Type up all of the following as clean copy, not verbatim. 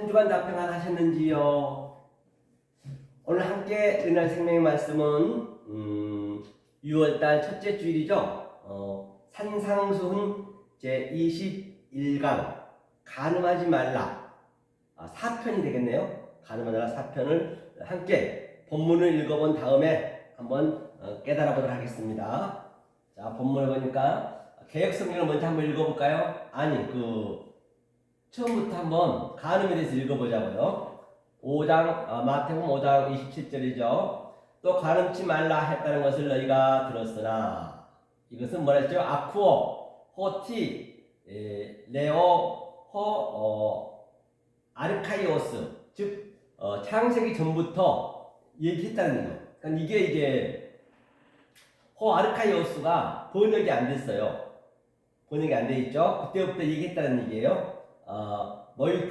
한 주간 답평안 하셨는지요? 오늘 함께 은혜 생명의 말씀은 6월달 첫째 주일이죠. 산상수훈 제21강 간음하지 말라 4편이 되겠네요. 간음하지 말라 4편을 함께 본문을 읽어본 다음에 한번 깨달아 보도록 하겠습니다. 자, 본문을 보니까 개역성경을 먼저 한번 읽어볼까요? 아니 처음부터 한번 간음에 대해서 읽어보자고요. 5장 마태복음 5장 27절이죠. 또 간음치 말라 했다는 것을 너희가 들었으나 이것은 뭐라 했죠? 아쿠오, 호티, 레오, 아르카이오스, 즉 창세기 전부터 얘기했다는 거예요. 그러니까 이게 이제 아르카이오스가 번역이 안 됐어요. 번역이 안 돼 있죠. 그때부터 얘기했다는 얘기예요. 너희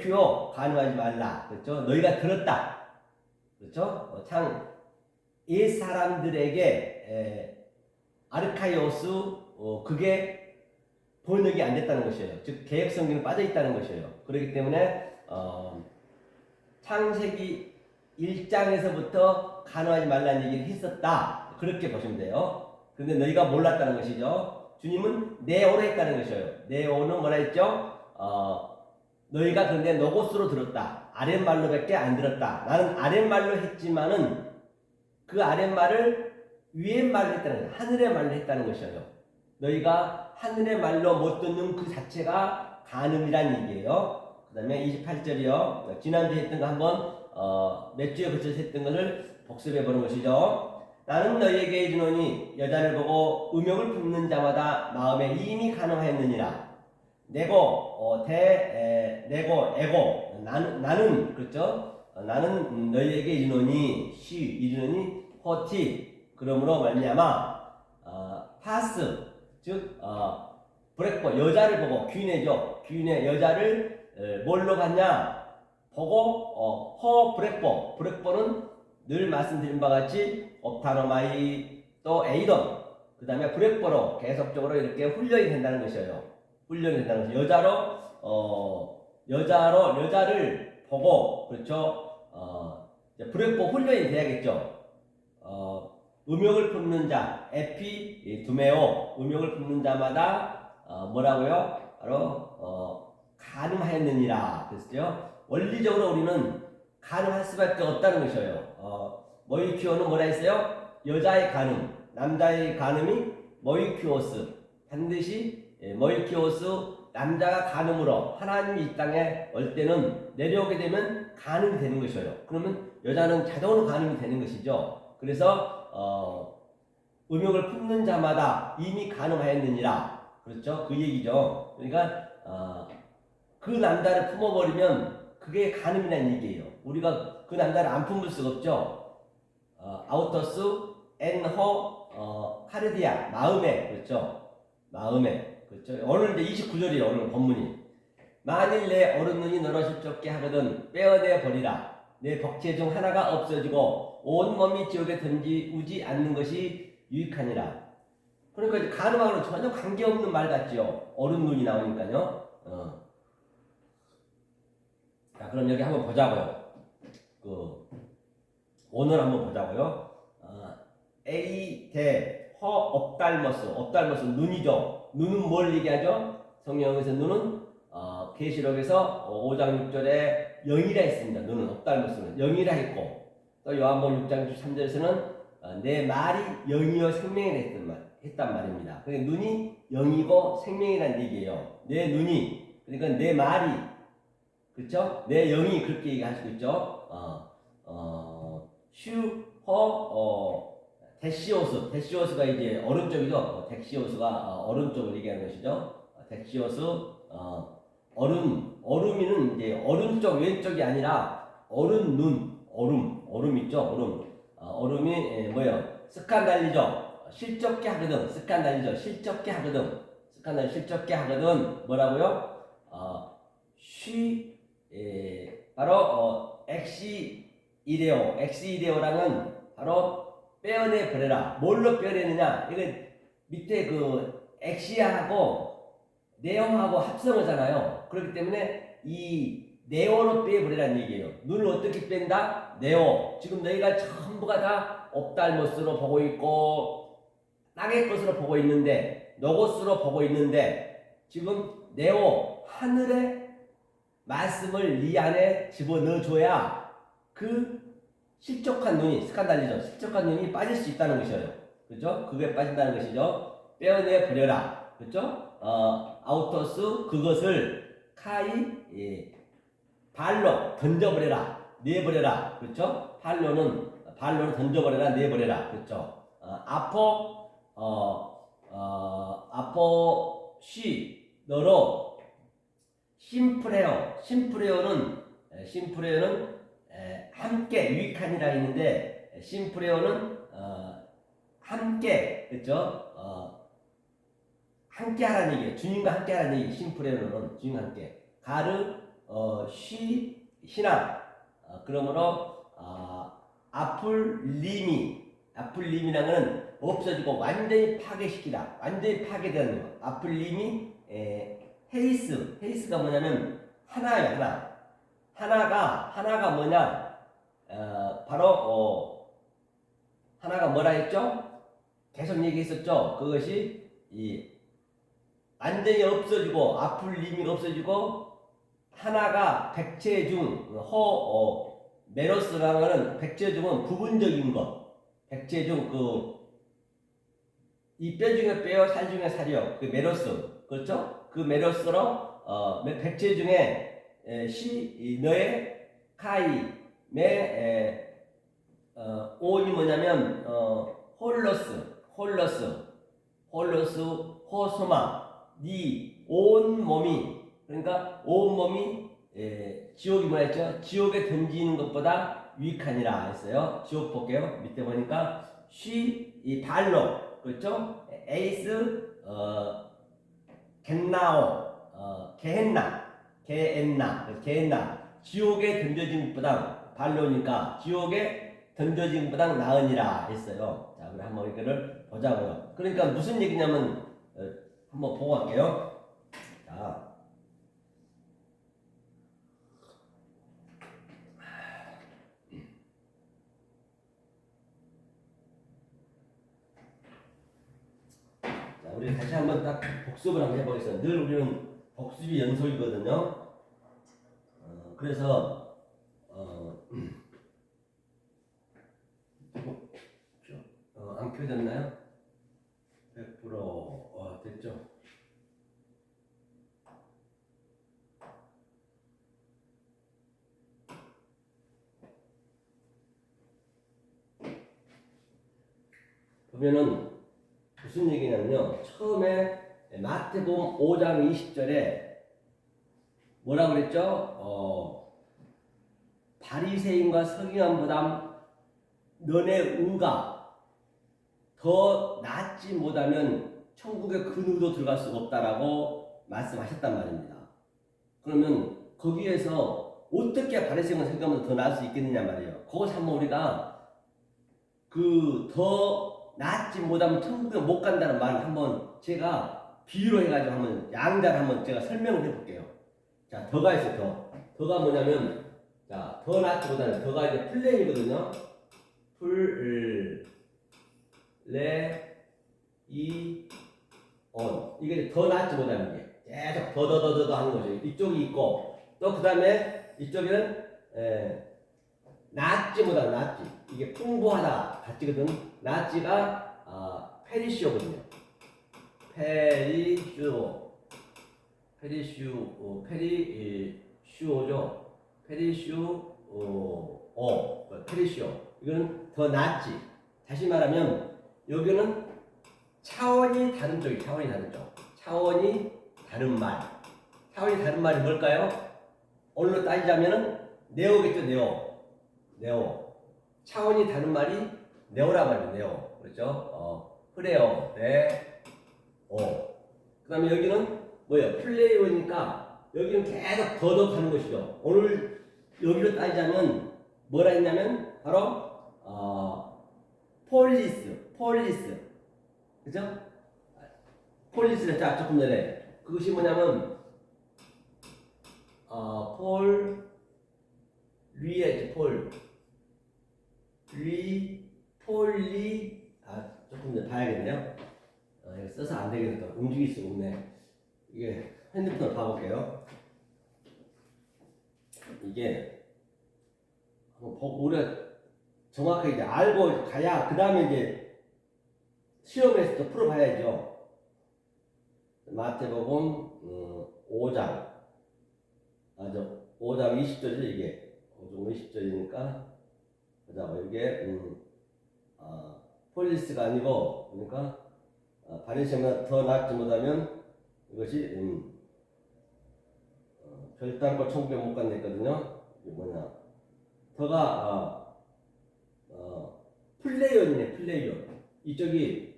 간음하지 말라. 그렇죠? 너희가 들었다. 그렇죠? 옛 사람들에게 아르카이오스 그게 번역이 안 됐다는 것이에요. 즉 개역성경에 빠져 있다는 것이에요. 그렇기 때문에 창세기 1장에서부터 간음하지 말라는 얘기를 했었다. 그렇게 보시면 돼요. 그런데 너희가 몰랐다는 것이죠. 주님은 네오로 했다는 것이에요. 네오는 뭐라 했죠? 너희가 그런데 노고스로 들었다. 아랫말로밖에 안 들었다. 나는 아랫말로 했지만은 그 아랫말을 위의 말로 했다는 거예요. 하늘의 말로 했다는 것이에요. 너희가 하늘의 말로 못 듣는 그 자체가 간음이란 얘기예요. 그 다음에 28절이요. 지난주에 했던 거 한번 몇 주에 걸쳐서 했던 것을 복습해 보는 것이죠. 나는 너희에게 이르노니 여자를 보고 음욕을 품는 자마다 마음에 이미 간음하였느니라. 내고 에고 나는 그렇죠? 나는 너희에게 이르노니 호티 그러므로 말미암아 파스 즉 브렉보 여자를 보고 귀인이죠. 귀인의 여자를 뭘로 봤냐? 보고 브렉보는 늘 말씀드린 바와 같이 옵타노마이 또 에이돈 그 다음에 브렉보로 계속적으로 이렇게 훈련이 된다는 것이에요. 훈련이 된다는 것이에요. 여자를 보고 그렇죠. 브렉보 훈련이 돼야겠죠. 음욕을 품는 자 에피 두메오 음욕을 품는 자마다 뭐라고요? 바로 간음하였느니라 그랬죠. 원리적으로 우리는 간음할 수밖에 없다는 것이에요. 모이큐오는 뭐라 했어요? 여자의 간음, 남자의 간음이 모이큐오스 반드시 모이큐오스 남자가 간음으로 하나님이 이 땅에 올 때는 내려오게 되면 간음이 되는 것이에요. 그러면 여자는 자동으로 간음이 되는 것이죠. 그래서 음욕을 품는 자마다 이미 간음하였느니라. 그렇죠? 그 얘기죠. 그러니까 그 남자를 품어버리면 그게 간음이라는 얘기예요. 우리가 그 남자를 안 품을 수가 없죠. 아우터스 엔허 카르디아 마음에 그렇죠. 마음에 그렇죠. 오늘 이제 29절이에요. 오늘 본문이 만일 내 어른 눈이 너로 실족게 하거든 빼어내 버리라. 내 법체 중 하나가 없어지고 온 몸이 지옥에 던지우지 않는 것이 유익하니라. 그러니까 이제 간음하고는 전혀 관계없는 말 같지요. 어른 눈이 나오니까요. 자, 그럼 여기 한번 보자고요. 오늘 한번 보자고요. 에이 대 허 옵달머스 눈이죠. 눈은 뭘 얘기하죠? 성경에서 눈은 계시록에서 5장 6절에 영이라 했습니다. 눈은 옵달머스는 영이라 했고 또 요한복음 6장 13절에서는 내 말이 영이요 생명이라 했단 말입니다. 그러니까 눈이 영이고 생명이라는 얘기예요. 내 눈이 그러니까 내 말이 그렇죠? 내 영이 그렇게 얘기할 수 있죠. 데시오스가 이제 오른쪽이죠. 덱시오스가 오른쪽을 얘기하는 것이죠. 덱시오스 얼음이는 이제 오른쪽 왼쪽이 아니라 얼음 있죠. 얼음이 뭐예요? 스칸달리죠. 실적게 하거든. 실적게 하거든. 뭐라고요? 바로 엑시이데오랑은 바로 빼어내 버려라. 뭘로 빼어내느냐? 이거 밑에 엑시아하고 네오하고 합성어잖아요. 그렇기 때문에 이 네오로 빼버리라는 얘기예요. 눈을 어떻게 뺀다? 네오. 지금 너희가 전부가 다 옵달머스로 보고 있고 땅의 것으로 보고 있는데 노고스로 보고 있는데 지금 네오 하늘의 말씀을 네 안에 집어넣어줘야 그 실족한 눈이 스칸달리죠. 실족한 눈이 빠질 수 있다는 것이에요. 그죠? 그게 빠진다는 것이죠. 빼어내 버려라. 그죠? 아우토스 그것을 카이 발로 던져버려라. 내버려라. 그렇죠? 발로는 던져버려라. 내버려라. 그렇죠? 아포 쉬 너로 심프레어는 함께 유익한이라 있는데 심프레어는 함께 그렇죠? 함께 하라는 얘기예요. 주님과 함께 하라는 얘기. 심프레어는 주님과 함께. 가르 신앙. 그러므로 아플림이라는 것은 없어지고 완전히 파괴시키다. 완전히 파괴되는 거. 아플림이 헤이스가 뭐냐면 하나예요. 하나가 뭐냐? 바로 하나가 뭐라 했죠? 계속 얘기했었죠. 그것이 완전히 없어지고 아플림이 없어지고 하나가 백체 중 메로스라는 것은 백체 중은 부분적인 것. 백체 중 이 뼈 중에 뼈, 살 중에 살이요. 그 메로스. 그렇죠? 그 메로스로 백체 중에 너의 카이 온이 뭐냐면 호소마 네 온 몸이 그러니까 온 몸이 지옥이 뭐였죠? 지옥에 던지는 것보다 유익하니라 했어요. 지옥 볼게요. 밑에 보니까 이 발로 그렇죠? 에이스 게헨나 지옥에 던져진 것보다 발로니까 지옥에 던져진 것보다 나으니라 했어요. 자, 우리 한번 이거를 보자고요. 그러니까 무슨 얘기냐면 한번 보고 갈게요. 자, 우리 다시 한번 딱 복습을 한번 해보겠습니다. 늘 우리는 복습이 연속이거든요. 그래서 안 켜졌나요? 100% 됐죠? 보면은 무슨 얘기냐면요. 처음에 마태복음 5장 20절에 뭐라 그랬죠? 바리새인과 서기관보다 너네 의가 더 낫지 못하면 천국에 그 누구도 들어갈 수가 없다라고 말씀하셨단 말입니다. 그러면 거기에서 어떻게 바리새인과 서기관보다 더 나을 수 있겠느냐 말이에요. 그것을 한번 우리가 더 낫지 못하면 천국에 못 간다는 말을 한번 제가 비유로 해가지고 한번 양자를 한번 제가 설명을 해볼게요. 자, 더가 있어요. 더가 뭐냐면 자, 더 낫지 못하는 더가 이제 플레이거든요. 이게 더 낫지 못하는 게 계속 더 하는 거죠. 이쪽이 있고 또 그 다음에 이쪽에는 낫지 못하는 낫지 이게 풍부하다 같지거든. 낫지가 페리시오거든요. 페리시오죠. 페리시오. 이거는 더 낫지. 다시 말하면 여기는 차원이 다른 쪽. 차원이 다른 말이 뭘까요? 오늘로 따지자면은 네오겠죠. 네오. 차원이 다른 말이 네오란 말이에요. 네오. 그렇죠? 프레오. 그 다음에 여기는 뭐예요? 플레이오니까 여기는 계속 더 가는 것이죠. 오늘 여기로 따지자면 뭐라 했냐면 바로 폴리스. 그죠? 폴리스를 자 조금 전에 그것이 뭐냐면 폴 리에지 폴리 조금 더 봐야겠네요. 이거 써서 안 되겠다. 움직일 수 없네. 이게 핸드폰을 봐볼게요. 이게 우리가 정확하게 이제 알고 가야 그 다음에 이제 시험에서 또 풀어봐야죠. 마태복음 5장 5장 20절이죠. 이게 5장 20절이니까 보자. 이게 폴리스가 아니고 그러니까 바리새인보다 더 낫지 못하면 이것이 별땅과 천국에 못 간댔거든요. 이게 뭐냐? 더가 플레이온이네. 플레이온. 이쪽이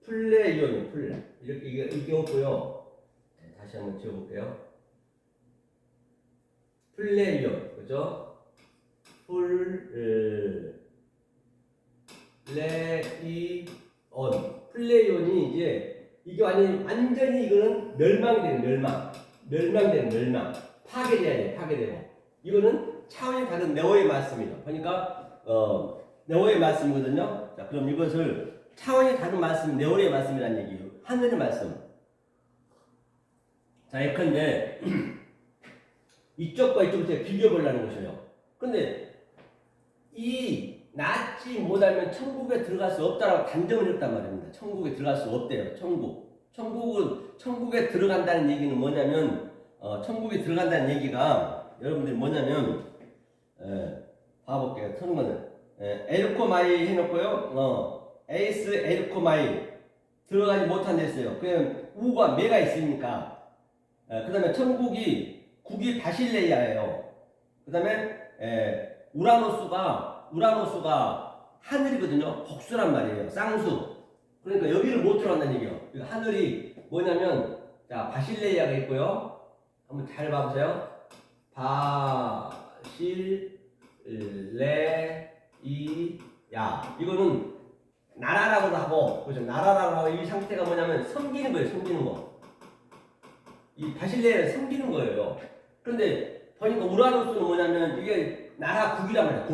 플레이온이 이게 없고요. 다시 한번 지워볼게요. 플레이온, 그죠? 플레이온이 이제 이게 완전히 이거는 멸망되는 파괴돼야 돼. 파괴되고 이거는 차원이 다른 네오의 말씀이에요. 그러니까 네오의 말씀이거든요. 자, 그럼 이것을 차원이 다른 말씀, 네오의 말씀이라는 얘기예요. 하늘의 말씀. 자, 예컨대 이쪽과 이쪽을 비교해 보려는 것이에요. 근데 이 낫지 못하면 천국에 들어갈 수 없다라고 단정을 했단 말입니다. 천국에 들어갈 수 없대요. 천국에 들어간다는 얘기는 뭐냐면 천국에 들어간다는 얘기가 여러분들이 뭐냐면 봐볼게요. 천국은 에르코마이 해놓고요. 에이스 에르코마이 들어가지 못한 데 있어요. 그냥 우가 메가 있으니까. 그 다음에 천국이 국이 바실레이아예요. 그 다음에 우라노스가 하늘이거든요. 복수란 말이에요. 쌍수. 그러니까 여기를 못 들어간다는 얘기예요. 하늘이 뭐냐면 자 바실레이아가 있고요. 한번 잘 봐보세요. 바실레이아 이거는 나라라고도 하고 그죠? 나라라고 하고 이 상태가 뭐냐면 섬기는 거예요. 섬기는 거. 이 바실레이아는 섬기는 거예요. 그런데 보니까 우라노스는 뭐냐면 이게 나라국이란 말이야.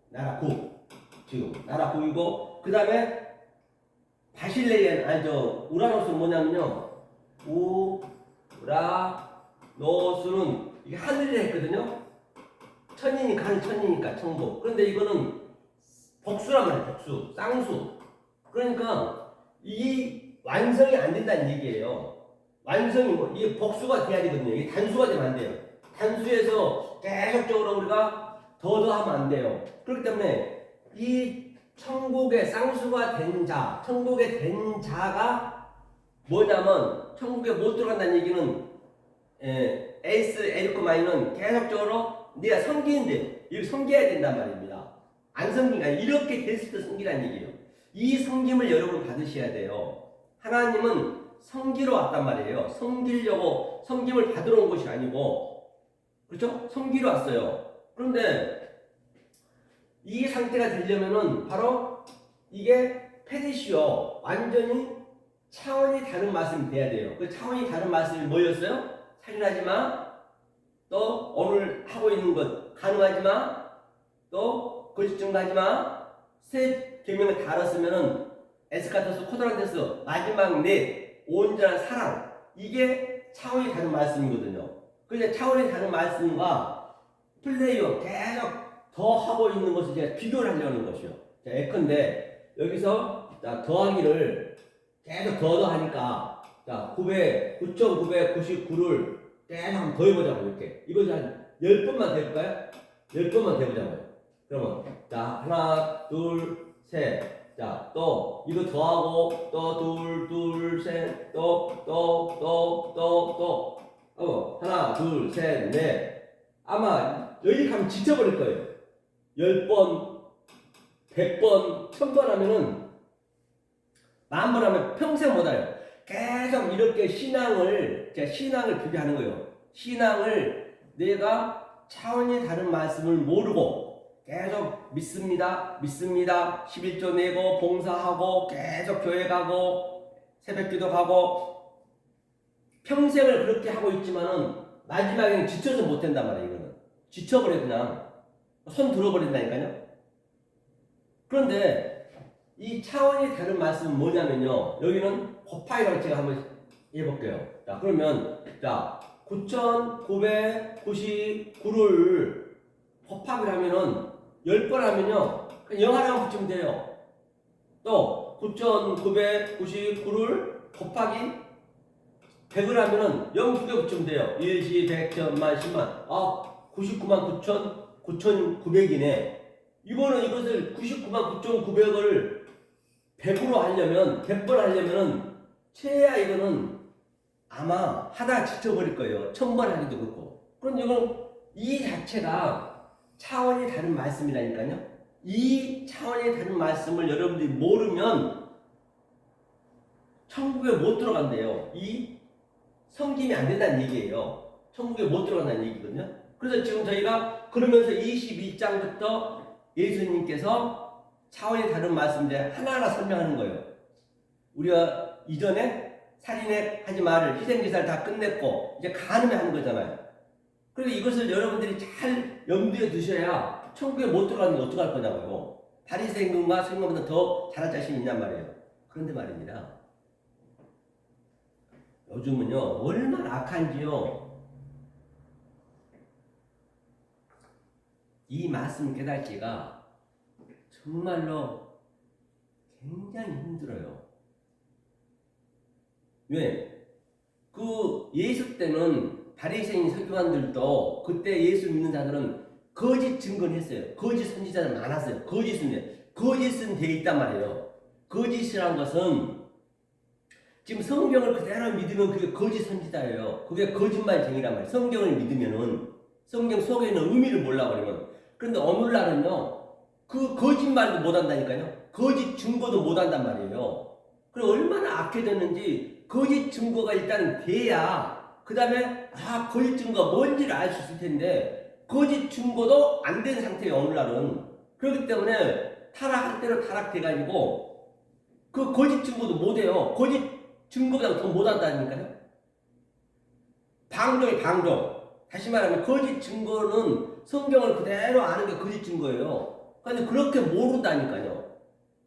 나라국. 지금 나라국이고 그 다음에 바실레이아는 우라노스는 뭐냐면요. 우라노스는 이게 하늘이라 했거든요. 천이니까 천국. 그런데 이거는 복수란 말이에요. 복수. 쌍수. 그러니까 이 완성이 안 된다는 얘기예요. 완성이 이게 복수가 돼야 되거든요. 이게 단수가 되면 안 돼요. 단수에서 계속적으로 우리가 더 하면 안 돼요. 그렇기 때문에 이 천국의 쌍수가 된 자, 천국에 된 자가 뭐냐면 천국에 못 들어간다는 얘기는 에이스 에르코마이는 계속적으로 네가 섬기는데 이걸 섬겨야 된단 말입니다. 안 섬기니까 이렇게 됐을 때 섬기라는 얘기예요. 이 섬김을 여러분 받으셔야 돼요. 하나님은 섬기러 왔단 말이에요. 섬기려고 섬김을 받으러 온 것이 아니고 그렇죠? 섬기러 왔어요. 그런데 이 상태가 되려면은 바로 이게 페디시오 완전히 차원이 다른 말씀이 돼야 돼요. 그 차원이 다른 말씀이 뭐였어요? 살인하지마, 또 오늘 하고 있는 것 간음하지마, 또 거짓 증거하지마, 세 계명을 다 알았으면은 에스카토스 코드란테스 마지막 넷 온전한 사랑 이게 차원이 다른 말씀이거든요. 그래서 차원이 다른 말씀과 플레이어 계속 더 하고 있는 것을 제가 비교를 하려는 것이요. 자, 예컨대 여기서 자, 더하기를 계속 더 하니까 자 9,999를 계속 한번 더 해보자고 이렇게 이것을 한 10번만 해볼까요? 10번만 해보자고요. 그러면 자 하나 둘 셋 자 또 이거 더하고 또 둘 셋 또 하나 둘 셋 넷 아마 여기 가면 지쳐버릴 거예요. 10번 100번 1000번 하면은 10,000번 하면 평생 못해요. 계속 이렇게 제가 신앙을 비교하는 거예요. 신앙을 내가 차원이 다른 말씀을 모르고 계속 믿습니다. 11조 내고 봉사하고 계속 교회 가고 새벽 기도 가고 평생을 그렇게 하고 있지만은 마지막에는 지쳐서 못한단 말이에요. 이거는 지쳐버려 그냥 손 들어버린다니까요. 그런데 이 차원이 다른 말씀은 뭐냐면요. 여기는 곱하기라고 제가 한번 해볼게요. 자, 그러면 자 9,999를 곱하기를 하면은 10번 하면요. 0 하나만 붙이면 돼요. 또 9,999를 곱하기 100을 하면은 0 두 개 붙이면 돼요. 1, 10, 100, 1000만, 10만. 99만 9,900이네. 이거는 이것을 99만 9,900을 100으로 하려면 100번 하려면은 최야 이거는 아마 하다 지쳐버릴 거예요. 1000번 하기도 그렇고. 그럼 이건 이 자체가 차원이 다른 말씀이라니까요. 이 차원이 다른 말씀을 여러분들이 모르면 천국에 못 들어간대요. 이 성김이 안 된다는 얘기예요. 천국에 못 들어간다는 얘기거든요. 그래서 지금 저희가 그러면서 22장부터 예수님께서 차원이 다른 말씀들 하나하나 설명하는 거예요. 우리가 이전에 살인에 하지 말을 희생제사를 다 끝냈고 이제 간음에 하는 거잖아요. 그리고 이것을 여러분들이 잘 염두에 두셔야 천국에 못 들어가는 게 어떡할 거냐고요. 바리새인과 서기관보다 더 잘할 자신이 있냔 말이에요. 그런데 말입니다. 요즘은요 얼마나 악한지요. 이 말씀 깨닫기가 정말로 굉장히 힘들어요. 왜? 그 예수 때는 바리새인 서기관들도 그때 예수 믿는 자들은 거짓 증거를 했어요. 거짓 선지자들 많았어요. 거짓은 돼 있단 말이에요. 거짓이란 것은 지금 성경을 그대로 믿으면 그게 거짓 선지자예요. 그게 거짓말쟁이란 말이에요. 성경을 믿으면은 성경 속에 있는 의미를 몰라버리면. 그런데 오늘날은요 그 거짓말도 못한다니까요. 거짓 증거도 못한단 말이에요. 그리고 얼마나 악해졌는지 거짓 증거가 일단 돼야 그 다음에 거짓 증거가 뭔지를 알 수 있을 텐데 거짓 증거도 안 된 상태예요. 오늘날은. 그렇기 때문에 타락할 대로 타락돼가지고 그 거짓 증거도 못해요. 거짓 증거보다 더 못한다니까요. 방종. 다시 말하면 거짓 증거는 성경을 그대로 아는 게 거짓 증거예요. 그런데 그렇게 모른다니까요.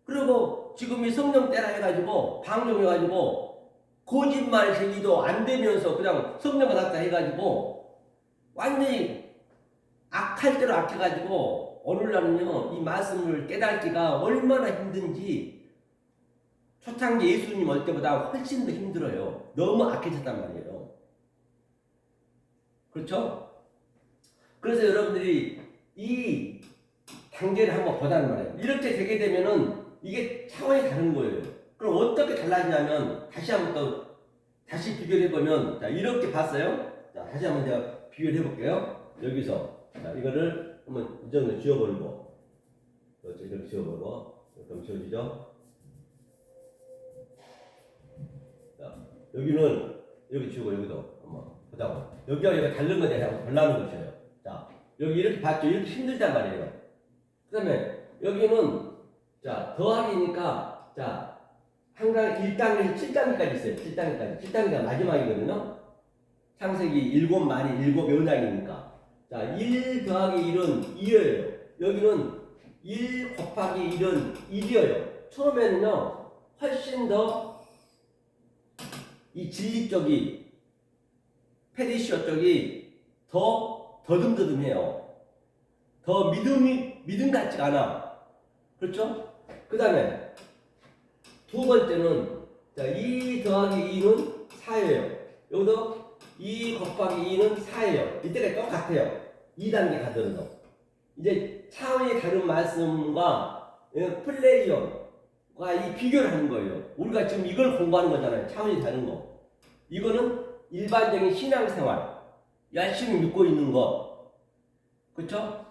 그리고 지금 이 성령 때라 해가지고 방종해가지고 거짓말 제기도 안 되면서 그냥 성령 받았다 해가지고 완전히 악할 대로 악해가지고 오늘날은요 이 말씀을 깨닫기가 얼마나 힘든지 초창기 예수님 올 때보다 훨씬 더 힘들어요. 너무 악해졌단 말이에요. 그렇죠? 그래서 여러분들이 이 단계를 한번 보자는 말이에요. 이렇게 되게 되면은 이게 차원이 다른 거예요. 그럼 어떻게 달라지냐면 다시 비교를 해보면 자 이렇게 봤어요. 자 다시 한번 제가 비교를 해볼게요. 여기서 자 이거를 한번 이 정도 지워버리고 이렇게 지워버리고 좀 지워지죠. 자 여기는 여기 지우고 여기도 한번 보자고. 여기가 다른 거 내가 골라놓은 것이에요. 자 여기 이렇게 봤죠. 이렇게 힘들단 말이에요. 그 다음에 여기는 자 더하기니까 자 항상 1단계에서 7단계까지 있어요. 7단계가 마지막이거든요. 창세기 7마리 7연장이니까 자 1 더하기 1은 2예요. 여기는 1 곱하기 1은 1이에요. 처음에는요 훨씬 더 이 진리 쪽이 페리시오 쪽이 더 더듬더듬해요. 더 믿음 같지가 않아. 그렇죠? 그 다음에 두 번째는 자, 2 더하기 2는 4예요. 여기도 2 곱하기 2는 4예요. 이때가 똑같아요. 2단계 가더라도. 이제 차원이 다른 말씀과 플레이어가 이 비교를 하는 거예요. 우리가 지금 이걸 공부하는 거잖아요. 차원이 다른 거. 이거는 일반적인 신앙생활. 열심히 믿고 있는 것. 그렇죠?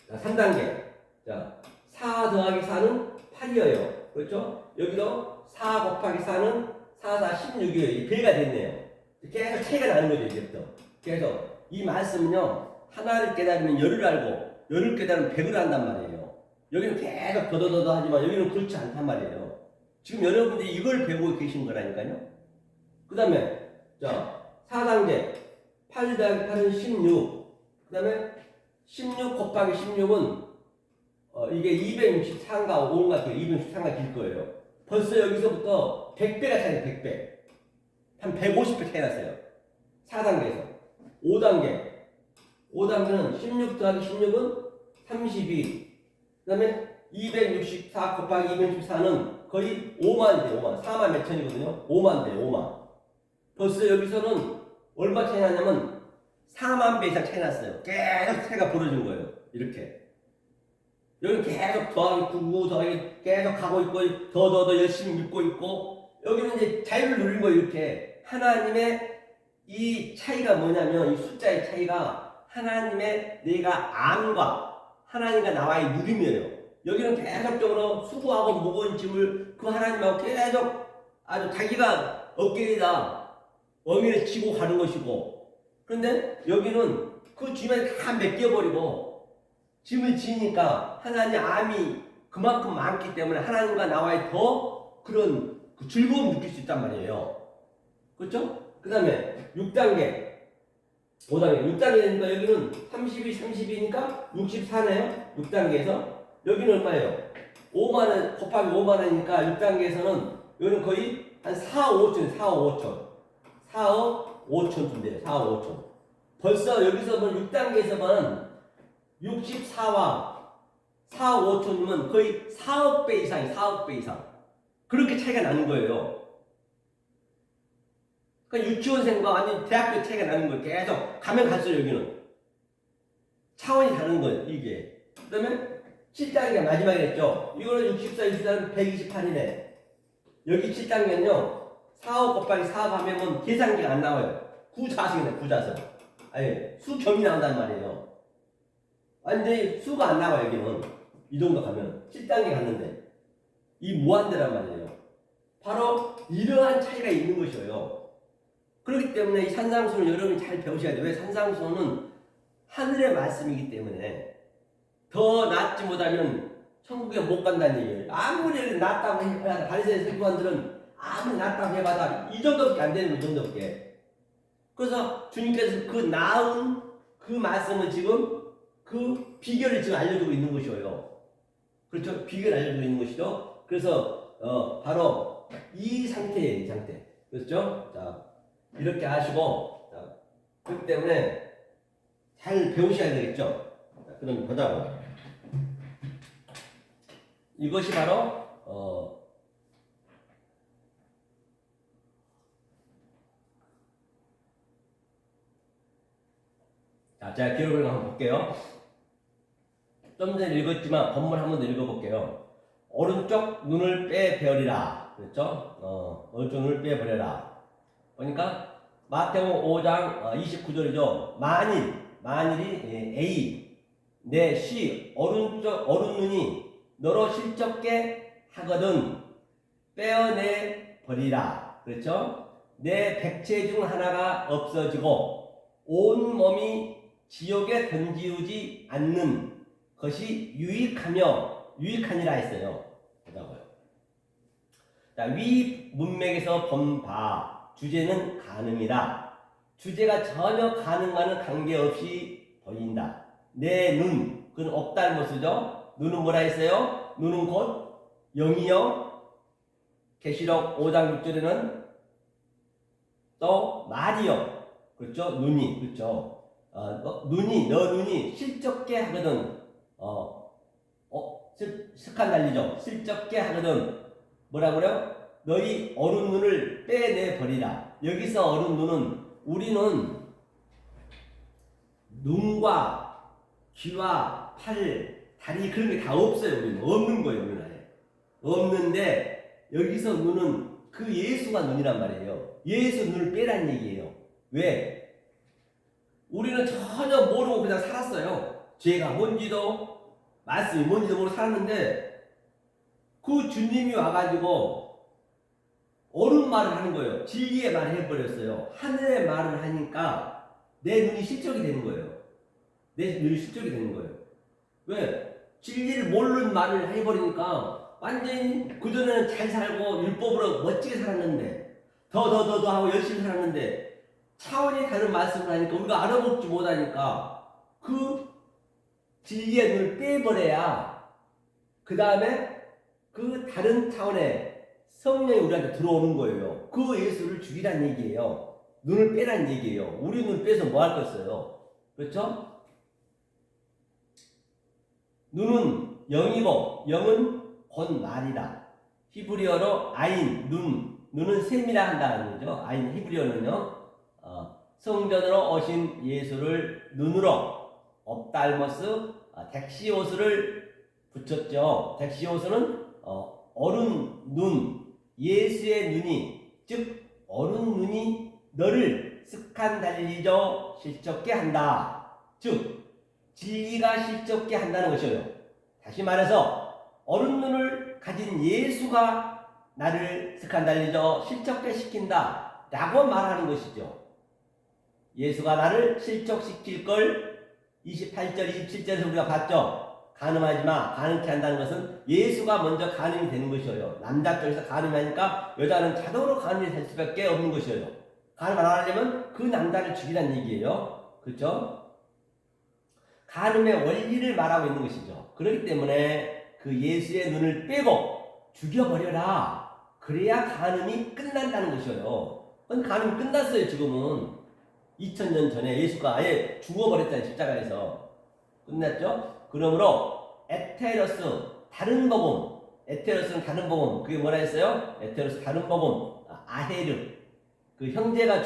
자, 3단계. 자, 4 더하기 4는 8이에요. 그렇죠? 여기도 4 곱하기 4는 4, 4, 16이에요. 배가 됐네요. 계속 차이가 나는 거죠, 이제부터. 그래서 이 말씀은요, 하나를 깨달으면 열을 알고, 열을 깨달으면 100을 한단 말이에요. 여기는 계속 더더더더 하지만 여기는 그렇지 않단 말이에요. 지금 여러분들이 이걸 배우고 계신 거라니까요. 그 다음에, 자, 4단계. 8 더하기 8은 16. 그 다음에 16 곱하기 16은 이게 264인가 5인가 264인가 길 거예요. 벌써 여기서부터 100배가 차이 나요. 100배. 한 150배 차이 났어요. 4단계에서. 5단계. 5단계는 16 더하기 16은 32. 그 다음에 264 곱하기 264는 거의 5만 돼. 5만. 4만 몇 천이거든요. 5만 돼. 5만. 벌써 여기서는 얼마 차이 나냐면 4만 배 이상 차이 났어요. 계속 차이가 벌어진 거예요. 이렇게. 여기 계속 더하기 99 더하기 계속 가고 있고 더 열심히 믿고 있고 여기는 이제 자유를 누린 거예요. 이렇게 하나님의 이 차이가 뭐냐면 이 숫자의 차이가 하나님의 내가 암과 하나님과 나와의 누림이에요. 여기는 계속적으로 수고하고 무거운 짐을 그 하나님하고 계속 아주 자기가 어깨에다 어미를 치고 가는 것이고 그런데 여기는 그 짐을 다 맡겨버리고 짐을 지니까 하나님 암이 그만큼 많기 때문에 하나님과 나와의 더 그런 그 즐거움을 느낄 수 있단 말이에요. 그렇죠? 그 다음에 6단계 5단계 6단계니까 여기는 32니까 64네요. 6단계에서 여기는 얼마예요? 5만원 곱하기 5만원이니까 6단계에서는 여기는 거의 한 4억 5천 4억 5천 4억 5천 돼요. 4억 5천 벌써 여기서 보면 6단계에서만 64와 4억 5천이면 거의 4억 배 이상이 4억 배 이상 그렇게 차이가 나는 거예요. 그러니까 유치원생과 아니면 대학교 차이가 나는 거예요. 계속 가면 갈수록 여기는 차원이 다른 거예요. 이게 그 다음에 7단계가 마지막이겠죠. 이거는 64, 64는 128이네. 여기 7단계는요 4억 곱하기 4 하면 계산기가 안 나와요. 구자성이네. 구자성. 아니 수겸이 나온단 말이에요. 완전히 수가 안 나와요. 여기는 이 정도 가면 7단계 갔는데 이 무한대란 말이에요. 바로 이러한 차이가 있는 것이에요. 그렇기 때문에 이 산상수는 여러분이 잘 배우셔야 돼요. 왜? 산상수는 하늘의 말씀이기 때문에 더 낫지 못하면 천국에 못 간다는 얘기예요. 아무리 낫다고 해봐야 바리새인 서기관들은 아무리 낫다고 해봐도 이 정도밖에 안 되는 거, 이 정도밖에. 그래서 주님께서 그 나은 그 말씀을 지금 그 비결을 지금 알려주고 있는 것이에요. 그렇죠? 비결을 알려주고 있는 것이죠. 그래서 바로 이 상태예요. 이 상태. 그렇죠? 자, 이렇게 하시고 자, 그렇기 때문에 잘 배우셔야 되겠죠. 자, 그럼 보자고. 이것이 바로 자, 제가 기록을 한번 볼게요. 좀 전에 읽었지만 본문 한 번 더 읽어볼게요. 오른쪽 눈을 빼버리라. 그렇죠? 오른쪽 눈을 빼버려라. 그러니까 마태복음 5장 29절이죠. 만일이 A 내 시 오른 눈이 너로 실적게 하거든 빼어내 버리라. 그렇죠? 내 백체 중 하나가 없어지고 온 몸이 지옥에 던지우지 않는 것이 유익하니라 했어요. 보자고요. 자, 위 문맥에서 본 바 주제는 가늠이다. 주제가 전혀 가늠과는 관계없이 보인다. 내 눈, 그건 없다는 것이죠. 눈은 뭐라 했어요? 눈은 곧 영이요. 계시록 5장 6절에는 또 말이요. 그렇죠? 눈이, 그렇죠? 너 눈이 실적게 하거든. 스칸달리죠. 실적게 하거든. 뭐라 그래요? 너희 어른 눈을 빼내 버리라. 여기서 어른 눈은 우리는 눈과 귀와 팔, 다리 그런 게 다 없어요. 우리는 없는 거예요. 우리는 아예 없는데 여기서 눈은 그 예수가 눈이란 말이에요. 예수 눈을 빼라는 얘기예요. 왜? 우리는 전혀 모르고 그냥 살았어요. 죄가 뭔지도 말씀이 뭔지도 모르고 살았는데 그 주님이 와가지고 옳은 말을 하는 거예요. 진리의 말을 해버렸어요. 하늘의 말을 하니까 내 눈이 실적이 되는 거예요. 내 눈이 실적이 되는 거예요. 왜? 진리를 모르는 말을 해버리니까 완전히 그전에는 잘 살고 율법으로 멋지게 살았는데 더 하고 열심히 살았는데 차원이 다른 말씀을 하니까 우리가 알아먹지 못하니까 그 진리의 눈을 빼버려야 그 다음에 그 다른 차원의 성령이 우리한테 들어오는 거예요. 그 예수를 죽이란 얘기예요. 눈을 빼란 얘기예요. 우리 눈을 빼서 뭐 할 거였어요? 그렇죠? 눈은 영이고 영은 곧 말이다. 히브리어로 아인, 눈은 셈이라 한다는 거죠. 아인 히브리어는요. 성전으로 오신 예수를 눈으로 옵달머스 덱시오스를 붙였죠. 덱시오스는 어른 눈, 예수의 눈이, 즉 어른 눈이 너를 스칸달리죠 실족게 한다. 즉 진리가 실족게 한다는 것이에요. 다시 말해서 어른 눈을 가진 예수가 나를 스칸달리죠 실족게 시킨다 라고 말하는 것이죠. 예수가 나를 실족시킬 걸 28절 27절에서 우리가 봤죠. 간음하지 마. 간음케 한다는 것은 예수가 먼저 간음이 되는 것이에요. 남자 쪽에서 간음하니까 여자는 자동으로 간음이 될 수밖에 없는 것이에요. 간음 안 하려면 그 남자를 죽이라는 얘기예요. 그렇죠? 간음의 원리를 말하고 있는 것이죠. 그렇기 때문에 그 예수의 눈을 빼고 죽여버려라. 그래야 간음이 끝난다는 것이에요. 간음이 끝났어요. 지금은 2000년 전에 예수가 아예 죽어버렸잖아요. 십자가에서. 끝났죠? 그러므로 에테로스 다른 복음, 에테로스는 다른 복음, 그게 뭐라 했어요? 에테로스 다른 복음, 아헤르 그 형제가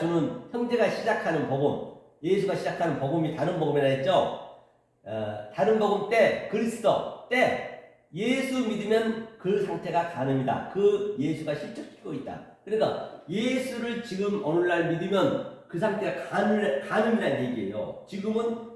시작하는 복음, 예수가 시작하는 복음이 다른 복음이라 했죠. 다른 복음 때 그리스도 때 예수 믿으면 그 상태가 간음이다. 그 예수가 실족시키고 있다. 그러니까 예수를 지금 오늘날 믿으면 그 상태가 간음이라는 얘기예요. 지금은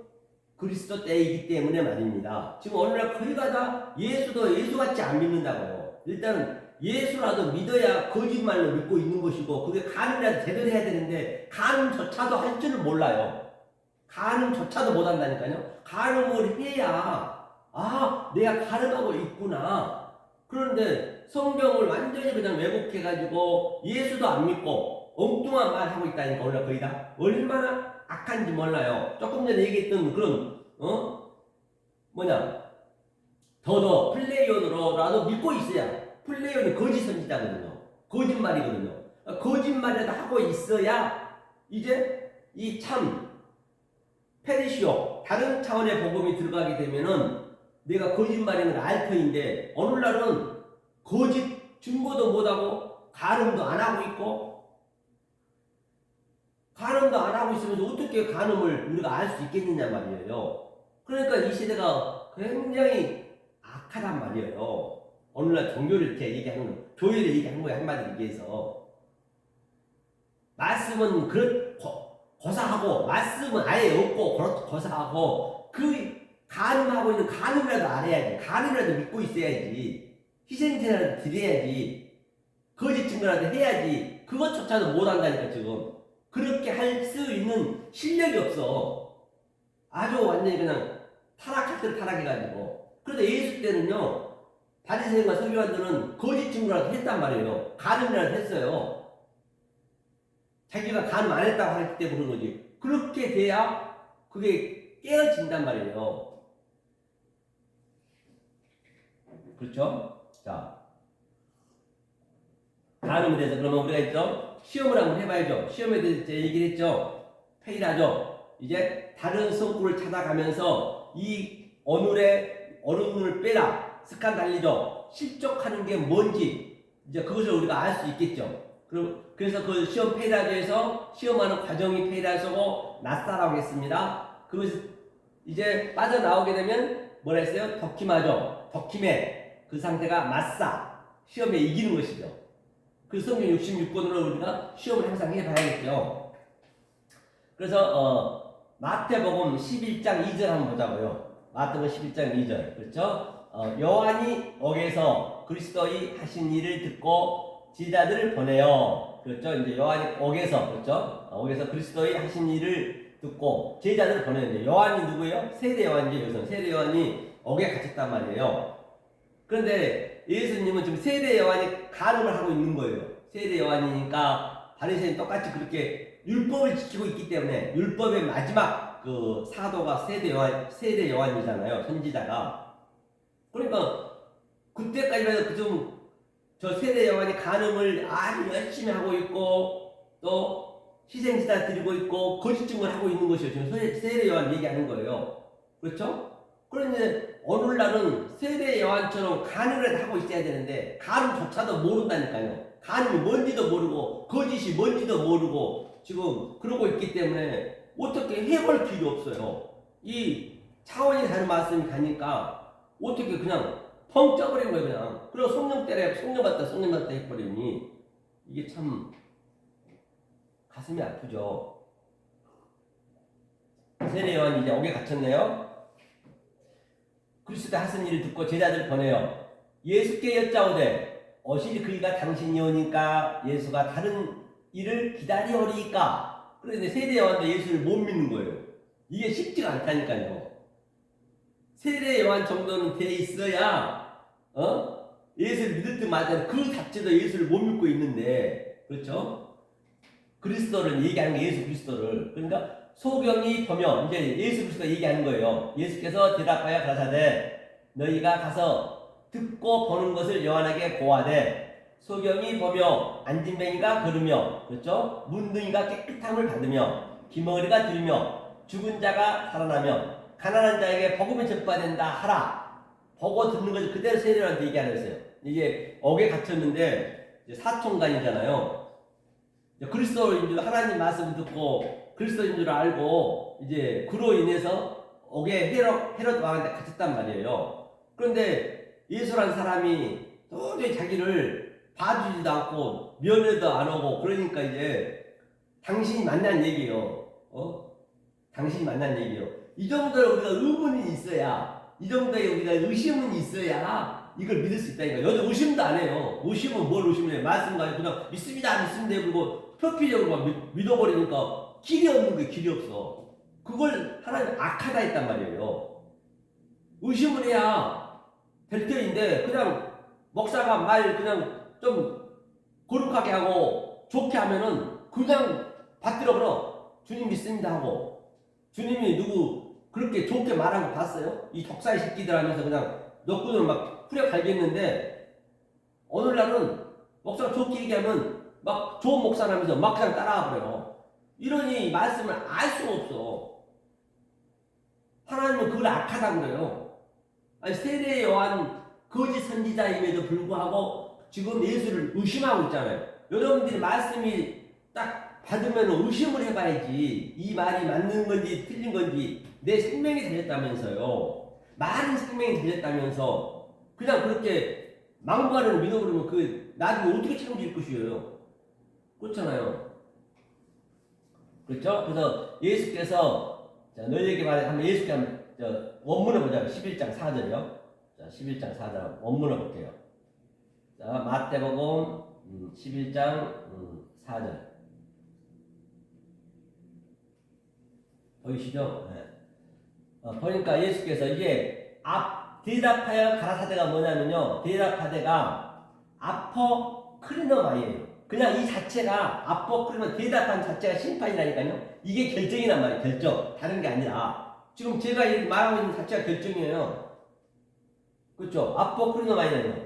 그리스도 때이기 때문에 말입니다. 지금 오늘날 거의가 다 예수도 예수같이 안 믿는다고요. 일단은 예수라도 믿어야 거짓말로 믿고 있는 것이고 그게 간음이라도 제대로 해야 되는데 간음조차도 할 줄을 몰라요. 간음조차도 못한다니까요. 간음을 해야 내가 간음하고 있구나. 그런데 성경을 완전히 그냥 왜곡해가지고 예수도 안 믿고 엉뚱한 말 하고 있다니까 오늘 거의 다 얼마나 악한지 몰라요. 조금 전에 얘기했던 그런 더더 플레이온으로라도 믿고 있어야 플레이온이 거짓 선지자거든요. 거짓말이거든요. 거짓말이라도 하고 있어야 이제 이 참 페리시오 다른 차원의 복음이 들어가게 되면은 내가 거짓말인 걸 알 터인데 오늘날은 거짓 증거도 못하고 간음도 안 하고 있고 간음도 안 하고 있으면서 어떻게 간음을 우리가 알 수 있겠느냐 말이에요. 그러니까 이 시대가 굉장히 악하단 말이에요. 오늘날 종교를 이렇게 얘기하는 거, 교회를 얘기하는 거예요. 한마디로 얘기해서. 말씀은 고사하고, 말씀은 아예 없고, 고사하고, 그 간음하고 있는 간음이라도 알아야지. 간음이라도 믿고 있어야지. 희생제라도 드려야지. 거짓 증거라도 해야지. 그것조차도 못한다니까, 지금. 그렇게 할 수 있는 실력이 없어. 아주 완전히 그냥 타락할 때 타락해가지고. 그래서 예수 때는요, 바리새인과 서기관들은 거짓 증거라도 했단 말이에요. 간음이라도 했어요. 자기가 간음 안 했다고 하기 때문에 그런 거지. 그렇게 돼야 그게 깨어진단 말이에요. 그렇죠? 자, 간음에 대해서 그러면 우리가 있죠? 시험을 한번 해봐야죠. 시험에 대해서 얘기를 했죠. 페이라죠. 이제 다른 성구를 찾아가면서 이 오늘의 어른눈을 빼라. 스칸달리죠. 실족하는 게 뭔지 이제 그것을 우리가 알 수 있겠죠. 그래서 그 시험 페이라조에서 시험하는 과정이 페이라조고 낫사라고 했습니다. 그것이 이제 빠져나오게 되면 뭐라 했어요? 덕힘하죠. 덕힘에 그 상태가 마싸. 시험에 이기는 것이죠. 그 성경 66권으로 우리가 시험을 항상 해봐야겠죠. 그래서 마태복음 11장 2절 한번 보자고요. 마태복음 11장 2절 그렇죠? 요한이 옥에서 그리스도의 하신 일을 듣고 제자들을 보내요. 그렇죠? 이제 요한이 옥에서 그렇죠? 옥에서 그리스도의 하신 일을 듣고 제자들을 보내는데 요한이 누구예요? 세례 요한이죠. 여기서 세례 요한이 옥에 갇혔단 말이에요. 그런데 예수님은 지금 세례 요한이 간음을 하고 있는 거예요. 세례 요한이니까 바리새인 똑같이 그렇게 율법을 지키고 있기 때문에 율법의 마지막 그 사도가 세대 요한이잖아요. 선지자가. 그러니까 그때까지만 그좀저 세대 요한이 간음을 아주 열심히 하고 있고 또 희생지다 드리고 있고 거짓 증거를 하고 있는 것이요. 지금 세대 요한 얘기하는 거예요. 그렇죠? 그런데 오늘날은 세대 요한처럼 간음을 하고 있어야 되는데 간음조차도 모른다니까요. 간음이 뭔지도 모르고 거짓이 뭔지도 모르고 지금 그러고 있기 때문에 어떻게 해볼 길이 없어요. 이 차원이 다른 말씀이 가니까 어떻게 그냥 펑 쪄버린 거예요. 그냥. 그리고 성령 때려 성령 받다 해버리니 이게 참 가슴이 아프죠. 세례 요한이 이제 옥에 갇혔네요. 그리스도 하신 일을 듣고 제자들 보내요. 예수께 여짜오되 어찌 그이가 당신이 오니까 예수가 다른 일을 기다리오리이까. 그런데 세례 요한도 예수를 못 믿는 거예요. 이게 쉽지가 않다니까요. 세례 요한 정도는 돼 있어야 예수를 믿을 듯 맞아. 그 자체도 예수를 못 믿고 있는데 그렇죠? 그리스도를 얘기하는 게 예수 그리스도를. 그러니까 소경이 보며 이제 예수 그리스도 얘기하는 거예요. 예수께서 대답하여 가라사대 너희가 가서 듣고 보는 것을 요한에게 고하되 소경이 보며 안진뱅이가 걸으며 그렇죠? 문둥이가 깨끗함을 받으며 기머리가 들으며 죽은 자가 살아나며 가난한 자에게 복음을 전파된다 하라. 보고 듣는 것을 그대로 세례요한테 얘기하는 거예요. 이게 옥에 갇혔는데 이제 사통간이잖아요. 그리스도인 줄 하나님 말씀을 듣고 그리스도인 줄 알고 이제 그로 인해서 옥에 헤롯 왕한테 갇혔단 말이에요. 그런데 예수란 사람이 도저히 자기를 봐주지도 않고 면회도 안 오고 그러니까 이제 당신이 만난 얘기예요. 당신이 만난 얘기예요. 이 정도로 우리가 의문이 있어야, 이 정도의 우리가 의심은 있어야 이걸 믿을 수 있다니까. 여자 의심도 안 해요. 의심은 뭘 의심해요? 말씀 가지고 그냥 믿습니다 그리고 표피적으로 막 믿어버리니까 길이 없는 거예요. 길이 없어. 그걸 하나님 악하다 했단 말이에요. 의심을 해야 될 터인데 그냥 목사가 말 그냥 좀 거룩하게 하고 좋게 하면은 그냥 받들어버려. 주님 믿습니다 하고. 주님이 누구 그렇게 좋게 말하는 거 봤어요? 이 독사의 새끼들 하면서 그냥 너구들 막 후려 갈겼는데 오늘날은 목사가 좋게 얘기하면 막 좋은 목사라면서 막 그냥 따라와 버려요. 이러니 말씀을 알 수가 없어. 하나님은 그걸 악하다고 그래요. 아니 세례 요한 거짓 선지자임에도 불구하고 지금 예수를 의심하고 있잖아요. 여러분들이 말씀이 딱 받으면 의심을 해봐야지. 이 말이 맞는 건지 틀린 건지. 내 생명이 달렸다면서요. 말은 생명이 달렸다면서 그냥 그렇게 망부가는 믿어버리면 그 나중에 어떻게 책임질 것이에요. 그렇잖아요. 그렇죠? 그래서 예수께서 너희에게 말해 한번 예수께 한번 원문을 보자. 11장 4절이요. 자, 11장 4절 원문을 볼게요. 자, 마태복음 11장 4절. 보이시죠? 네. 보니까 예수께서 이게 대답하여 가라사대가 뭐냐면요. 대답하대가 아포크리노마이에요. 그냥 이 자체가 아포크리노 대답한 자체가 심판이라니까요. 이게 결정이란 말이에요. 결정. 다른 게 아니라. 지금 제가 말하고 있는 자체가 결정이에요. 그렇죠? 아포크리노마이는요.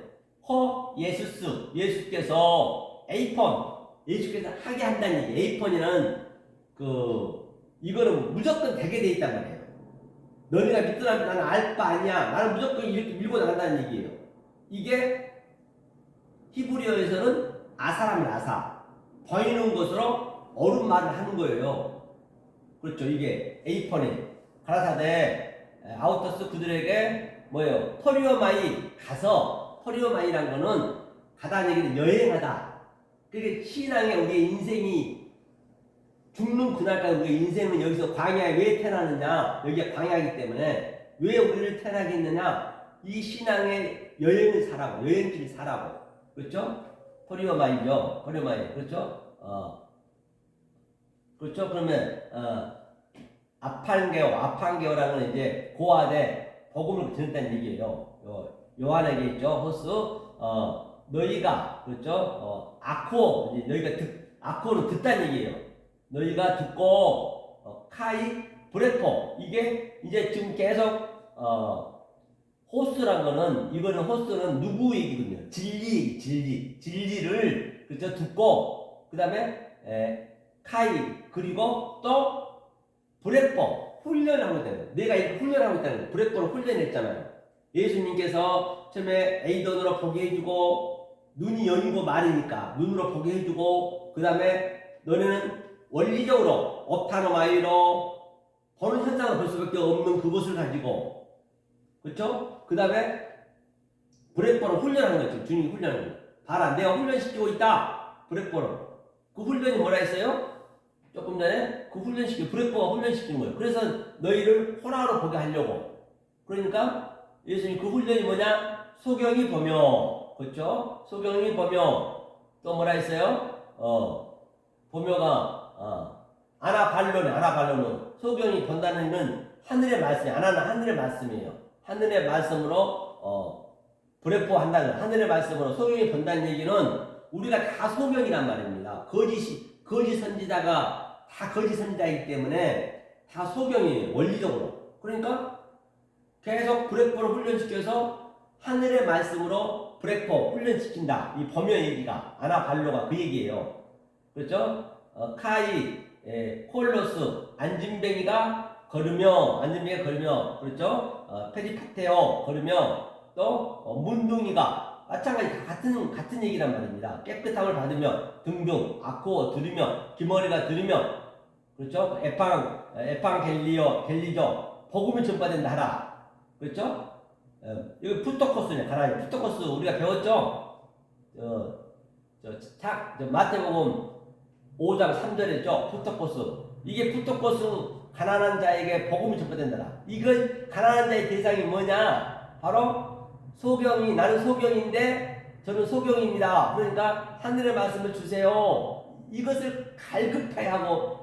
예수스. 예수께서 예수께서 하게 한다는 얘기. 에이폰이는 이거는 무조건 되게 돼 있단 말이에요. 너희가 믿더라도 나는 알 바 아니야. 나는 무조건 이렇게 밀고 나간다는 얘기예요. 이게 히브리어에서는 아사라면 아사. 보이는 것으로 옳은 말을 하는 거예요. 그렇죠. 이게 에이폰이 가라사대 아우터스 그들에게 뭐예요? 토리오마이 가서 토리오마이란 거는 가다는 얘기는 여행하다. 그게 신앙의 우리의 인생이 죽는 그날까지 우리의 인생은 여기서 광야에 왜 태어나느냐? 여기가 광야이기 때문에 왜 우리를 태어나게 했느냐? 이 신앙의 여행을 살라고, 여행길을 살라고. 그렇죠? 토리오마이죠. 토리오마이. 그렇죠? 그렇죠? 그러면 아판게오라는 건 이제 고아대 복음을 전했다는 얘기예요. 요한에게 있죠. 호스 너희가 그렇죠? 아코 이제 너희가 아코는 듣다는 얘기예요. 너희가 듣고 카이 브레포 이게 이제 지금 계속 호스란 거는 이거는 호스는 누구 얘기거든요. 진리를 그죠 듣고 그 다음에 카이 그리고 또 브레포 훈련하고 있다는 거예요. 내가 이거 훈련하고 있다는 거예요. 브레포를 훈련했잖아요. 예수님께서 처음에 에이돈으로 보게 해주고 눈이 열리고 말이니까 눈으로 보게 해주고 그 다음에 너네는 원리적으로 오타노마이로 보는 현상을 볼 수밖에 없는 그것을 가지고 그렇죠? 그 다음에 브레포를 훈련하는 거죠. 주님이 훈련하는 거예요. 봐라 내가 훈련시키고 있다. 브레포를 그 훈련이 뭐라 했어요? 조금 전에 그 브레포가 훈련시키는 거예요. 그래서 너희를 호라로 보게 하려고. 그러니까 예수님 그 훈련이 뭐냐? 소경이 보며, 그렇죠? 소경이 보며 또 뭐라 했어요? 보며가 아나발로는 소경이 본다는 건 하늘의 말씀이 아나는 하늘의 말씀이에요. 하늘의 말씀으로 브레포 한다는 하늘의 말씀으로 소경이 본다는 얘기는 우리가 다 소경이란 말입니다. 거짓 선지자가 다 거짓 선지자이기 때문에 다 소경이에요. 원리적으로. 그러니까 계속 브레포를 훈련시켜서 하늘의 말씀으로 브레포 훈련시킨다. 이 범여 얘기가 아나발로가 그 얘기예요. 그렇죠? 카이 콜로스 안진뱅이가 걸으며 그렇죠? 페리파테오 걸으며 또 문둥이가 마찬가지 다 같은 얘기란 말입니다. 깨끗함을 받으며 등등 아코 들으며 기머리가 들으며 그렇죠? 갤리죠 복음이 전파된다 하라. 그렇죠? 이거 푸토코스네. 가라요. 푸토코스 우리가 배웠죠? 마태복음 5장 3절에 푸토코스. 이게 푸토코스 가난한 자에게 복음이 전파된다. 이건 가난한 자의 대상이 뭐냐? 바로 소경이 나는 소경인데 저는 소경입니다. 그러니까 하늘의 말씀을 주세요. 이것을 갈급해하고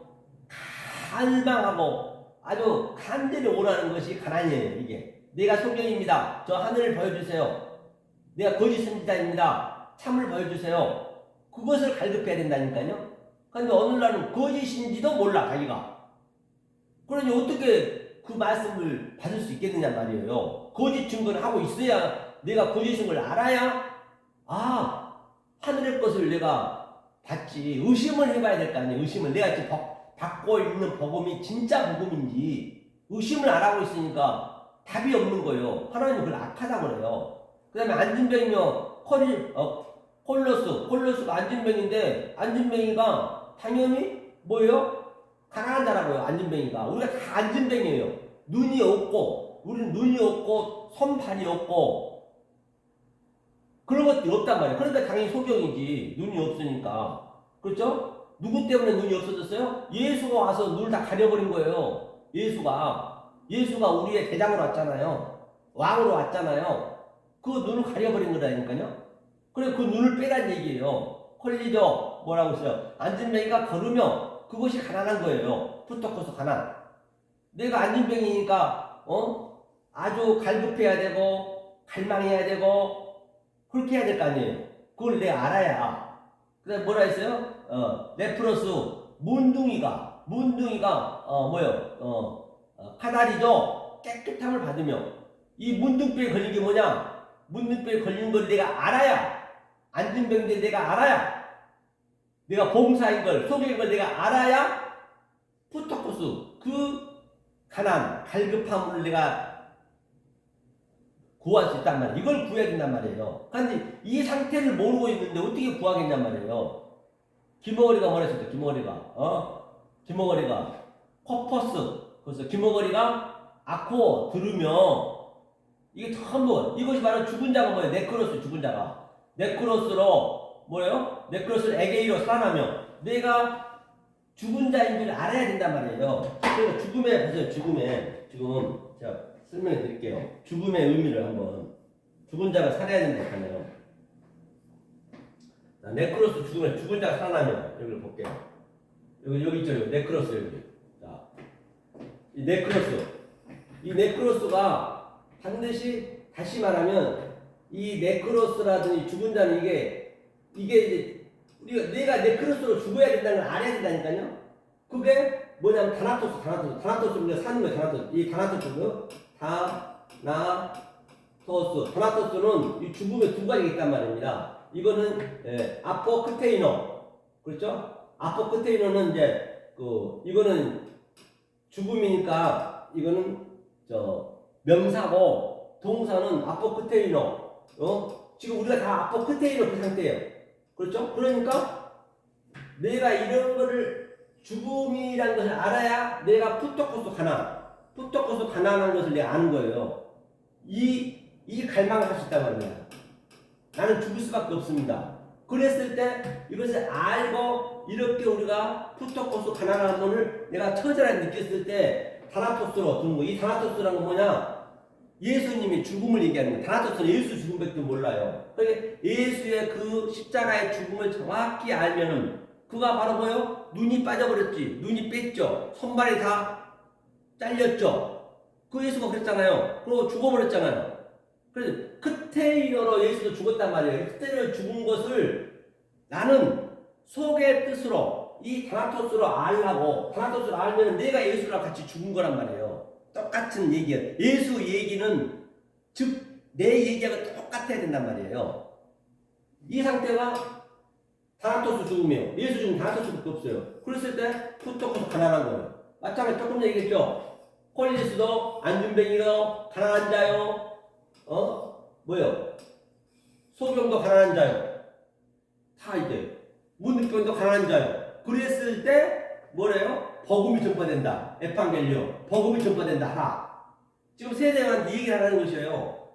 갈망하고 아주 간절히 원하는 것이 가난이에요. 이게 내가 소경입니다. 저 하늘을 보여주세요. 내가 거짓 선지자입니다. 참을 보여주세요. 그것을 갈급해야 된다니까요. 그런데 어느 날은 거짓인지도 몰라 자기가. 그러니 어떻게 그 말씀을 받을 수 있겠느냐 말이에요. 거짓 증거를 하고 있어야 내가 거짓인 걸 알아야 하늘의 것을 내가 받지. 의심을 해봐야 될 거 아니에요. 의심을 내가 지금 받고 있는 복음이 진짜 복음인지 의심을 안 하고 있으니까 답이 없는 거예요. 하나님은 그걸 악하다고 그래요. 그 다음에 안진뱅이며 콜로스가 안진뱅인데 안진뱅이가 당연히 뭐예요? 가난한 자라고요. 안진뱅이가. 우리가 다 안진뱅이에요. 눈이 없고 우리는 눈이 없고 손발이 없고 그런 것들이 없단 말이에요. 그러니까 당연히 소경이지. 눈이 없으니까. 그렇죠? 누구 때문에 눈이 없어졌어요? 예수가 와서 눈을 다 가려버린 거예요. 예수가 우리의 대장으로 왔잖아요. 왕으로 왔잖아요. 그 눈을 가려버린 거라니까요. 그래 그 눈을 빼란 얘기예요. 컬리죠. 뭐라고 했어요? 안진뱅이가 걸으며 그것이 가난한 거예요. 푸토코스 가난. 내가 안진뱅이니까 아주 갈급해야 되고 갈망해야 되고 그렇게 해야 될 거 아니에요. 그걸 내가 알아야. 그 다음에 뭐라 했어요? 네프로스 문둥이가 카다리죠. 깨끗함을 받으며 이 문둥병에 걸린 게 뭐냐? 문둥병에 걸린 걸 내가 알아야 안진병인데 내가 알아야 내가 봉사인 걸 소경인 걸 내가 알아야 푸토코스 그 가난 갈급함을 내가 구할 수 있단 말이에요. 이걸 구해야 된단 말이에요. 그런데 이 상태를 모르고 있는데 어떻게 구하겠냔 말이에요. 김어거리가 뭐라 했었죠? 김어거리가 퍼퍼스. 그래서 김어거리가 아코 들으며 이게 전부 이것이 바로 죽은 자가 뭐예요? 네크로스 죽은 자가 네크로스로 뭐예요? 네크로스를 에게이로 살아나며 내가 죽은 자인 줄 알아야 된단 말이에요. 그래서 죽음에 보세요. 지금 제가 설명해 드릴게요. 죽음의 의미를 한번. 죽은 자가 살아야 된다 했잖아요. 네크로스 죽은 자가 살아나면 여기를 볼게요. 여기 있죠. 네크로스 여기. 자, 이 네크로스가 반드시 다시 말하면 이 네크로스라든지 죽은 자는 이게 이제 우리가 내가 내 크로스로 죽어야 된다는 걸 알아야 된다니까요. 그게 뭐냐면 다나토스 우리가 사는 거예요. 다나토스. 이 다나토스고요. 다나토스는 이 죽음의 두 가지가 있단 말입니다. 이거는 아포크테이노, 그렇죠? 아포크테이노는 이제 이거는 죽음이니까 이거는 명사고, 동사는 아포크테이노. 지금 우리가 다 아포크테이노 그 상태예요. 그렇죠? 그러니까 내가 이런 거를 죽음이라는 것을 알아야 내가 푸토코스 가난한 것을 내가 아는 거예요. 이 갈망을 할 수 있단 말입니다. 나는 죽을 수밖에 없습니다. 그랬을 때 이것을 알고 이렇게 우리가 푸토코스 가난한 것을 내가 처절하게 느꼈을 때 다나토스로 두는 거. 이 다나토스라는 건 뭐냐? 예수님이 죽음을 얘기하는 거예요. 다나토스는 예수 죽음밖에 몰라요. 그러니까 예수의 그 십자가의 죽음을 정확히 알면은 그가 바로 뭐요? 눈이 빠져버렸지. 눈이 뺐죠. 손발이 다 잘렸죠. 그 예수가 그랬잖아요. 그리고 죽어버렸잖아요. 그래서 크테이너로 예수도 죽었단 말이에요. 크테이너로 죽은 것을 나는 속의 뜻으로 이 다나토스로 알라고, 다나토스로 알면 내가 예수랑 같이 죽은 거란 말이에요. 똑같은 얘기예요. 예수 얘기는 즉 내 얘기하고 똑같아야 된단 말이에요. 이 상태가 다나토스 죽음이에요. 예수 죽음 다나토스밖에 없어요. 그랬을 때 푸토코스 가난한 거예요. 마찬가지 조금 전에 얘기했죠. 콜리스도 안준뱅이도 가난한 자요. 뭐요? 소경도 가난한 자요. 다 이제 문득병도 가난한 자요. 그랬을 때 뭐래요? 복음이 전파된다. 에판겔리오. 복음이 전파된다. 하라. 지금 세대한테 얘기를 하라는 것이에요.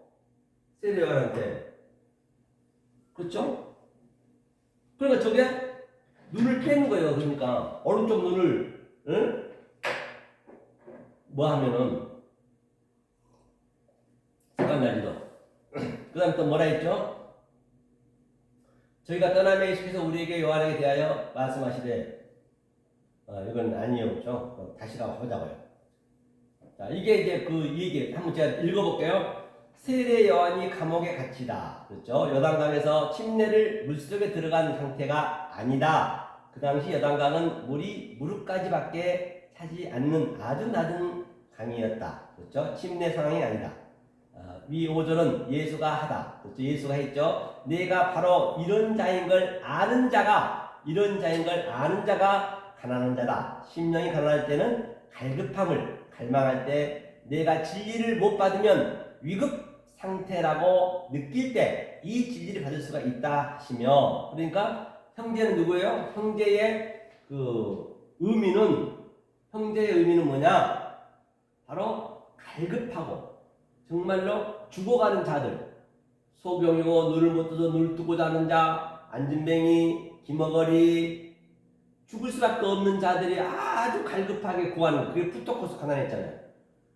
세대한테. 그렇죠? 그러니까 저게 눈을 빼는 거예요. 그러니까 오른쪽 눈을 뭐 하면은 습관가지도. 그 다음 또 뭐라 했죠? 저희가 떠남에 익숙해서 우리에게 요한에게 대하여 말씀하시되 이건 아니었죠. 다시라고 하자고요. 자, 이게 이제 그 얘기 한번 제가 읽어볼게요. 세례 요한이 감옥에 갇히다. 그렇죠? 요단강에서 침례를 물속에 들어간 상태가 아니다. 그 당시 요단강은 물이 무릎까지밖에 차지 않는 아주 낮은 강이었다. 그렇죠? 침례 상황이 아니다. 위 5절은 예수가 하다. 그렇죠? 예수가 했죠. 내가 바로 이런 자인 걸 아는 자가 가난한 자다. 심령이 가난할 때는 갈급함을 갈망할 때 내가 진리를 못 받으면 위급 상태라고 느낄 때 이 진리를 받을 수가 있다 하시며, 그러니까 형제는 누구예요? 형제의 의미는 뭐냐? 바로 갈급하고 정말로 죽어가는 자들, 소경이고 눈을 못 떠서 눈을 뜨고 자는 자, 안진뱅이, 기머거리, 죽을 수밖에 없는 자들이 아주 갈급하게 구하는, 그게 푸토코스 가난했잖아요.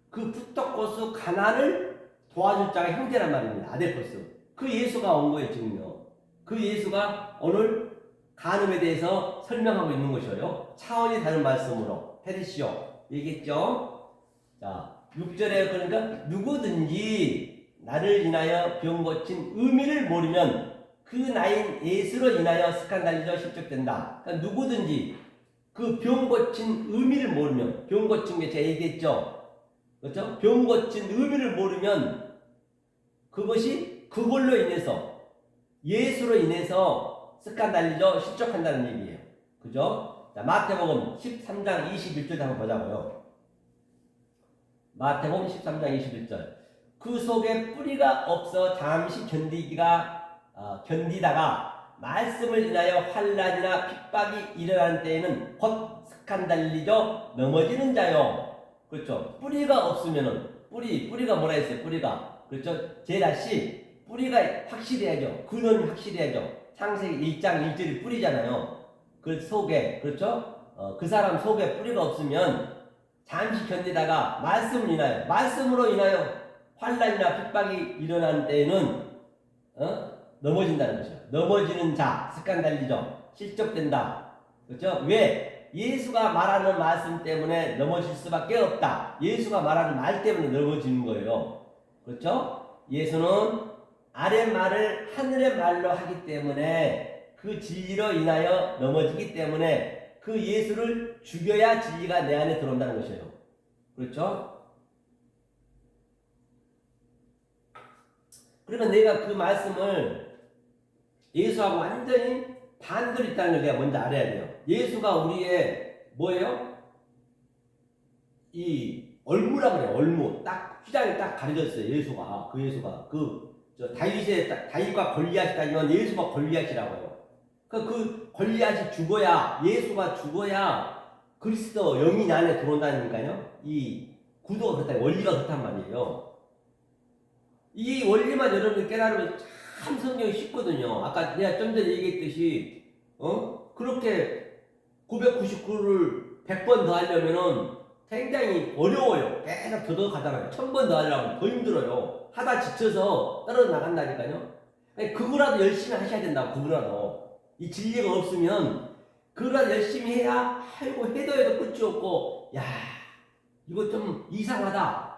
그 푸토코스 가난을 도와줄 자가 형제란 말입니다. 아데포스. 그 예수가 온 거예요, 지금요. 그 예수가 오늘 간음에 대해서 설명하고 있는 것이에요. 차원이 다른 말씀으로 페리시오 얘기했죠. 자, 6절에 그러니까 누구든지 나를 인하여 병 고친 의미를 모르면 그 나인 예수로 인하여 스칸달리저 실족된다. 그러니까 누구든지 그 병 고친 의미를 모르면, 병 고친 게 제가 얘기했죠. 그렇죠? 병 고친 의미를 모르면 그것이 그걸로 인해서 예수로 인해서 스칸달리저 실족한다는 얘기예요. 그죠? 자, 마태복음 13장 21절 한번 보자고요. 마태복음 13장 21절. 그 속에 뿌리가 없어 잠시 견디다가 말씀을 인하여 환난이나 핍박이 일어나는 때에는 곧 스칸달리저 넘어지는 자요. 그렇죠? 뿌리가 없으면은 뿌리가 뭐라 했어요? 뿌리가, 그렇죠? 제다시 뿌리가 확실해야죠. 근원이 확실해야죠. 창세기 1장 1절이 뿌리잖아요. 그 속에, 그렇죠? 그 사람 속에 뿌리가 없으면 잠시 견디다가 말씀으로 인하여 환난이나 핍박이 일어난 때에는 넘어진다는 거죠. 넘어지는 자, 스칸달리죠. 실족된다. 그렇죠? 왜? 예수가 말하는 말씀 때문에 넘어질 수밖에 없다. 예수가 말하는 말 때문에 넘어지는 거예요. 그렇죠? 예수는 아래 말을 하늘의 말로 하기 때문에 그 그 진리로 인하여 넘어지기 때문에 그 예수를 죽여야 진리가 내 안에 들어온다는 것이에요. 그렇죠? 그러면 내가 그 말씀을 예수하고 완전히 반대로 있다는 걸 내가 먼저 알아야 돼요. 예수가 우리의 뭐예요? 이 얼무라고 그래요. 얼무. 딱 휘장이 딱 가려졌어요. 예수가. 그 예수가. 다윗과 골리앗이 따지면 예수가 골리앗이라고요. 그 골리앗이 죽어야, 예수가 죽어야 그리스도 영이 안에 들어온다니까요. 이 구도가 그렇다, 원리가 그렇단 말이에요. 이 원리만 여러분이 깨달으면 참 성경이 쉽거든요. 아까 내가 좀 전에 얘기했듯이, 그렇게 999를 100번 더 하려면은 굉장히 어려워요. 계속 더더 가잖아요. 1000번 더 하려면 더 힘들어요. 하다 지쳐서 떨어져 나간다니까요. 그거라도 열심히 하셔야 된다고, 그거라도. 이 진리가 없으면, 그거라도 열심히 해야, 아이고, 해도 끝이 없고, 야, 이거 좀 이상하다.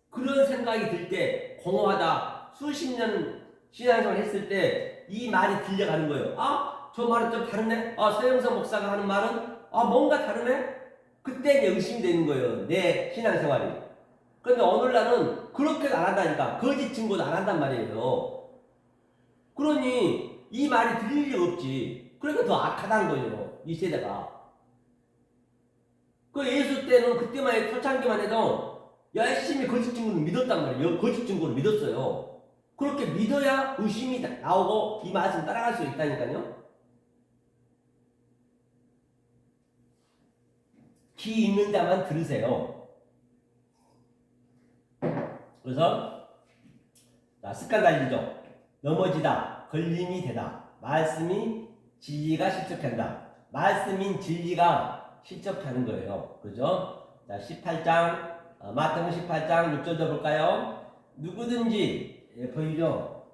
그런 생각이 들 때, 공허하다. 수십 년 신앙생활 했을 때, 이 말이 들려가는 거예요. 아, 저 말은 좀 다르네? 아, 서영석 목사가 하는 말은, 아, 뭔가 다르네? 그때 의심이 되는 거예요. 내 신앙생활이. 그런데 오늘날은 그렇게도 안 한다니까. 거짓 증거도 안 한단 말이에요. 그러니 이 말이 들릴 리가 없지. 그러니까 더 악하다는 거예요. 이 세대가. 그 예수 때는 그때만 해도 초창기만 해도 열심히 거짓 증거를 믿었단 말이에요. 거짓 증거를 믿었어요. 그렇게 믿어야 의심이 나오고 이 말씀 따라갈 수 있다니까요. 귀 있는 자만 들으세요. 그래서 습관 달리죠. 넘어지다, 걸림이 되다, 말씀이 진리가 실족한다. 말씀인 진리가 실족하는 거예요. 그죠? 자, 18장, 마태복음 18장 6절 볼까요? 누구든지, 보이죠?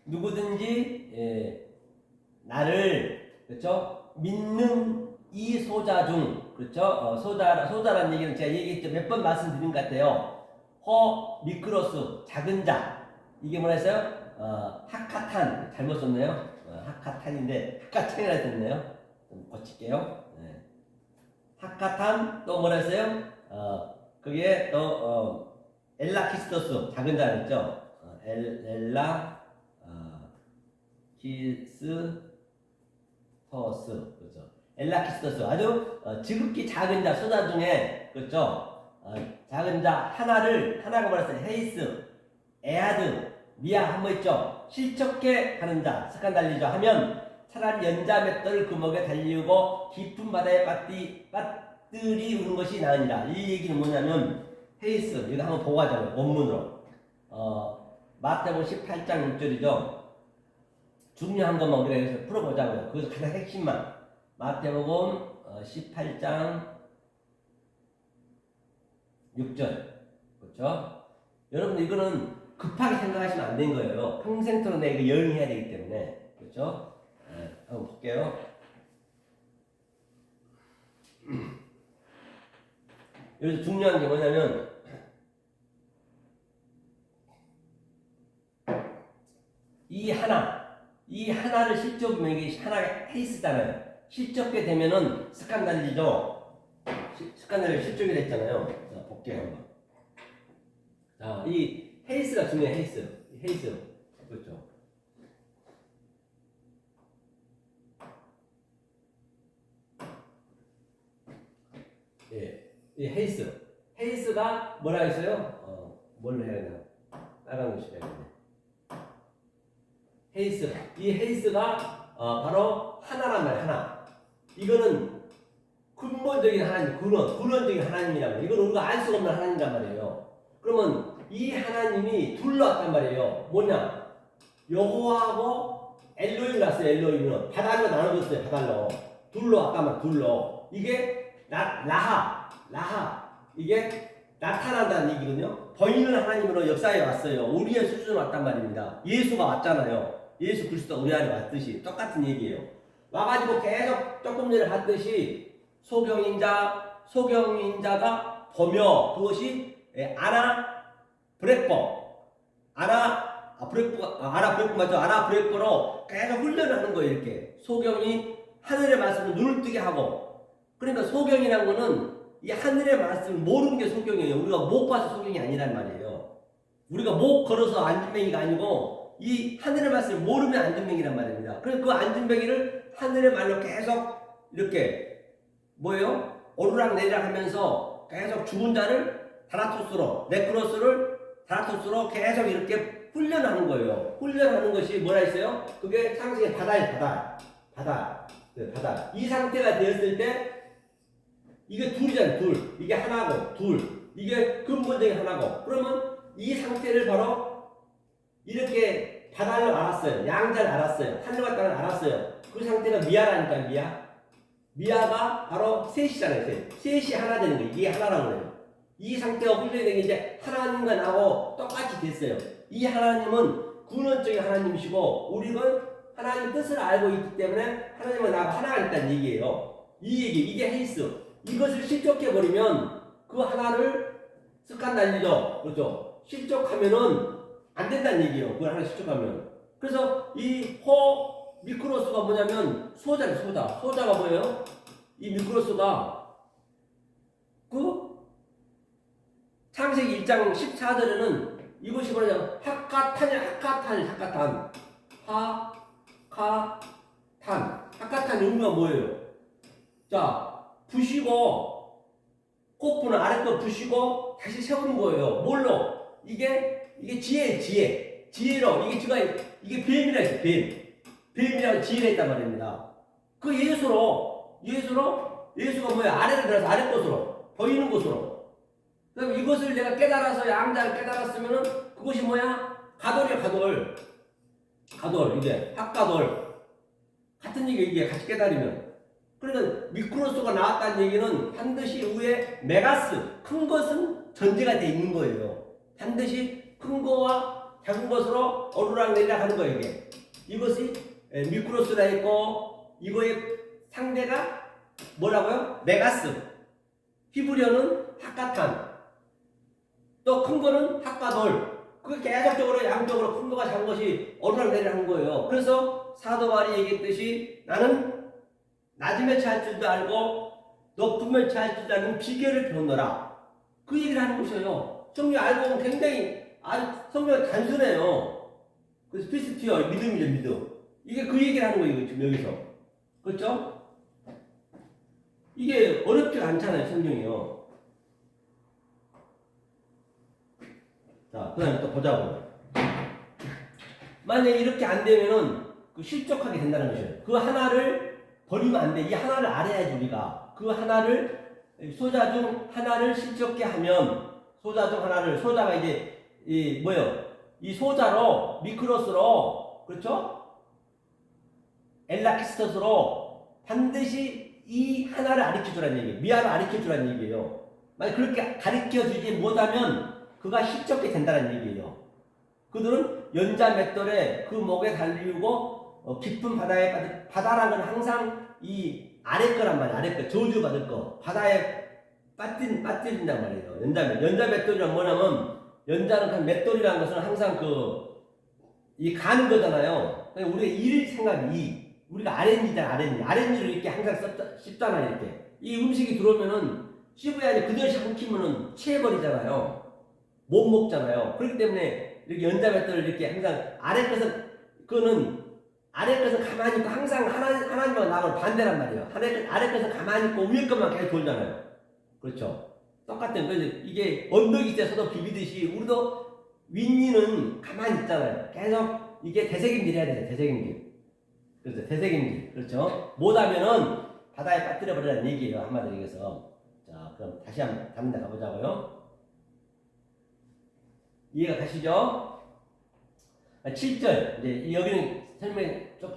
누구든지, 나를, 그렇죠? 믿는 이 소자 중, 그렇죠? 소자라는 얘기는 제가 얘기했죠. 몇 번 말씀드린 것 같아요. 미크로스, 작은 자. 이게 뭐라 했어요? 하카탄. 잘못 썼네요. 하카탄인데, 하카탄이라 했네요. 좀 고칠게요. 네. 하카탄, 또 뭐라 했어요? 그게 또, 엘라키스토스, 작은 자 있죠? 엘라키스토스. 그렇죠? 엘라키스토스. 아주 지극히 작은 자, 소자 중에, 그렇죠? 작은 자 하나가 뭐라 했어요? 헤이스, 에아드, 미아 한 번 있죠? 실족해 하는 자, 스칸달리죠 하면 차라리 연자 맷돌을 금옥에 달리고 깊은 바다에 빠뜨리 우는 것이 나으니라. 이 얘기는 뭐냐면 헤이스, 이거 한번 보고 하자고요. 원문으로. 마태복음 18장 6절이죠. 중요한 것만 우리가 여기서 풀어보자고요. 그래서 가장 핵심만. 마태복음 18장 6절. 그렇죠? 여러분 이거는 급하게 생각하시면 안 된 거예요. 평생토록 내가 이거 여행해야 되기 때문에. 그렇죠? 한번 볼게요. 여기서 중요한 게 뭐냐면 이 하나를 실적이면 이게 하나가 헤이스잖아요. 실적게 되면은 스칸달리죠. 스칸달리 실적이 됐잖아요. 자, 볼게요 한번. 자, 이 헤이스가 중요해. 헤이스. 그렇죠. 예, 이 헤이스가 뭐라 했어요? 뭘로 해야 되나? 빨간 글씨 되겠네. 이 헤이스가 바로 하나란 말이에요. 하나. 이거는 근본적인 하나님, 근원적인 하나님이라고. 이건 우리가 알 수가 없는 하나님이란 말이에요. 그러면 이 하나님이 둘로 왔단 말이에요. 뭐냐? 여호와하고 엘로힘이 왔어요. 엘로힘은 바다로 나눠졌어요. 바다로 둘로 아까 말 둘로. 이게 라하 이게 나타난다는 얘기거든요. 보이는 하나님으로 역사에 왔어요. 우리의 수준으로 왔단 말입니다. 예수가 왔잖아요. 예수 그리스도 우리 안에 왔듯이 똑같은 얘기예요. 와가지고 계속 조금 전에 봤듯이 소경인자가 보며 그것이 아나 브레퍼 아나 아라 브레이크 맞죠? 아라 브레이크로 계속 훈련하는 거예요. 이렇게 소경이 하늘의 말씀을 눈을 뜨게 하고. 그러니까 소경이라는 거는 이 하늘의 말씀을 모르는 게 소경이에요. 우리가 못 봐서 소경이 아니란 말이에요. 우리가 못 걸어서 안진뱅이가 아니고 이 하늘의 말씀을 모르면 안진뱅이란 말입니다. 그래서 그 안진뱅이를 하늘의 말로 계속 이렇게 뭐예요? 오르락 내리락 하면서 계속 죽은 자를 다라토스로, 네크로스를 다라토스로 계속 이렇게 훈련하는 거예요. 훈련하는 것이 뭐라 했어요? 그게 창세기 바다. 이 상태가 되었을 때 이게 둘이잖아요. 둘. 이게 하나고 둘. 이게 근본적인 하나고. 그러면 이 상태를 바로 이렇게 바다를 알았어요. 양자를 알았어요. 하늘과 땅을 알았어요. 그 상태가 미아라니까 미아가 바로 셋이잖아요. 셋이 하나 되는 거예요. 이게 하나라고 그래요. 이 상태가 훈련이 된 게 이제 하나님과 나하고 똑같이 됐어요. 이 하나님은 근원적인 하나님이시고 우리는 하나님 뜻을 알고 있기 때문에 하나님은 나하고 하나가 있다는 얘기예요. 이게 헬스. 이것을 실족해버리면 그 하나를 습관 날리죠. 그렇죠? 실족하면은 안 된다는 얘기예요. 그걸 하나 실족하면. 그래서 이 미크로스가 뭐냐면 소자예요. 소자가 뭐예요? 이 미크로스가 그 창세기 1장 14절에는 이것이 뭐냐면 하카탄. 하카탄 의미가 뭐예요? 자, 부시고 코프는 아랫도 부시고 다시 세우는 거예요. 뭘로? 이게 지혜로 이게 뱀이라 했어요. 뱀이라고 지혜를 했단 말입니다. 그 예수가 뭐야? 아래를 들어서 아랫곳으로 보이는 곳으로. 그럼 이것을 내가 깨달아서 양자를 깨달았으면은 그것이 뭐야? 가돌이야, 가돌. 이게 학가돌 같은 얘기 이게 같이 깨달으면. 그러니까 미크로스가 나왔다는 얘기는 반드시 위에 메가스 큰 것은 전제가 돼 있는 거예요. 반드시 큰 거와 작은 것으로 오르락 내리락 하는 거예요. 이것이 미크로스라 했고 이거의 상대가 뭐라고요? 메가스. 히브리어는 하카탄. 또 큰 거는 하카돌. 그게 계속적으로 양쪽으로 큰 거가 작은 것이 오르락 내리락 하는 거예요. 그래서 사도 바울이 얘기했듯이 나는 낮음에 처할 줄도 알고 높음에 처할 줄도 아는 비결을 배우노라. 그 얘기를 하는 것이에요. 성경 알고 보면 굉장히 성경이 단순해요. 그래서 피스티어 믿음이죠, 믿음. 이게 그 얘기를 하는 거예요, 지금 여기서. 그렇죠? 이게 어렵지가 않잖아요, 성경이요. 자, 그 다음에 또 보자고요. 만약에 이렇게 안 되면은 그 실족하게 된다는 것이에요. 그 하나를 버리면 안 돼. 이 하나를 알아야지 우리가. 그 하나를, 소자 중 하나를 실족게 하면, 소자가 이제, 이 소자로, 미크로스로, 그렇죠? 엘라키스토스로 반드시 이 하나를 가르쳐 주라는 얘기예요. 미아를 가르쳐 주라는 얘기예요. 만약 그렇게 가르쳐 주지 못하면 그가 실족게 된다는 얘기예요. 그들은 연자 맷돌에 그 목에 달리고 깊은 바다에 바다라는 건 항상 이 아래 거란 말이에요. 아래 거, 저주 받을 거. 바다에 빠뜨린단 말이에요. 연자 맷돌이란 뭐냐면 연자는 그 맷돌이라는 것은 항상 이 가는 거잖아요. 우리가 이를 생각이 우리가 아랫니를 이렇게 항상 씹잖아요. 이렇게 이 음식이 들어오면은 씹어야지 그대로 삼키면은 체해버리잖아요. 못 먹잖아요. 그렇기 때문에 이렇게 연자 맷돌을 이렇게 항상 아래 것은 가만히 있고 항상 하나님과 나하고 반대란 말이에요. 아래 것은 가만히 있고 위에 것만 계속 돌잖아요. 그렇죠? 똑같은 그래서 이게 언덕이 있어서도 비비듯이 우리도 윗니는 가만히 있잖아요. 계속 이게 되새김질 해야 돼요. 되새김질. 그렇죠? 되새김질. 그렇죠? 못하면은 바다에 빠뜨려 버리라는 얘기예요. 한마디로 얘기해서. 자, 그럼 다시 한번 다른 데 가보자고요. 이해가 가시죠? 7절. 이제 여기는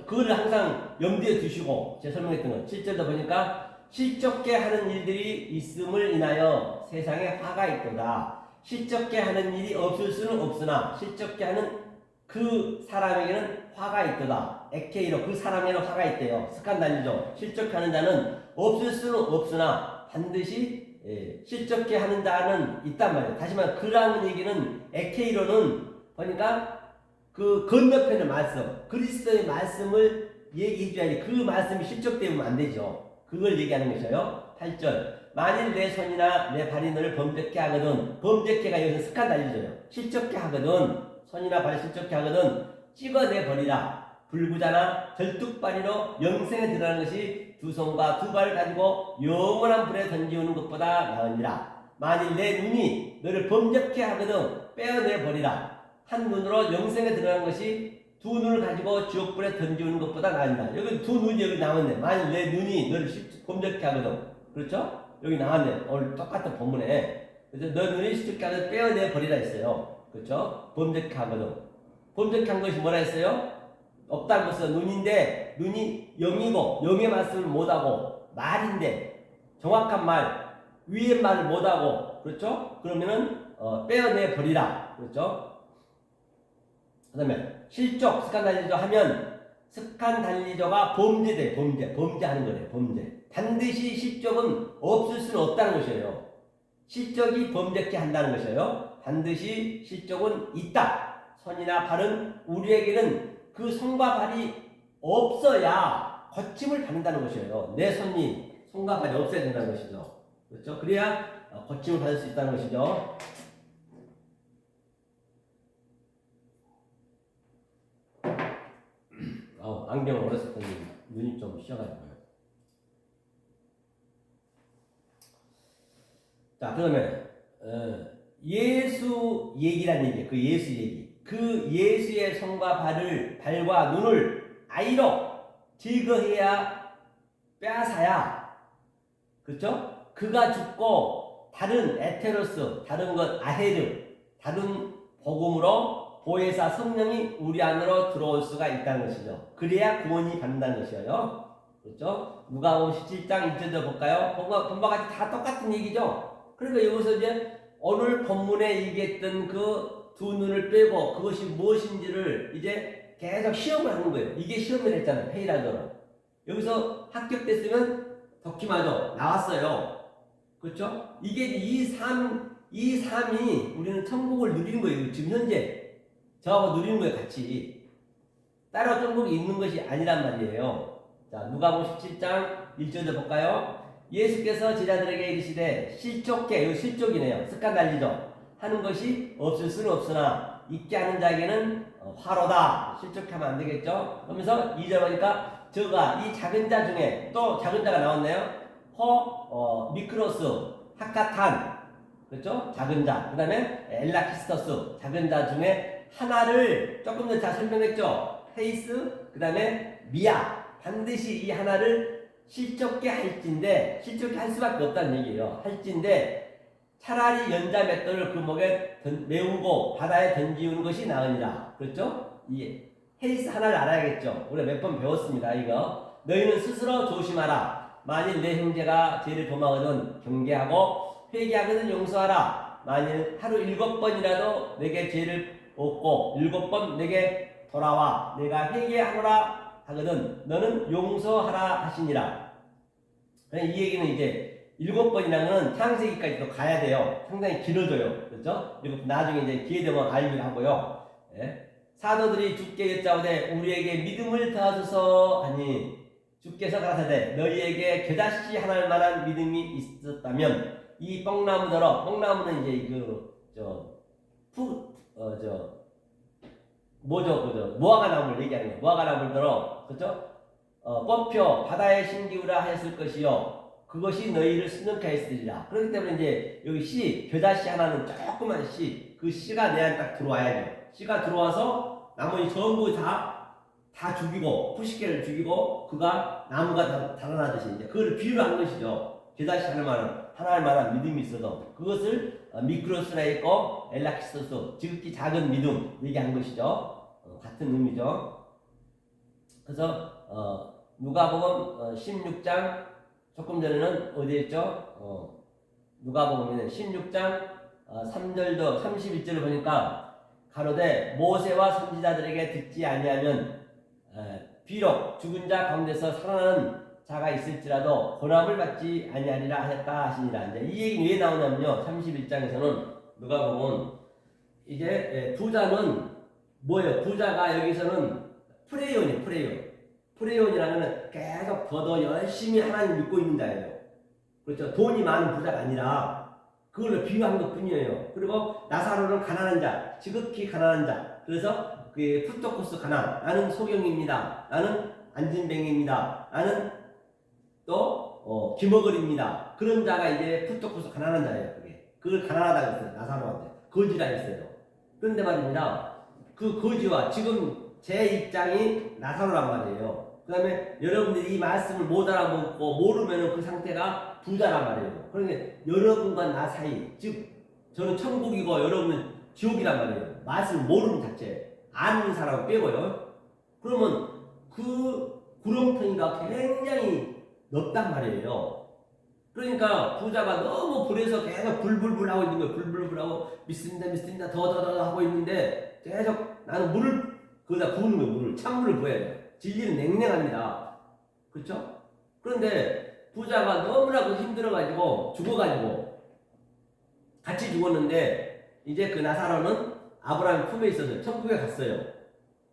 그거를 항상 염두에 두시고 제가 설명했던 건 7절도 보니까 실족게 하는 일들이 있음을 인하여 세상에 화가 있도다. 실족게 하는 일이 없을 수는 없으나 실족게 하는 그 사람에게는 화가 있도다. 에케이로 그 사람에게는 화가 있대요. 스칸달리죠. 실족하는 자는 없을 수는 없으나 반드시 실족게 하는 자는 있단 말이에요. 다시 말해 그라는 얘기는 에케이로는 보니까 그 건너편의 말씀, 그리스도의 말씀을 얘기해 줘야지 그 말씀이 실족되면 안 되죠. 그걸 얘기하는 것이에요. 8절. 만일 내 손이나 내 발이 너를 범죄케 하거든, 범죄케가 여기서 습관 달리죠요. 실족케 하거든, 손이나 발이 실족케 하거든 찍어내 버리라. 불구자나 절뚝발이로 영생에 들어가는 것이 두 손과 두 발을 가지고 영원한 불에 던지우는 것보다 나으니라. 만일 내 눈이 너를 범죄케 하거든 빼어내 버리라. 한 눈으로 영생에 들어가는 것이 두 눈을 가지고 지옥불에 던지우는 것보다 나으니라. 여기 두 눈이 여기 나왔네. 만일 내 눈이 너를 범죄케 하거든, 그렇죠? 여기 나왔네. 오늘 똑같은 본문에. 그래서 너 눈이 실족케 하거든 빼어내 버리라 했어요. 그렇죠? 범죄케 하거든. 범죄케 한 것이 뭐라 했어요? 없다는 것은 눈인데 눈이 영이고 영의 말씀을 못하고 말인데 정확한 말 위의 말을 못하고, 그렇죠? 그러면은 빼어내 버리라. 그렇죠? 그 다음에 실족 스칸달리조 하면 스칸달리조가 범죄돼. 범죄하는 거래. 범죄. 반드시 실족은 없을 수는 없다는 것이에요. 실족이 범죄케 한다는 것이에요. 반드시 실족은 있다. 손이나 발은 우리에게는 그 손과 발이 없어야 고침을 받는다는 것이에요. 내 손과 발이 없어야 된다는 것이죠. 그렇죠? 그래야 고침을 받을 수 있다는 것이죠. 안경을 오래 썼더니 눈이 좀 씌어가지고요. 자, 그러면 예수 얘기란 얘기예요. 그 예수 얘기. 그 예수의 손과 발과 눈을 아이로 제거해야 빼앗아야, 그렇죠? 그가 죽고 다른 에테로스, 다른 것 아헤르, 다른 복음으로 보혜사 성령이 우리 안으로 들어올 수가 있다는 것이죠. 그래야 구원이 받는다는 것이에요. 그렇죠? 누가복음 17장 1절 볼까요? 본과 같이 다 똑같은 얘기죠. 그러니까 여기서 이제 오늘 본문에 얘기했던 그 두 눈을 빼고 그것이 무엇인지를 이제 계속 시험을 하는 거예요. 이게 시험을 했잖아요. 페이라더로. 여기서 합격됐으면 덕기마저 나왔어요. 그렇죠? 이게 이 삶이 우리는 천국을 누리는 거예요. 지금 현재 저하고 누리는 거예요. 같이. 따로 천국이 있는 것이 아니란 말이에요. 자, 누가복음 17장 1절을 볼까요? 예수께서 제자들에게 이르시되 실족게, 이거 실족이네요. 스칸달리죠. 하는 것이 없을 수는 없으나 있게 하는 자에게는 화로다. 실족하면 안 되겠죠. 그러면서 2절 보니까 저가 이 작은 자 중에 또 작은 자가 나왔네요. 미크로스, 하카탄, 그렇죠? 작은 자. 그 다음에 엘라키스토스, 작은 자 중에 하나를 조금 더 잘 설명했죠. 헤이스, 그 다음에 미아. 반드시 이 하나를 실족게 할진데, 실족게 할 수밖에 없다는 얘기예요. 할진데 차라리 연자 맷돌을 그 목에 메우고 바다에 던지우는 것이 나으니라. 그렇죠? 이 헤이스 하나를 알아야겠죠. 우리가 몇 번 배웠습니다. 이거 너희는 스스로 조심하라. 만일 내 형제가 죄를 범하거든 경계하고 회개하거든 용서하라. 만일 하루 7번이라도 내게 죄를 얻고 7번 내게 돌아와 내가 회개하노라 하거든 너는 용서하라 하시니라. 이 얘기는 이제 7번이라는 창세기까지도 가야 돼요. 상당히 길어져요. 그렇죠? 그리고 나중에 이제 기회 되면 알기를 하고요. 예? 사도들이 주께 여짜오되 우리에게 믿음을 더하소서 하니 주께서 가라사대 너희에게 겨자씨 하나일 만한 믿음이 있었다면 이 뽕나무는 이제 무화과 나무를 얘기하는 거예요. 무화과 나무들어, 그렇죠? 뽑혀 바다에 심기우라 하였을 것이요. 그것이 너희를 순종케 하였으리라. 그렇기 때문에 이제 여기 씨, 겨자씨 하나는 조그만 씨, 그 씨가 내 안에 딱 들어와야죠. 씨가 들어와서 나머지 전부 다 죽이고, 푸시케를 죽이고, 그가 나무가 달아나듯이 이제 그걸 비유를 한 것이죠. 겨자씨 하나할 만한 믿음이 있어도 그것을 미크로스라 했고, 엘라키스토스, 지극히 작은 믿음 얘기한 것이죠. 같은 의미죠. 그래서 누가복음 16장 조금 전에는 어디 했죠? 누가복음에는 16장 3절도 31절을 보니까 가로되 모세와 선지자들에게 듣지 아니하면 비록 죽은 자 가운데서 살아나는 자가 있을지라도 권함을 받지 아니하리라 하였다 하시니라. 이제 이 얘기는 왜 나오냐면요. 31장에서는 누가복음 이제 부자는 뭐예요? 부자가 여기서는 프레이온이에요. 프레이온. 프레이온이라는 건 계속 더 열심히 하나님 믿고 있는 자예요. 그렇죠? 돈이 많은 부자가 아니라 그걸로 비유한 것 뿐이에요. 그리고 나사로는 가난한 자, 지극히 가난한 자. 그래서 그 푸토코스 가난. 나는 소경입니다. 나는 안진뱅입니다. 나는 또 기머글입니다. 그런 자가 이제 푸토코스 가난한 자예요. 그게. 그걸 가난하다고 했어요. 나사로한테. 거지라 했어요. 그런데 말입니다. 그 거지와 지금 제 입장이 나사로란 말이에요. 그 다음에 여러분들이 이 말씀을 못 알아먹고 모르면 그 상태가 부자란 말이에요. 그러니까 여러분과 나 사이, 즉 저는 천국이고 여러분은 지옥이란 말이에요. 말씀을 모르는 자체, 아는 사람 빼고요. 그러면 그 구렁텅이가 굉장히 넓단 말이에요. 그러니까 부자가 너무 불에서 계속 불불불 하고 있는 거예요. 불불불 하고 믿습니다 더 하고 있는데 계속 나는 물을 거기다 부는 거예요. 물을 찬물을 부어야 돼요. 진리는 냉랭합니다. 그렇죠? 그런데 부자가 너무나 힘들어가지고 죽어가지고 같이 죽었는데 이제 그 나사로는 아브라함 품에 있어서 천국에 갔어요.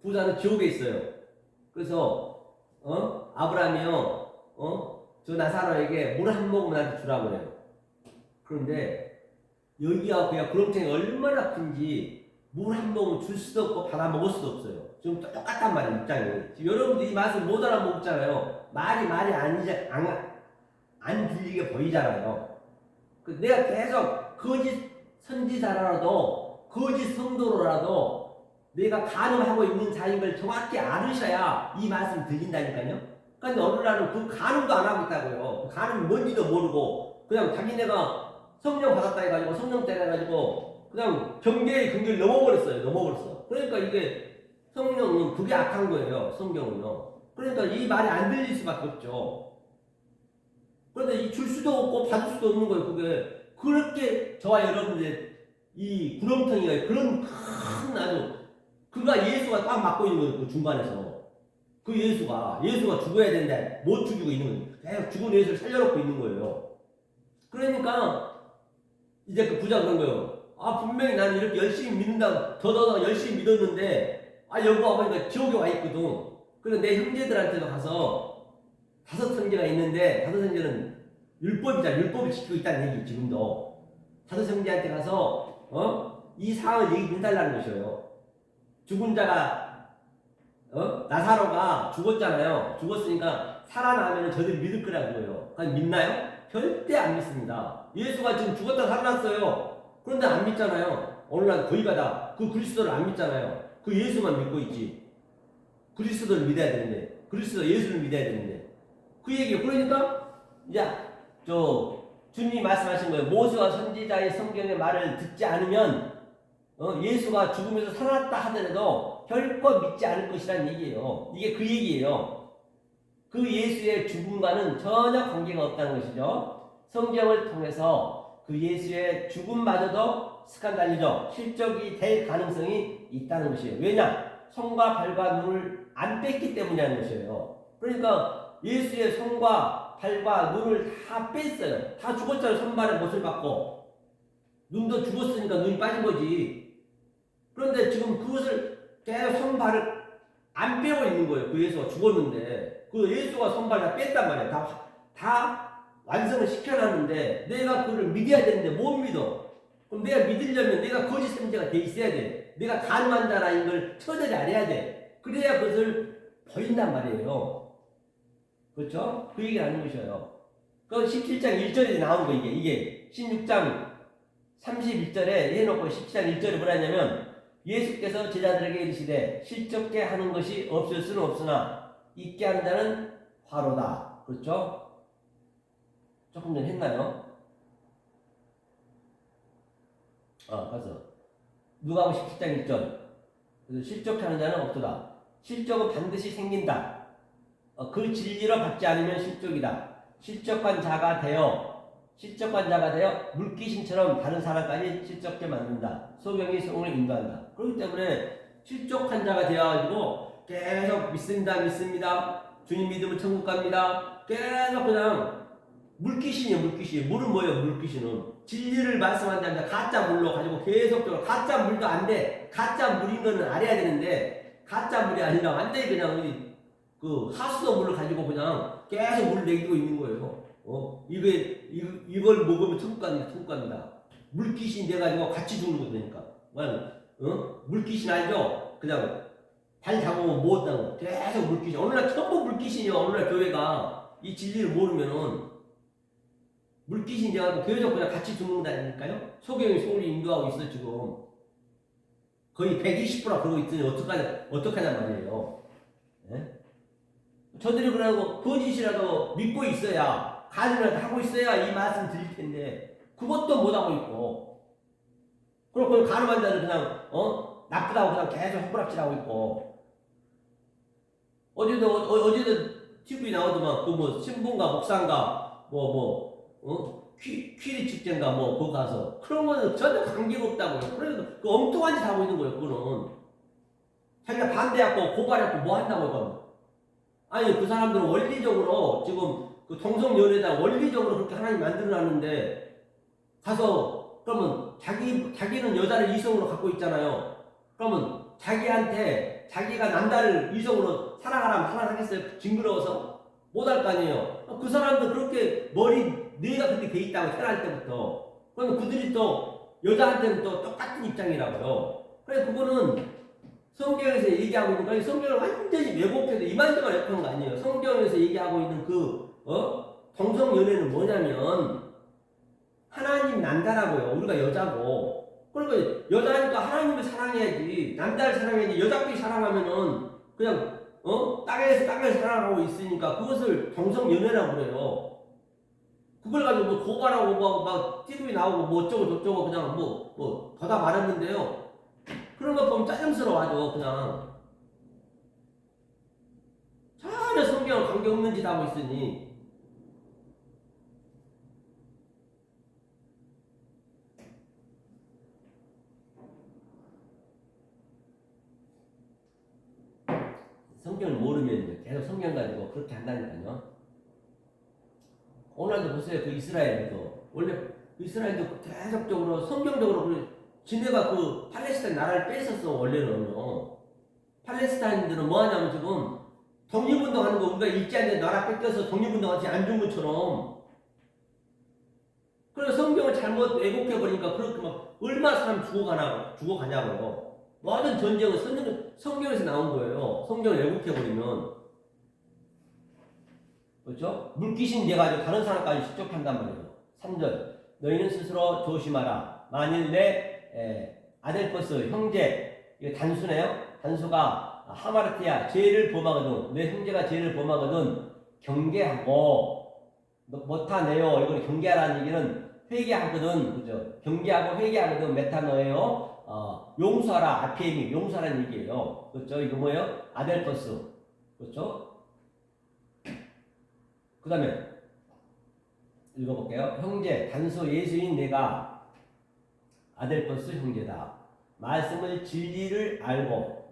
부자는 지옥에 있어요. 그래서 아브라함이요 저 나사로에게 물 한 모금 나한테 주라고 그래요. 그런데 여기가 그냥 구렁텅이 얼마나 큰지 물 한 모금 줄 수도 없고 받아 먹을 수도 없어요. 지금 똑같단 말이에요, 입장이. 지금 여러분들이 이 말씀 못 알아먹잖아요. 말이 안 들리게 보이잖아요. 내가 계속 거짓 선지자라도 거짓 성도로라도 내가 간음하고 있는 자인 걸 정확히 알으셔야 이 말씀 들린다니까요. 그런데 어느 날은 그 간음도 안 하고 있다고요. 그 간음이 뭔지도 모르고 그냥 자기네가 성령 받았다 해가지고 성령 때려가지고 그냥 경계를 넘어버렸어. 그러니까 이게 성령은 그게 악한 거예요. 성경은요. 그러니까 이 말이 안 들릴 수밖에 없죠. 그런데 이 줄 수도 없고 받을 수도 없는 거예요. 그게 그렇게 저와 여러분들 이 구렁텅이가 그런 큰 아주 그가 예수가 딱 막고 있는 거예요. 그 중간에서 그 예수가 죽어야 되는데 못 죽이고 있는 거예요. 계속 죽은 예수를 살려놓고 있는 거예요. 그러니까 이제 그 부자 그런 거예요. 아 분명히 나는 이렇게 열심히 믿는다 더 열심히 믿었는데 여보 아버니까 지옥에 와 있거든. 그래서 내 형제들한테도 가서 5 형제가 있는데 5 형제는 율법을 지키고 있다는 얘기 지금도 5 형제한테 가서 이 상황을 얘기해달라는 것이에요. 죽은 자가 나사로가 죽었잖아요. 죽었으니까 살아나면 저들이 믿을 거라고요. 과연 믿나요? 절대 안 믿습니다. 예수가 지금 죽었다 살아났어요. 그런데 안 믿잖아요. 오늘날 거의가 다 그 그리스도를 안 믿잖아요. 그 예수만 믿고 있지. 그리스도를 믿어야 되는데, 예수를 믿어야 되는데, 그 얘기예요. 그러니까 이제 주님이 말씀하신 거예요. 모세와 선지자의 성경의 말을 듣지 않으면 예수가 죽으면서 살아났다 하더라도 결코 믿지 않을 것이라는 얘기예요. 이게 그 얘기예요. 그 예수의 죽음과는 전혀 관계가 없다는 것이죠. 성경을 통해서 그 예수의 죽음마저도 스칸달리죠. 실적이 될 가능성이 있다는 것이에요. 왜냐? 손과 발과 눈을 안 뺐기 때문이라는 것이에요. 그러니까 예수의 손과 발과 눈을 다 뺐어요. 다 죽었잖아요. 손발에 못을 받고. 눈도 죽었으니까 눈이 빠진 거지. 그런데 지금 그것을 계속 손발을 안 빼고 있는 거예요. 그 예수가 죽었는데. 그 예수가 손발을 다 뺐단 말이에요. 다 완성을 시켜놨는데 내가 그걸 믿어야 되는데 못 믿어. 그럼 내가 믿으려면 내가 거짓 선지자가 돼 있어야 돼. 내가 간음한 자라는 걸 처절히 알아야 돼. 그래야 그것을 보인단 말이에요. 그렇죠? 그 얘기를 하는 것이에요. 그 17장 1절에 나온 거 이게 16장 31절에 해놓고 17장 1절에 뭐라 했냐면 예수께서 제자들에게 이르시되 실적게 하는 것이 없을 수는 없으나 있게 하는 자는 화로다. 그렇죠? 조금 전에 했나요? 가서 누가복음 17장 1절 그래서 실족하는 자는 없도다. 실족은 반드시 생긴다. 그 진리로 받지 않으면 실족이다. 실족한 자가 되어 물귀신처럼 다른 사람까지 실족게 만든다. 소경이 성을 인도한다. 그렇기 때문에 실족한 자가 되어가지고 계속 믿습니다. 주님 믿으면 천국 갑니다. 계속 그냥 물귀신이에요, 물귀신. 물은 뭐예요, 물귀신은? 진리를 말씀한다면 가짜 물로 가지고 계속적으로 가짜 물도 안 돼. 가짜 물인 거는 알아야 되는데 가짜 물이 아니라 완전히 그냥 그 하수도 물을 가지고 그냥 계속 물을 내기고 있는 거예요. 이걸 먹으면 천국 갑니다, 천국 갑니다. 물귀신 돼가지고 같이 죽는 거니까. 물귀신 알죠? 그냥 발 잡으면 못 한다고. 계속 물귀신. 오늘날 전부 물귀신이요. 오늘날 교회가 이 진리를 모르면은 물귀신 돼가지고 계속 그냥 같이 죽는다니까요. 소경이 소리 인도하고 있어 지금. 거의 120%나 그러고 있으니 어떡하냐 말이에요. 예? 저들이 그러고 거짓이라도 믿고 있어야 간이라도 하고 있어야 이 말씀 드릴 텐데 그것도 못 하고 있고. 그리고 간음한 자를 그냥 나쁘다고 그냥 계속 헛부락질하고 있고. 어제도 TV 나오더만 그 뭐 신분가 목사인가 퀴리 축제인가 거기 가서 그런 거는 전혀 관계가 없다고요. 그래도 그 엉뚱한 짓 하고 있는 거예요. 그거는 자기가 반대하고 고발했고 뭐 한다고 이거. 아니 그 사람들은 원리적으로 지금 그 동성연애다 원리적으로 그렇게 하나님 만들어놨는데 가서 그러면 자기는 여자를 이성으로 갖고 있잖아요. 그러면 자기한테 자기가 남자를 이성으로 사랑하라면 사랑하겠어요? 징그러워서 못할 거 아니에요. 그 사람도 그렇게 뇌가 그렇게 돼 있다고 태어날 때부터. 그러면 그들이 또 여자한테는 또 똑같은 입장이라고요. 그래 그거는 성경에서 얘기하고 있는 거예요. 성경을 완전히 왜곡해서 이만저만 왜곡한 거 아니에요. 성경에서 얘기하고 있는 동성연애는 뭐냐면 하나님 남자라고요. 우리가 여자고. 그러니까 여자니까 하나님을 사랑해야지. 남자를 사랑해야지. 여자끼리 사랑하면은 그냥 땅에서 사랑하고 있으니까 그것을 동성연애라고 그래요. 그걸 가지고 뭐 고발하고 막 TV 나오고 뭐 어쩌고 저쩌고 그냥 더다 말했는데요. 그런 거 보면 짜증스러워하죠. 그냥 전혀 성경과 관계없는 짓 하고 있으니. 성경을 모르면 계속 성경 가지고 그렇게 한다니까요. 오늘도 보세요. 그 이스라엘도 원래 이스라엘도 계속적으로 성경적으로 지네가 그 팔레스타인 나라를 뺏었어. 원래는요. 팔레스타인들은 뭐 하냐면 지금 독립운동하는 거 우리가 읽지 않는데 나라 뺏겨서 독립운동하지 안 준 것처럼. 그래서 성경을 잘못 왜곡해버리니까 그렇게 막 얼마나 사람 죽어가냐고요. 모든 전쟁은 성경에서 나온 거예요. 성경을 왜곡해버리면. 그렇죠? 물귀신 돼가지고 다른 사람까지 실족한단 말이에요. 3절. 너희는 스스로 조심하라. 만일 내 아델포스 형제, 이거 단수네요. 단수가 하마르티아 죄를 범하거든, 내 형제가 죄를 범하거든 경계하고, 못하네요. 이걸 경계하라는 얘기는 회개하거든, 그죠? 경계하고 회개하거든 메타노예요. 용서하라. 아피엠이 용서하라는 얘기예요. 그렇죠? 이거 뭐예요? 아델포스. 그렇죠? 그 다음에 읽어볼게요. 형제, 단수 예수인 내가 아델포스 형제다. 말씀과 진리를 알고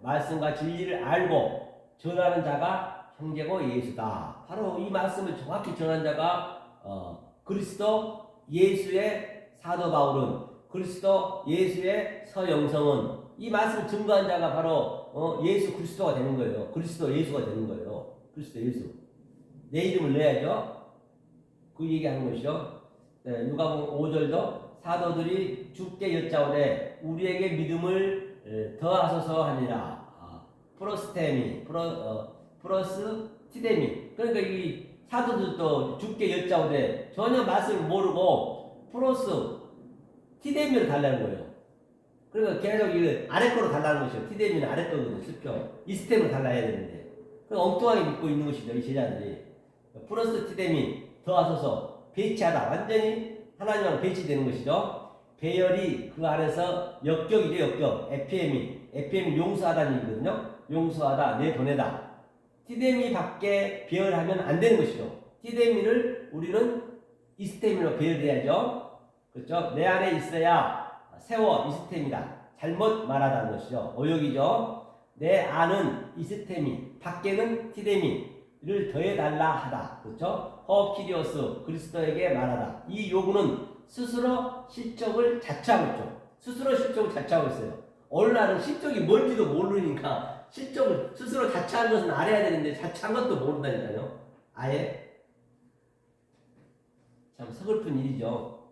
전하는 자가 형제고 예수다. 바로 이 말씀을 정확히 전한 자가 그리스도 예수의 사도 바울은, 그리스도 예수의 서영성은, 이 말씀을 증거한 자가 바로 예수 그리스도가 되는 거예요. 그리스도 예수가 되는 거예요. 그리스도 예수. 내 이름을 내야죠. 그 얘기하는 것이죠. 네, 누가복음 5절도 사도들이 주께 여짜오되 우리에게 믿음을 더하소서 하니라. 플러스 티데미. 그러니까 이 사도들도 주께 여짜오되 전혀 말씀을 모르고 플러스 티데미를 달라는 거예요. 그러니까 계속 이 아래 거로 달라는 것이죠. 티데미는 아래 거거든요. 습격. 이 스텝을 달라야 되는데. 엉뚱하게 믿고 있는 것이죠. 이 제자들이. 플러스 티데미 더하소서. 배치하다. 완전히 하나님하고 배치되는 것이죠. 배열이 그 안에서 역격이죠. 역격. FM이 용서하다는 얘기거든요. 용서하다, 내보내다. 티데미 밖에 배열하면 안 되는 것이죠. 티데미를 우리는 이스템으로 배열해야죠. 그렇죠? 내 안에 있어야 세워 이스템이다. 잘못 말하다는 것이죠. 오역이죠. 내 안은 이스템이, 밖에는 티데미. 이를 더해달라 하다. 그렇죠? 허키리오스 그리스도에게 말하다. 이 요구는 스스로 실적을 자처하고 있죠. 스스로 실적을 자처하고 있어요. 오늘날은 실적이 뭔지도 모르니까 실적을 스스로 자처한 것은 알아야 되는데 자처한 것도 모른다니까요. 아예 참 서글픈 일이죠.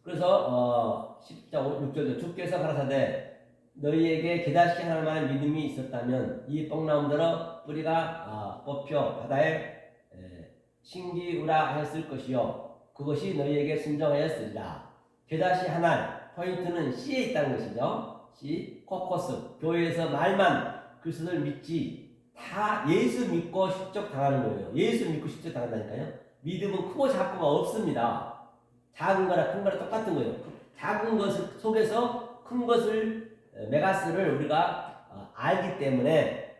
그래서 10장 6절도 주께서 가라사대 너희에게 깨닫게 할 만한 믿음이 있었다면 이 뽕나무들어 뿌리가 뽑혀 바다에 신기우라 하였을 것이요 그것이 너희에게 순종하였으리라. 깨닫이 하나 포인트는 C에 있다는 것이죠. C 코코스 교회에서 말만 그리스도를 믿지 다 예수 믿고 실적 당하는 거예요. 예수 믿고 실적 당한다니까요. 믿음은 크고 작고가 없습니다. 작은 거나 큰 거나 똑같은 거예요. 작은 것 속에서 큰 것을 메가스를 우리가 알기 때문에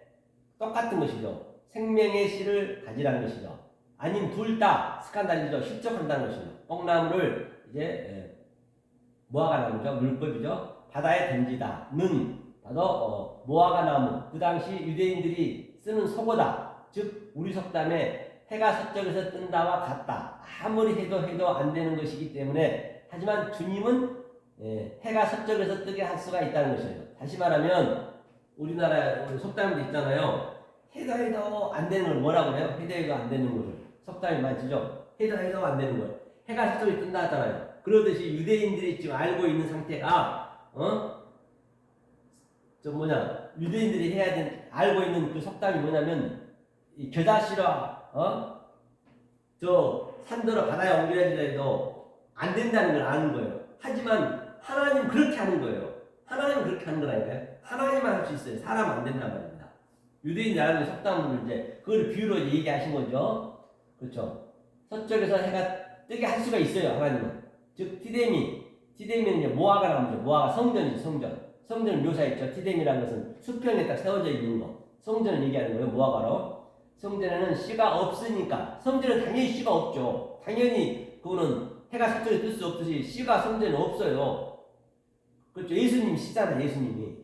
똑같은 것이죠. 생명의 씨를 가지라는 것이죠. 아니면 둘 다 스칸달리죠. 실적한다는 것이죠. 뽕나무를 이제 무화과 나무죠. 물법이죠. 바다에 던지다. 는 바로 무화과 나무. 그 당시 유대인들이 쓰는 속어다. 즉 우리 속담에 해가 서쪽에서 뜬다와 같다. 아무리 해도 안 되는 것이기 때문에 하지만 주님은 해가 서쪽에서 뜨게 할 수가 있다는 것이에요. 다시 말하면 우리나라 속담도 있잖아요. 해도 안 되는 걸 뭐라고 해요? 해도 안 되는 것을 속담이 많죠. 해도 안 되는 걸 해가 서쪽에 뜬다 하잖아요. 그러듯이 유대인들이 지금 알고 있는 상태가 유대인들이 해야 되는 알고 있는 그 속담이 뭐냐면 이 겨자씨라 저 산더러 바다에 옮겨야지라 해도 안 된다는 걸 아는 거예요. 하지만 하나님은 그렇게 하는 거예요. 하나님은 그렇게 하는 거라니까요. 하나님만 할 수 있어요. 사람은 안 된단 말입니다. 유대인이 알고 있는 속담을 이제 그걸 비유로 얘기하신 거죠. 그렇죠. 서쪽에서 해가 뜨게 할 수가 있어요. 하나님은. 즉 티데미는 이제 무화과 나무죠. 무화과 성전이죠. 성전을 묘사했죠. 티데미라는 것은 수평에 딱 세워져 있는 거. 성전을 얘기하는 거예요. 무화과로. 성전에는 씨가 없으니까 성전은 당연히 씨가 없죠. 당연히 그거는 해가 서쪽에 뜰 수 없듯이 씨가 성전에 없어요. 그렇죠. 예수님이 씨잖아요. 예수님이.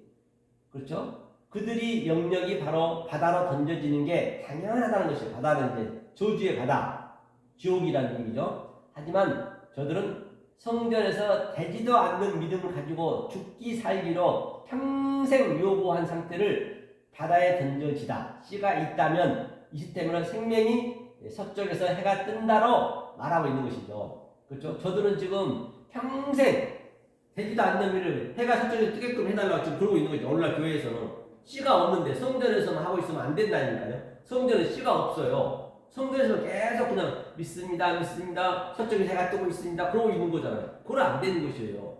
그렇죠. 그들이 영역이 바로 바다로 던져지는 게 당연하다는 것이에요. 바다는 이제 저주의 바다, 지옥이라는 얘기죠. 하지만 저들은 성전에서 되지도 않는 믿음을 가지고 죽기 살기로 평생 요구한 상태를 바다에 던져지다. 씨가 있다면 이 시스템으로 생명이 서쪽에서 해가 뜬다로 말하고 있는 것이죠. 그렇죠? 저들은 지금 평생 되지도 않는 일을 해가 서쪽에서 뜨게끔 해달라고 지금 그러고 있는 거죠. 오늘날 교회에서는 씨가 없는데 성전에서만 하고 있으면 안 된다니까요. 성전에 씨가 없어요. 성전에서 계속 그냥 믿습니다. 서쪽에 해가 뜨고 있습니다. 그러고 있는 거잖아요. 그건 안 되는 것이에요.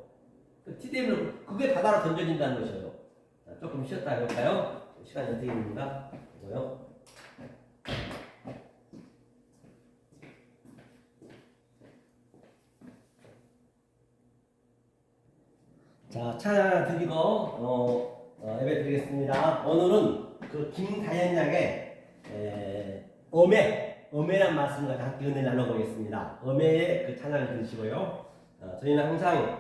티데미는 그게 바다로 던져진다는 것이에요. 자, 조금 쉬었다 해볼까요? 시간이 어떻게 됩니까? 이거요. 자, 찬양 드리고 예배 드리겠습니다. 오늘은 그 김다현 양의 엄해란 말씀을 함께 은혜 나눠보겠습니다. 엄해의 그 찬양을 들으시고요. 저희는 항상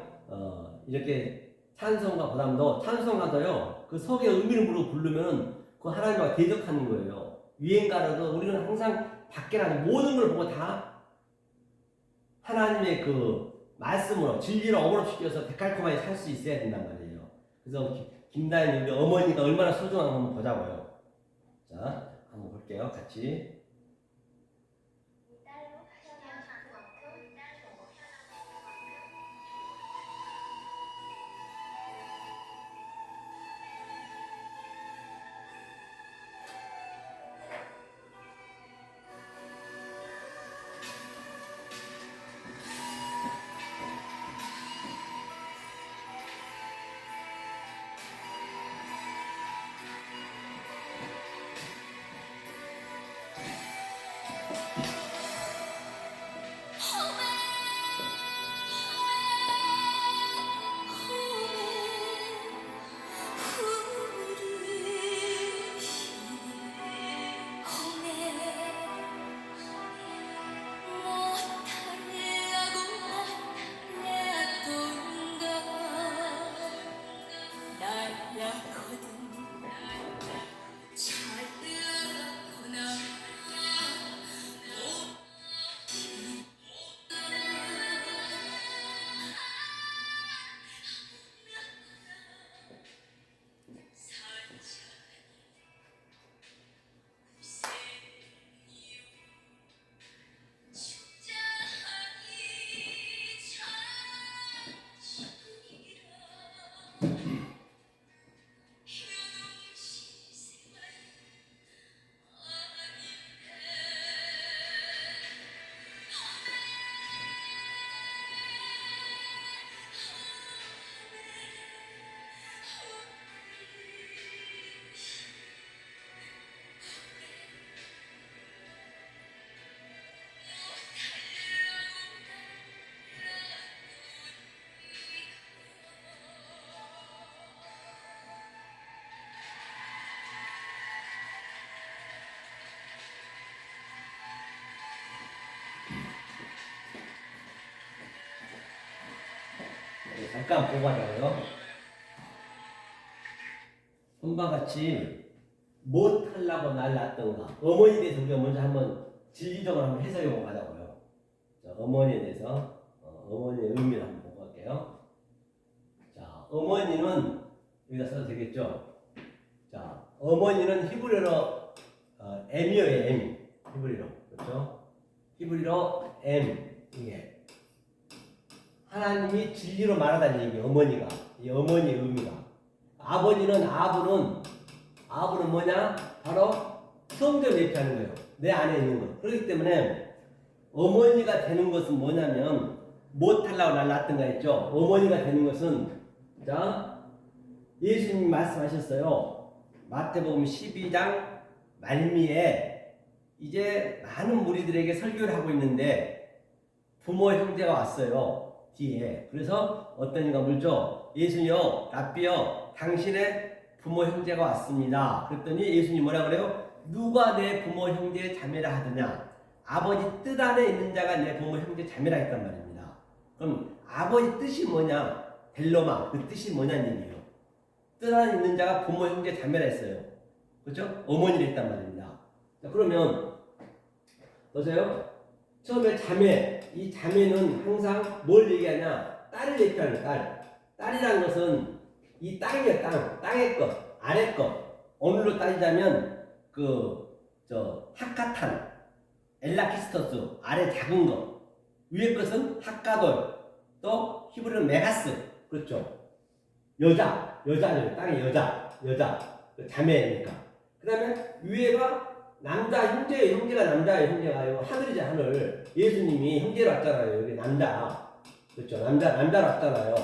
이렇게 찬송가 보담도 찬송가도요. 그 속의 의미를 물어 부르면 그 하나님과 대적하는 거예요. 유행가라도 우리는 항상 밖에 나는 모든 걸 보고 다 하나님의 그 말씀으로 진리로 어머니시켜서 데칼코마니 살 수 있어야 된단 말이에요. 그래서 김다현이 우리 어머니가 얼마나 소중한가 한번 보자고요. 자, 한번 볼게요. 같이. 잠깐 보고 하자고요. 손과 같이 못하려고 날랐던가. 어머니에 대해서 우리가 먼저 한번 진리적으로 한번 해석해 가자고요. 자, 어머니에 대해서 어머니의 의미를 한번 보고 갈게요. 자, 어머니는 여기다 써도 되겠죠? 자, 어머니는 히브리어로 M이에요, M. 히브리어로. 그렇죠? 히브리어로 M. 이게 하나님이 진리로 말하다는 얘기예요. 어머니가. 이 어머니의 의미가. 아버지는 아부는 뭐냐? 바로 성전을 얘기하는 거예요. 내 안에 있는 거. 그렇기 때문에 어머니가 되는 것은 뭐냐면 못하려고 날랐던가 했죠. 어머니가 되는 것은 자 예수님이 말씀하셨어요. 마태복음 12장 말미에 이제 많은 무리들에게 설교를 하고 있는데 부모 형제가 왔어요. 뒤에. 그래서 어떤 이가 물죠. 예수님요, 랍비요, 당신의 부모 형제가 왔습니다. 그랬더니 예수님 뭐라 그래요? 누가 내 부모 형제 자매라 하더냐? 아버지 뜻 안에 있는 자가 내 부모 형제 자매라 했단 말입니다. 그럼 아버지 뜻이 뭐냐? 델로마, 그 뜻이 뭐냐는 얘기예요. 뜻 안에 있는 자가 부모 형제 자매라 했어요. 그렇죠? 어머니를 했단 말입니다. 자, 그러면 보세요. 처음에 자매, 이 자매는 항상 뭘 얘기하냐? 딸을 얘기하는 딸. 딸이라는 것은 이 땅이에요, 땅의 것, 아래 것. 오늘로 따지자면 하카탄, 엘라키스토스, 아래 작은 것. 위의 것은 하카돌, 또 히브리어는 메가스. 그렇죠? 여자죠. 땅의 여자. 자매니까. 그 다음에 위에가 남자, 형제가 남자예요, 형제가요. 하늘이죠, 하늘. 예수님이 형제로 왔잖아요. 여기 남자. 그렇죠? 남자로 왔잖아요.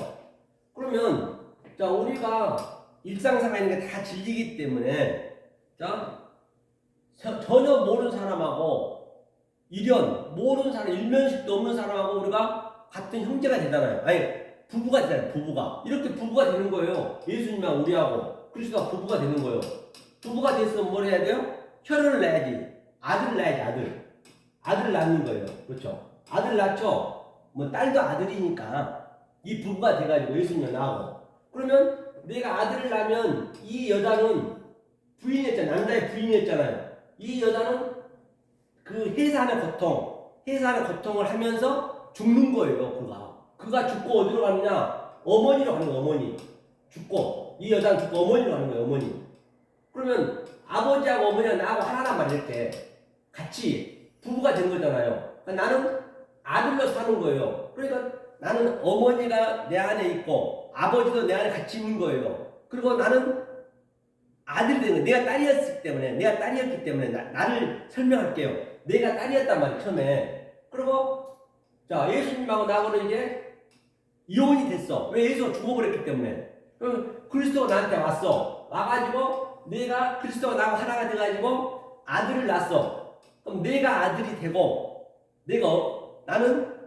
그러면, 자, 우리가 일상생활에 있는 게 다 진리기 때문에, 자, 전혀 모르는 사람하고, 모르는 사람, 일면식도 없는 사람하고 우리가 같은 형제가 되잖아요. 아니, 부부가 되잖아요, 부부가. 이렇게 부부가 되는 거예요. 예수님하고 우리하고. 그리스도가 부부가 되는 거예요. 부부가 됐으면 뭘 해야 돼요? 혈을 내야지. 아들을 낳아야지, 아들을 낳는 거예요. 그렇죠? 아들 낳죠? 뭐, 딸도 아들이니까. 이 부부가 돼가지고 예수님을 낳고. 그러면 내가 아들을 낳으면 이 여자는 부인이었잖아요. 남자의 부인이었잖아요. 이 여자는 그 해산의 고통을 하면서 죽는 거예요. 그가 죽고 어디로 가느냐? 어머니로 가는 거예요. 어머니. 죽고. 이 여자는 죽고 어머니로 가는 거예요. 어머니. 그러면 아버지하고 어머니가 나하고 하나란 말이에요. 이렇게 같이 부부가 된 거잖아요. 그러니까 나는 아들로 사는 거예요. 그러니까 나는 어머니가 내 안에 있고 아버지도 내 안에 같이 있는 거예요. 그리고 나는 아들이 되는 거예요. 내가 딸이었기 때문에 나를 설명할게요. 내가 딸이었단 말이에요. 처음에. 그리고 자, 예수님하고 나하고는 이제 이혼이 됐어. 왜? 예수가 죽어버렸기 때문에. 그럼 그리스도가 나한테 와가지고 내가 그리스도가 나하고 하나가 돼가지고 아들을 낳았어. 그럼 내가 아들이 되고 나는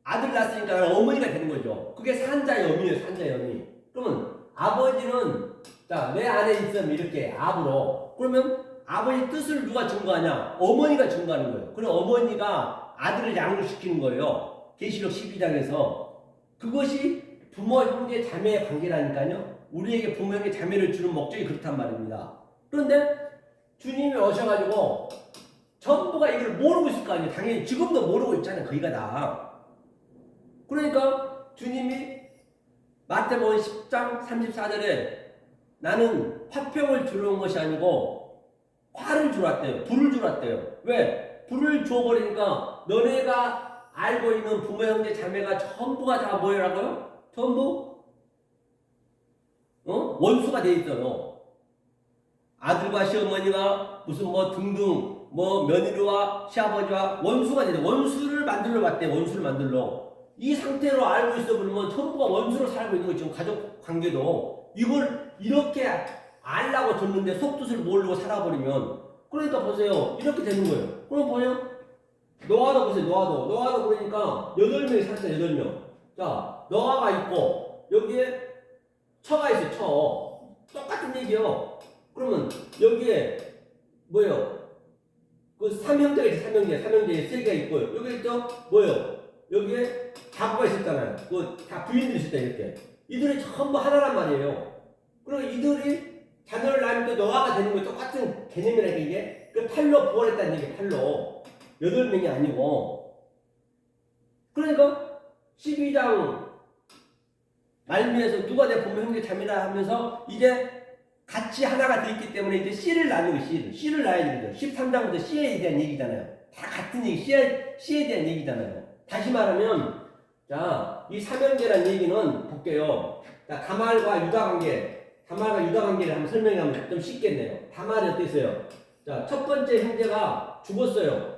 아들 낳았으니까 나는 어머니가 되는 거죠. 그게 산자의 의미예요. 산자의 의미. 그러면 아버지는 자, 내 안에 있으면 이렇게 아부로. 그러면 아버지 뜻을 누가 증거하냐? 어머니가 증거하는 거예요. 그럼 어머니가 아들을 양육시키는 거예요. 계시록 12장에서. 그것이 부모, 형제, 자매의 관계라니까요. 우리에게 부모, 형제, 자매를 주는 목적이 그렇단 말입니다. 그런데 주님이 오셔가지고 전부가 이걸 모르고 있을 거 아니에요. 당연히 지금도 모르고 있잖아요. 거기가 다. 그러니까 주님이 마태복음 10장 34절에 나는 화평을 주러 온 것이 아니고 화를 주러 왔대요. 불을 주러 왔대요. 왜? 불을 주어버리니까 너네가 알고 있는 부모, 형제, 자매가 전부가 다 뭐라고요? 전부 원수가 돼 있어요. 아들과 시어머니가 무슨 뭐 등등 며느리와 시아버지와 원수가 되죠. 원수를 만들러 왔대. 원수를 만들러. 이 상태로 알고 있어 보면 전부가 원수로 살고 있는 거 지금 가족 관계도 이걸 이렇게 알라고 줬는데 속뜻을 모르고 살아버리면 그러니까 보세요. 이렇게 되는 거예요. 그럼 보세요. 노아도 보세요. 노아도 그러니까 8명이 살았어요. 8명. 자, 노아가 있고 여기에 처가 있어요. 처. 똑같은 얘기요. 그러면 여기에 뭐예요? 그 삼형제가 있어요. 삼형제 3개가 있고요. 여기 있죠? 뭐예요? 여기에 가부가 있었잖아요. 그 다 부인들이 있었다 이렇게. 이들이 전부 하나란 말이에요. 그리고 이들이 자녀를 낳으면 또 노아가 되는 거 똑같은 개념이라니까 이게. 그 팔로 부활했다는 얘기 팔로. 8명이 아니고. 그러니까 12장 말미에서 누가 내 부모 형제 자매라 하면서 이제 같이 하나가 되어 있기 때문에 이제 씨를 낳는 거예요. 씨를 낳아야 되죠. 13장부터 씨에 대한 얘기잖아요. 다 같은 얘기, 씨에 대한 얘기잖아요. 다시 말하면 자, 이 삼형제라는 얘기는 볼게요. 자, 다말과 유다 관계, 다말과 유다 관계를 한번 설명하면 좀 쉽겠네요. 다말이 어땠어요? 자, 첫 번째 형제가 죽었어요.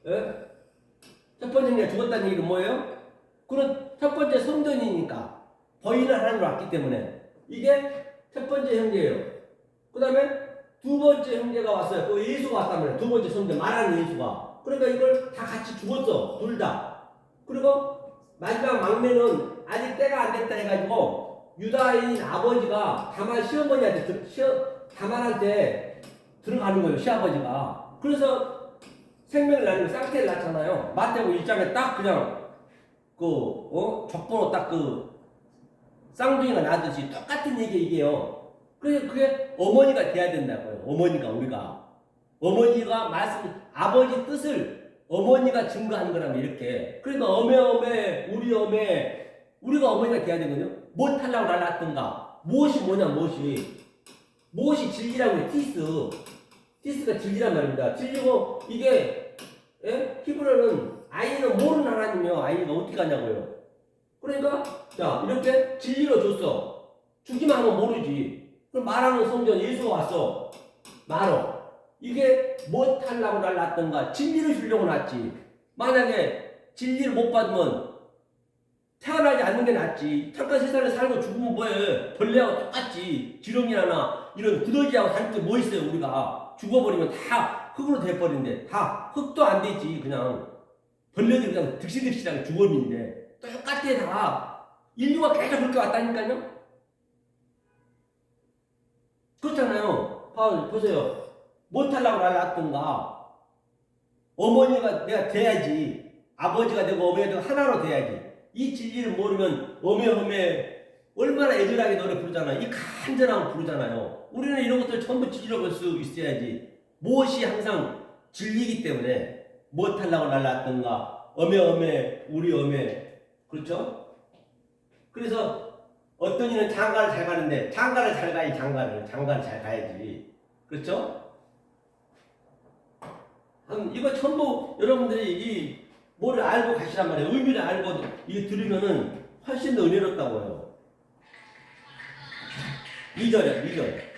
예? 첫 번째 형제가 죽었다는 얘기는 뭐예요? 그건 첫 번째 성전이니까 거인을 하나님으로 왔기 때문에 이게 첫 번째 형제예요. 그 다음에 두 번째 형제가 왔어요. 그 예수가 왔다면 두 번째 성전 말하는 예수가. 그러니까 이걸 다 같이 죽었어. 둘 다. 그리고 마지막 막내는 아직 때가 안 됐다 해가지고 유다인 아버지가 다말 시어머니한테 다말한테 들어가는 거예요. 시아버지가. 그래서 생명을 낳는 쌍태를 낳잖아요. 마태복음 1장에 딱 그냥 족보로 딱 쌍둥이가 낳듯이 똑같은 얘기 이게요. 그래서 그게 어머니가 돼야 된다고요. 어머니가 어머니가 아버지 뜻을 어머니가 증거하는 거라면 이렇게. 그러니까 어메 우리가 어머니가 돼야 되거든요. 뭐 탈라고 날랐던가. 무엇이 뭐냐 무엇이 진리라고 해요. 티스가 진리란 말입니다. 진리고 이게 히브리어는 아이는 모르는 하나님이요. 아이가 어떻게 하냐고요. 그러니까 자 이렇게 진리로 줬어. 주기만 하면 모르지. 그럼 말하는 성전 예수가 왔어. 말어. 이게 뭐 탈라고 날랐던가 진리를 주려고 났지. 만약에 진리를 못 받으면 태어나지 않는 게 낫지. 잠깐 세상에 살고 죽으면 뭐해. 벌레하고 똑같지. 지렁이나 이런 구더기하고 다를 게 뭐 있어요. 우리가 죽어버리면 다 흙으로 돼버린데 다 흙도 안 되지. 그냥 벌레들이 그냥 득실득실하게 죽었는데 똑같아 다. 인류가 계속 그렇게 왔다니까요. 그렇잖아요. 보세요. 못하려고 날랐던가 어머니가 내가 돼야지. 아버지가 되고 어머니가 되고 하나로 돼야지. 이 진리를 모르면 어메 얼마나 애절하게 노래 부르잖아요. 이 간절함을 부르잖아요. 우리는 이런 것들 전부 진리로 볼 수 있어야지. 무엇이 항상 진리이기 때문에 못하려고 날랐던가 어메 우리 어메. 그렇죠? 그래서 어떤 이는 장가를 잘 가는데 장가를 잘 가야지. 장가를 잘 가야지. 그렇죠? 이거 전부 여러분들이 이 뭐를 알고 가시란 말이에요. 의미를 알고 이게 들으면은 훨씬 더 은혜롭다고요. 2절이야.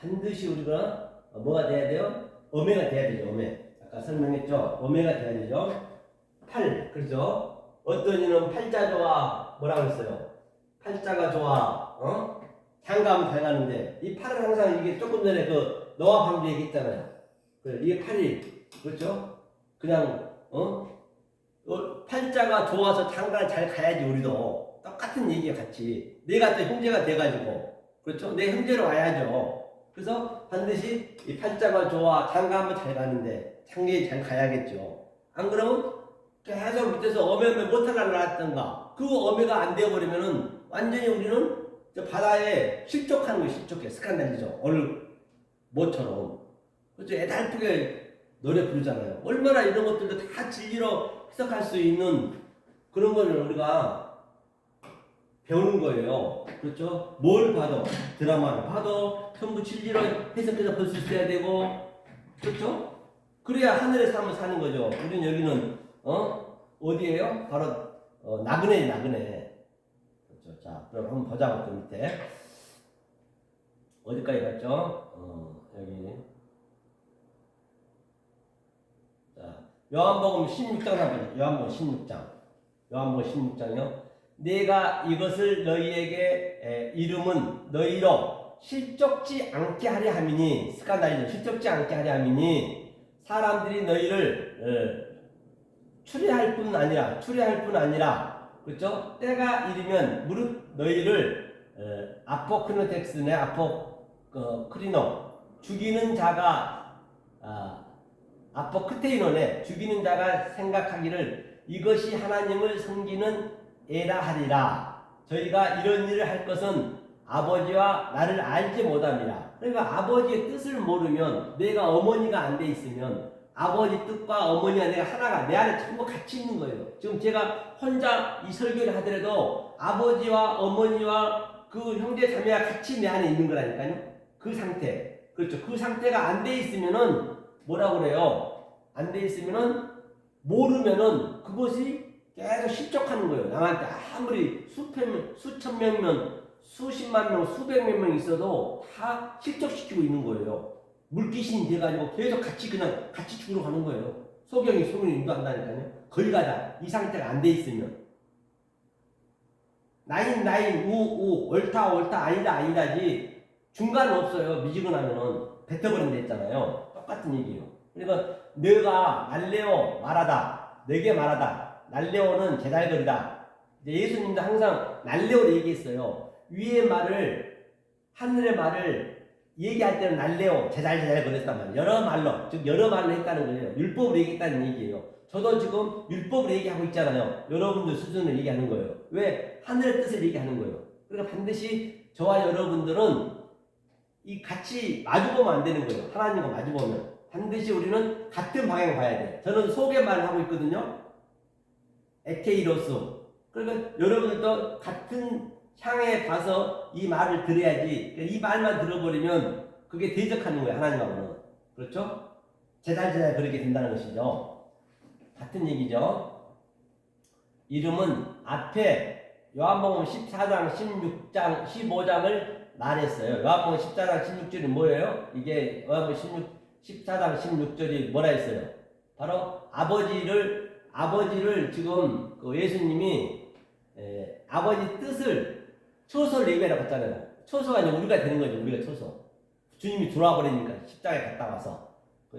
반드시 우리가 뭐가 돼야 돼요? 어매가 돼야 되죠. 어매. 아까 설명했죠. 어매가 돼야 되죠. 팔, 그렇죠? 어떤 이는 팔자 좋아 뭐라 그랬어요? 팔자가 좋아, 장가하면 잘 가는데 이 팔은 항상 이게 조금 전에 그 너와 방주 얘기했잖아요. 이게 팔이 그렇죠? 그냥 팔자가 좋아서 장가를 잘 가야지. 우리도 똑같은 얘기가 같이 내가 또 형제가 돼가지고 그렇죠? 내 형제로 와야죠. 그래서 반드시 이 팔자가 좋아 장가하면 잘 가는데 장가에 잘 가야겠죠. 안 그러면 계속 밑에서 어메 못하려고 했던가 그 어메가 안 되어버리면은 완전히 우리는 저 바다에 실족하는 거예요. 실족해. 스칸달리죠. 오늘 뭐처럼 그렇죠? 애달프게 노래 부르잖아요. 얼마나 이런 것들도 다 진리로 해석할 수 있는 그런 거를 우리가 배우는 거예요. 그렇죠? 뭘 봐도 드라마를 봐도 전부 진리로 해석해서 볼 수 있어야 되고 그렇죠? 그래야 하늘의 삶을 사는 거죠. 우리는 여기는 어디예요? 바로 나그네. 그렇죠. 자, 그럼 한번 보자고. 또 밑에 어디까지 갔죠? 여기. 자, 요한복음 16장 한번. 요한복음 16장이요. 내가 이것을 너희에게 이름은 너희로 실족지 않게 하려 함이니 스칸달리죠. 실족지 않게 하려 함이니 사람들이 너희를 추리할 뿐 아니라 그렇죠? 때가 이르면 무릇 너희를 아포크리노텍스네 아포크리노 죽이는 자가 아포크테이노네 죽이는 자가 생각하기를 이것이 하나님을 섬기는 에라 하리라. 저희가 이런 일을 할 것은 아버지와 나를 알지 못함이라. 그러니까 아버지의 뜻을 모르면 내가 어머니가 안 돼 있으면 아버지 뜻과 어머니와 내가 하나가 내 안에 전부 같이 있는 거예요. 지금 제가 혼자 이 설교를 하더라도 아버지와 어머니와 그 형제 자매가 같이 내 안에 있는 거라니까요. 그 상태. 그렇죠. 그 상태가 안 돼 있으면은 뭐라고 그래요? 안 돼 있으면은 모르면은 그것이 계속 실족하는 거예요. 남한테 아무리 수천 명이면 수십만 명, 수백만 명 있어도 다 실족시키고 있는 거예요. 물귀신이 돼가지고 계속 그냥 같이 죽으러 가는 거예요. 소경이 인도한다니까요. 거기 가자. 이 상태가 안 돼 있으면. 나인, 우, 옳다, 아니다지. 중간은 없어요. 미지근하면은. 뱉어버린 데 있잖아요. 똑같은 얘기예요. 그러니까 내가 날래어 말하다. 내게 말하다. 날레오는 제달거리다. 예수님도 항상 날레오를 얘기했어요. 위의 말을 하늘의 말을 얘기할 때는 날레오 제달 거렸단 말이에요. 여러 말로 했다는 거예요. 율법을 얘기했다는 얘기예요. 저도 지금 율법을 얘기하고 있잖아요. 여러분들 수준을 얘기하는 거예요. 왜? 하늘의 뜻을 얘기하는 거예요. 그러니까 반드시 저와 여러분들은 이 같이 마주보면 안 되는 거예요. 하나님과 마주보면 반드시 우리는 같은 방향을 봐야 돼요. 저는 속의 말을 하고 있거든요. 에케이로스. 그러니까 여러분들도 같은 향해 봐서 이 말을 들어야지. 그러니까 이 말만 들어버리면 그게 대적하는 거예요. 하나님하고는. 그렇죠? 제달 그렇게 된다는 것이죠. 같은 얘기죠. 이름은 앞에 요한복음 14장, 16장, 15장을 말했어요. 요한복음 14장, 16절이 뭐예요? 이게 요한복음 14장, 16절이 뭐라 했어요? 바로 아버지를 지금 그 예수님이 아버지 뜻을 초소를 얘기하라고 했잖아요. 초소가 아니라 우리가 되는 거죠. 우리가 초소. 주님이 돌아와 버리니까 십자가에 갔다 와서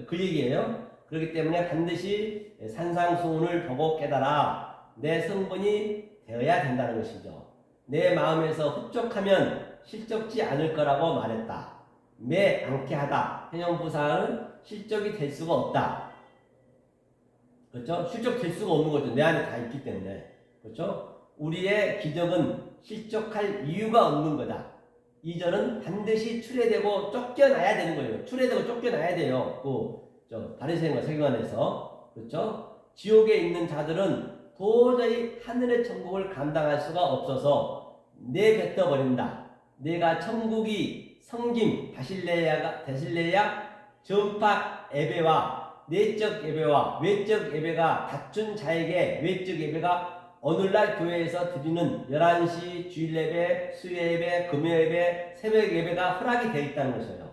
그 얘기예요. 그렇기 때문에 반드시 산상수훈을 보고 깨달아 내 성분이 되어야 된다는 것이죠. 내 마음에서 흡족하면 실족지 않을 거라고 말했다. 매 않게 하다. 현형부사는 실족이 될 수가 없다. 그렇죠? 실족될 수가 없는 거죠. 내 안에 다 있기 때문에. 그렇죠? 우리의 기적은 실족할 이유가 없는 거다. 2절은 반드시 출애되고 쫓겨나야 되는 거예요. 출애되고 쫓겨나야 돼요. 바리새인과 서기관에서. 그렇죠? 지옥에 있는 자들은 도저히 하늘의 천국을 감당할 수가 없어서 내뱉어 버린다. 내가 천국이 성김 바실레야 전파 예배와 내적 예배와 외적 예배가 갖춘 자에게 외적 예배가 오늘날 교회에서 드리는 11시 주일 예배, 수요 예배, 금요 예배, 새벽 예배가 허락이 되어 있다는 것이에요.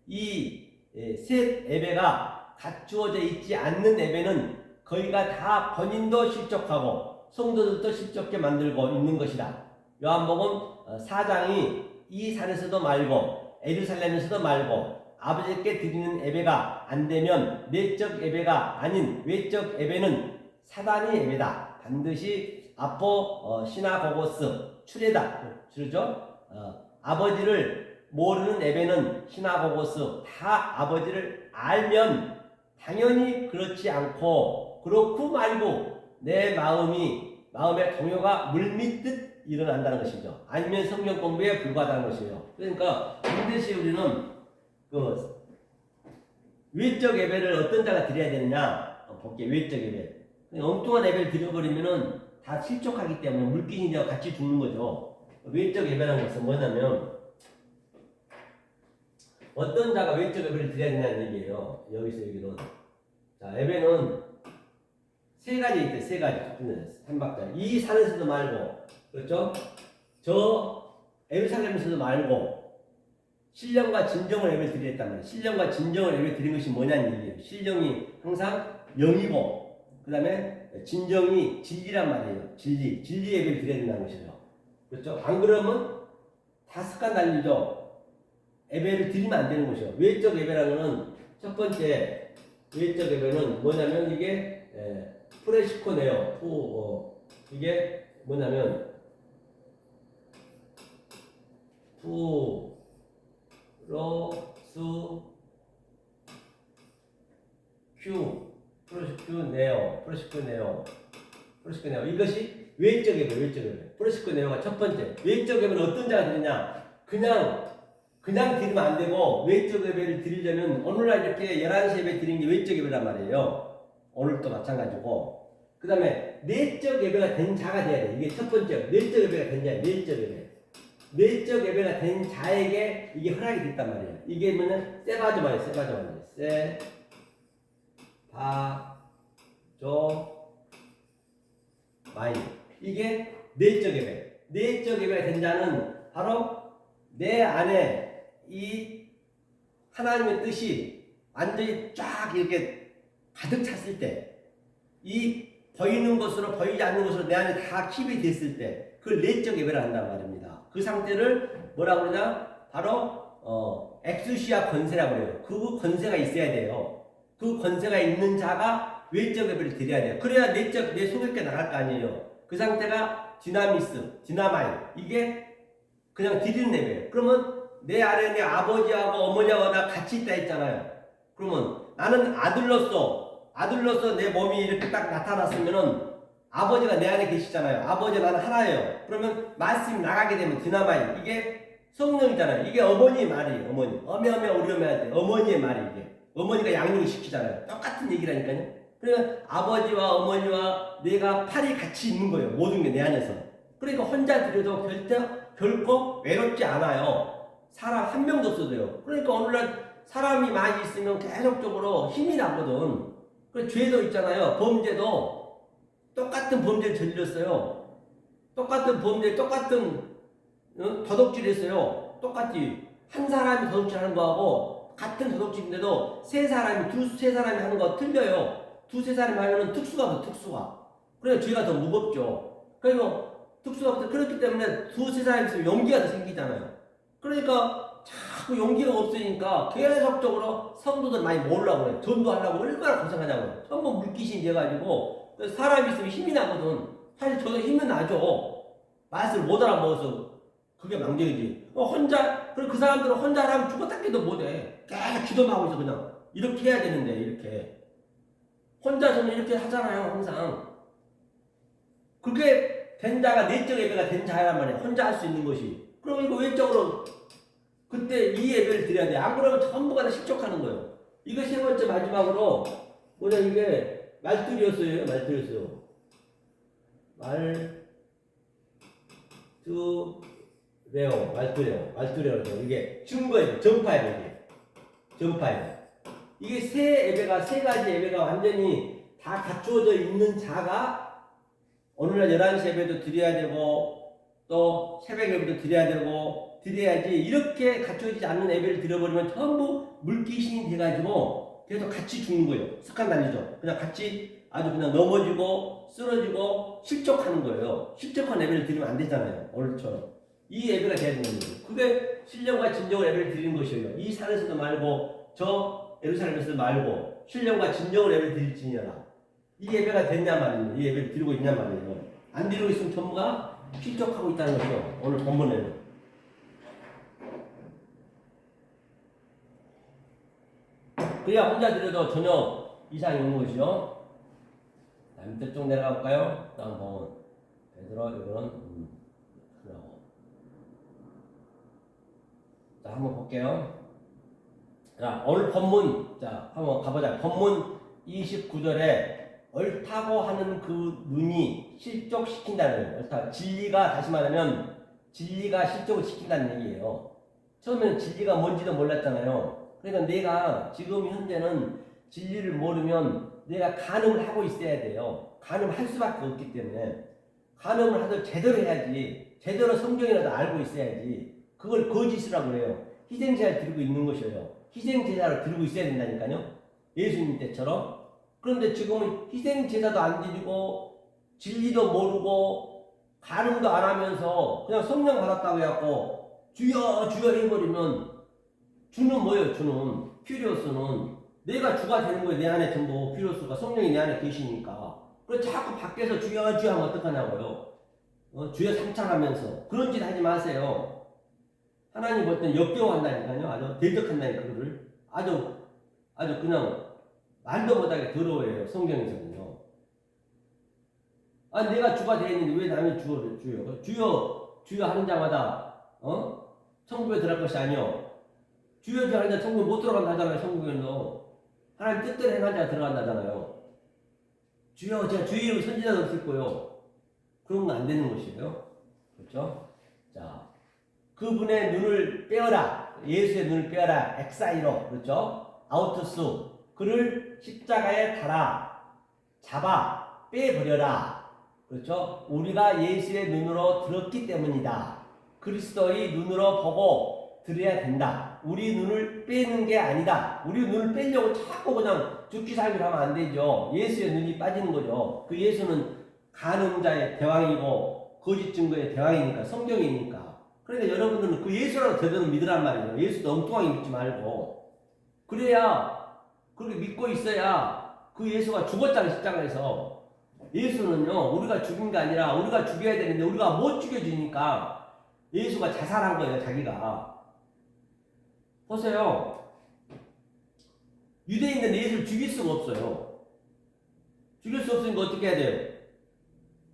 셋 예배가 갖추어져 있지 않는 예배는 거의가 다 본인도 실족하고 성도들도 실족게 만들고 있는 것이다. 요한복음 4장이 이 산에서도 말고 예루살렘에서도 말고 아버지께 드리는 예배가 안 되면 내적 예배가 아닌 외적 예배는 사단의 예배다. 반드시 아포 시나고고스 출애다. 아버지를 모르는 예배는 시나고고스 다 아버지를 알면 당연히 그렇지 않고 그렇고 말고 내 마음의 동요가 물밀듯 일어난다는 것이죠. 아니면 성경 공부에 불과하다는 것이에요. 그러니까 반드시 우리는 그 외적 예배를 어떤 자가 드려야 되느냐 볼게요. 외적 예배 엉뚱한 예배를 드려버리면은 다 실족하기 때문에 물귀신이와 같이 죽는 거죠. 외적 예배라는 것은 뭐냐면 어떤 자가 외적 예배를 드려야 되냐는 얘기예요. 여기서 여기는 자 예배는 세 가지 있대. 세 가지 삼박자. 이 산에서도 말고 그렇죠? 저 예루살렘에서도 말고 신령과 진정을 예배 드리겠단 말이에요. 신령과 진정을 예배 드린 것이 뭐냐는 얘기예요. 신령이 항상 영이고 그 다음에 진정이 진리란 말이에요. 진리 예배를 드려야 된다는 것이죠. 그렇죠? 안 그러면 다 습관 달리죠. 예배를 드리면 안 되는 것이죠. 외적 예배라는 것은 첫 번째 외적 예배는 뭐냐면 이게 프레시코네요. 이게 뭐냐면 프로시코네오. 이것이 외적 예배. 프로시코네오가 첫 번째. 외적 예배는 어떤 자가 드리냐? 그냥 드리면 안 되고 외적 예배를 드리려면 오늘날 이렇게 11시 예배 드린 게 외적 예배란 말이에요. 오늘도 마찬가지고. 그 다음에 내적 예배가 된 자가 돼야 돼. 이게 첫 번째. 내적 예배가 된 자예요. 내적 예배. 내적 예배가 된 자에게 이게 허락이 됐단 말이에요. 이게 뭐냐면 세바조 말이에요. 마이. 이게 내적 예배. 내적 예배가 된 자는 바로 내 안에 이 하나님의 뜻이 완전히 쫙 이렇게 가득 찼을 때, 이 보이는 것으로 보이지 않는 것으로 내 안에 다 킵이 됐을 때, 그걸 내적 예배를 한단 말입니다. 그 상태를 뭐라고 그러냐? 바로 엑수시아 권세라고 그래요. 그 권세가 있어야 돼요. 그 권세가 있는 자가 외적 예배를 드려야 돼요. 그래야 내 속에 나갈 거 아니에요. 그 상태가 디나마이 이게 그냥 드리는 예배예요. 그러면 내 안에 내 아버지하고 어머니하고 나 같이 있다 했잖아요. 그러면 나는 아들로서 내 몸이 이렇게 딱 나타났으면은 아버지가 내 안에 계시잖아요. 아버지 나는 하나예요. 그러면 말씀이 나가게 되면 디나마이 이게 성령이잖아요. 이게 어머니의 말이에요. 어머니 우리 어머니의 말이 이게 어머니가 양육을 시키잖아요. 똑같은 얘기라니까요. 그러면 아버지와 어머니와 내가 팔이 같이 있는 거예요. 모든 게 내 안에서. 그러니까 혼자 드려도 결코 외롭지 않아요. 사람 한 명도 없어도요. 그러니까 오늘날 사람이 많이 있으면 계속적으로 힘이 나거든. 그 죄도 있잖아요. 범죄도 똑같은 범죄를 저질렀어요. 똑같은 도둑질 했어요. 똑같이 한 사람이 도둑질하는 거하고 같은 도둑질인데도 세 사람이 하는 거 틀려요. 두세 사람이 하면은 특수가. 그래서 죄가 더 무겁죠. 그리고 특수가 그렇기 때문에 두세 사람이 있으면 용기가 더 생기잖아요. 그러니까 자꾸 용기가 없으니까 계속적으로 성도들 많이 모으려고 해요. 전도 하려고 얼마나 고생하냐고요. 전부 물귀신이 돼가지고 사람이 있으면 힘이 나거든. 사실 저도 힘은 나죠. 말씀을 못 알아먹어서 그게 망정이지. 그리고 그 사람들은 혼자 하면 죽었다 깨도 못해. 계속 기도만 하고 있어. 그냥 이렇게 해야 되는데 이렇게 혼자서는 이렇게 하잖아요. 항상 그게 된 자가 내적 예배가 된 자란 말이야. 혼자 할 수 있는 것이. 그럼 이거 외적으로 그때 이 예배를 드려야 돼. 안 그러면 전부가 다 실족하는 거예요. 이거 세 번째 마지막으로 뭐냐 이게 말들이었어요. 말들이요. 이게 증거예요. 전파예요. 이게 세 가지 예배가 완전히 다 갖추어져 있는 자가 오늘날 11시 예배도 드려야 되고 또 또 새벽 예배도 드려야 되고 드려야지 이렇게 갖춰지지 않는 예배를 드려버리면 전부 물귀신이 돼가지고 계속 같이 죽는 거예요. 습관 달리죠. 그냥 같이 아주 그냥 넘어지고 쓰러지고 실족하는 거예요. 실족한 예배를 드리면 안 되잖아요. 오늘처럼. 이 예배가 돼야 되는 거예요. 그게 신령과 진정을 예배를 드리는 것이에요. 이 산에서도 말고 저 예루살렘에서도 말고 신령과 진정을 예배를 드릴지니라. 이 예배가 됐냐 말이에요. 이 예배를 드리고 있냐 말이에요. 안 드리고 있으면 전부가 실족하고 있다는 거죠. 오늘 본문에는. 그래야 혼자 드려도 전혀 이상이 없는 것이죠. 밑에 쭉 내려가 볼까요? 다음 본문. 베드로 이거는 하나고. 자, 한번 볼게요. 자, 오늘 본문, 자, 한번 가보자. 본문 29절에 옳다고 하는 그 눈이 실족시킨다는 거예요. 옳다. 진리가, 다시 말하면 진리가 실족을 시킨다는 얘기예요. 처음에는 진리가 뭔지도 몰랐잖아요. 그러니까 내가 지금 현재는 진리를 모르면 내가 간음을 하고 있어야 돼요. 간음할 수밖에 없기 때문에 간음을 하도 제대로 해야지. 제대로 성경이라도 알고 있어야지. 그걸 거짓이라고 그래요. 희생제사를 드리고 있는 것이에요. 희생제사를 드리고 있어야 된다니까요. 예수님 때처럼. 그런데 지금은 희생제사도 안 드리고 진리도 모르고 간음도 안 하면서 그냥 성령 받았다고 해갖고 주여 주여 해버리면 주는 뭐예요? 주는 퓨리오스는 내가 주가 되는 거예요. 내 안에 전부 퓨리오스가 성령이 내 안에 계시니까. 그래서 자꾸 밖에서 주여 주여 하면 어떡하냐고요. 주여 상창하면서 그런 짓 하지 마세요. 하나님 볼 때는 역겨워한다니까요. 아주 대적한다니까 그거를 아주 그냥 말도 못하게 더러워해요. 성경에서는요. 아, 내가 주가 되어 있는데 왜 남의 주요? 주여 하는 자마다 천국에 들어갈 것이 아니요. 주여 하는 자 천국에 못 들어간다 하잖아요. 천국에는 하나님 뜻대로 행한 자가 들어간다잖아요. 주여 제가 주의 이름 선지자도 없을 거요. 그런 건 안 되는 것이에요. 그렇죠? 자, 그분의 눈을 빼어라. 예수의 눈을 빼어라. 엑사이로. 그렇죠? 아우투스. 그를 십자가에 달아 잡아 빼버려라. 그렇죠? 우리가 예수의 눈으로 들었기 때문이다. 그리스도의 눈으로 보고 들어야 된다. 우리 눈을 빼는 게 아니다. 우리 눈을 빼려고 자꾸 그냥 죽기 살기를 하면 안 되죠. 예수의 눈이 빠지는 거죠. 그 예수는 간음자의 대왕이고 거짓 증거의 대왕이니까 성경이니까. 그러니까 여러분들은 그 예수라고 제대로 믿으란 말이에요. 예수도 엉뚱하게 믿지 말고. 그래야 그렇게 믿고 있어야 그 예수가 죽었잖아요. 십자가에서. 예수는요 우리가 죽인 게 아니라 우리가 죽여야 되는데 우리가 못 죽여주니까 예수가 자살한 거예요. 자기가. 보세요. 유대인들은 예수를 죽일 수가 없어요. 죽일 수 없으니까 어떻게 해야 돼요?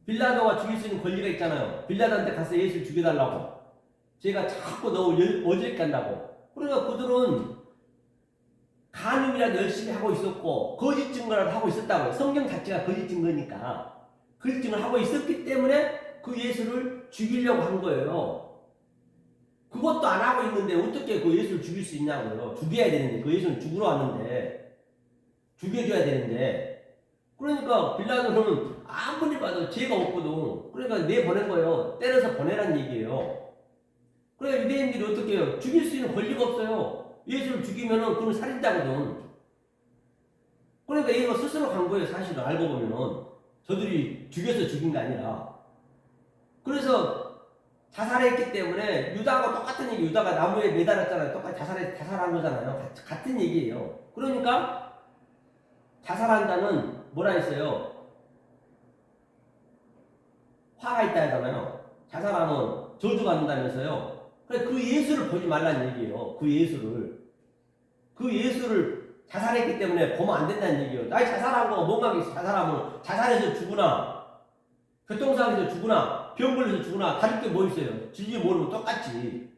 빌라도가 죽일 수 있는 권리가 있잖아요. 빌라도한테 가서 예수를 죽여달라고. 제가 자꾸 너 어질게 한다고. 그러니까 그들은 간음이라도 열심히 하고 있었고 거짓 증거라도 하고 있었다고요. 성경 자체가 거짓 증거니까 거짓 증거를 하고 있었기 때문에 그 예수를 죽이려고 한 거예요. 그것도 안 하고 있는데 어떻게 그 예수를 죽일 수 있냐고요. 죽여야 되는데 그 예수는 죽으러 왔는데 죽여줘야 되는데 그러니까 빌라도는 아무리 봐도 죄가 없거든. 그러니까 내보낸 거예요. 때려서 보내란 얘기예요. 그러니까 유대인들이 어떻게 해요? 죽일 수 있는 권리가 없어요. 예수를 죽이면은 그건 살인자거든. 그러니까 얘가 스스로 간 거예요. 사실은 알고 보면은 저들이 죽여서 죽인 게 아니라. 그래서 자살했기 때문에 유다하고 똑같은 얘기. 유다가 나무에 매달았잖아요. 똑같이 자살한 거잖아요. 같은 얘기예요. 그러니까 자살한 자는 뭐라 했어요? 화가 있다 하잖아요. 자살하면 저주가 된다면서요. 그 예수를 보지 말라는 얘기예요. 그 예수를 자살했기 때문에 보면 안 된다는 얘기예요. 나이 자살한 거 뭔가 있어. 자살하면 자살해서 죽으나 교통사고에서 죽으나 병 걸려서 죽으나 다를 게 뭐 있어요. 진리 모르면 똑같지.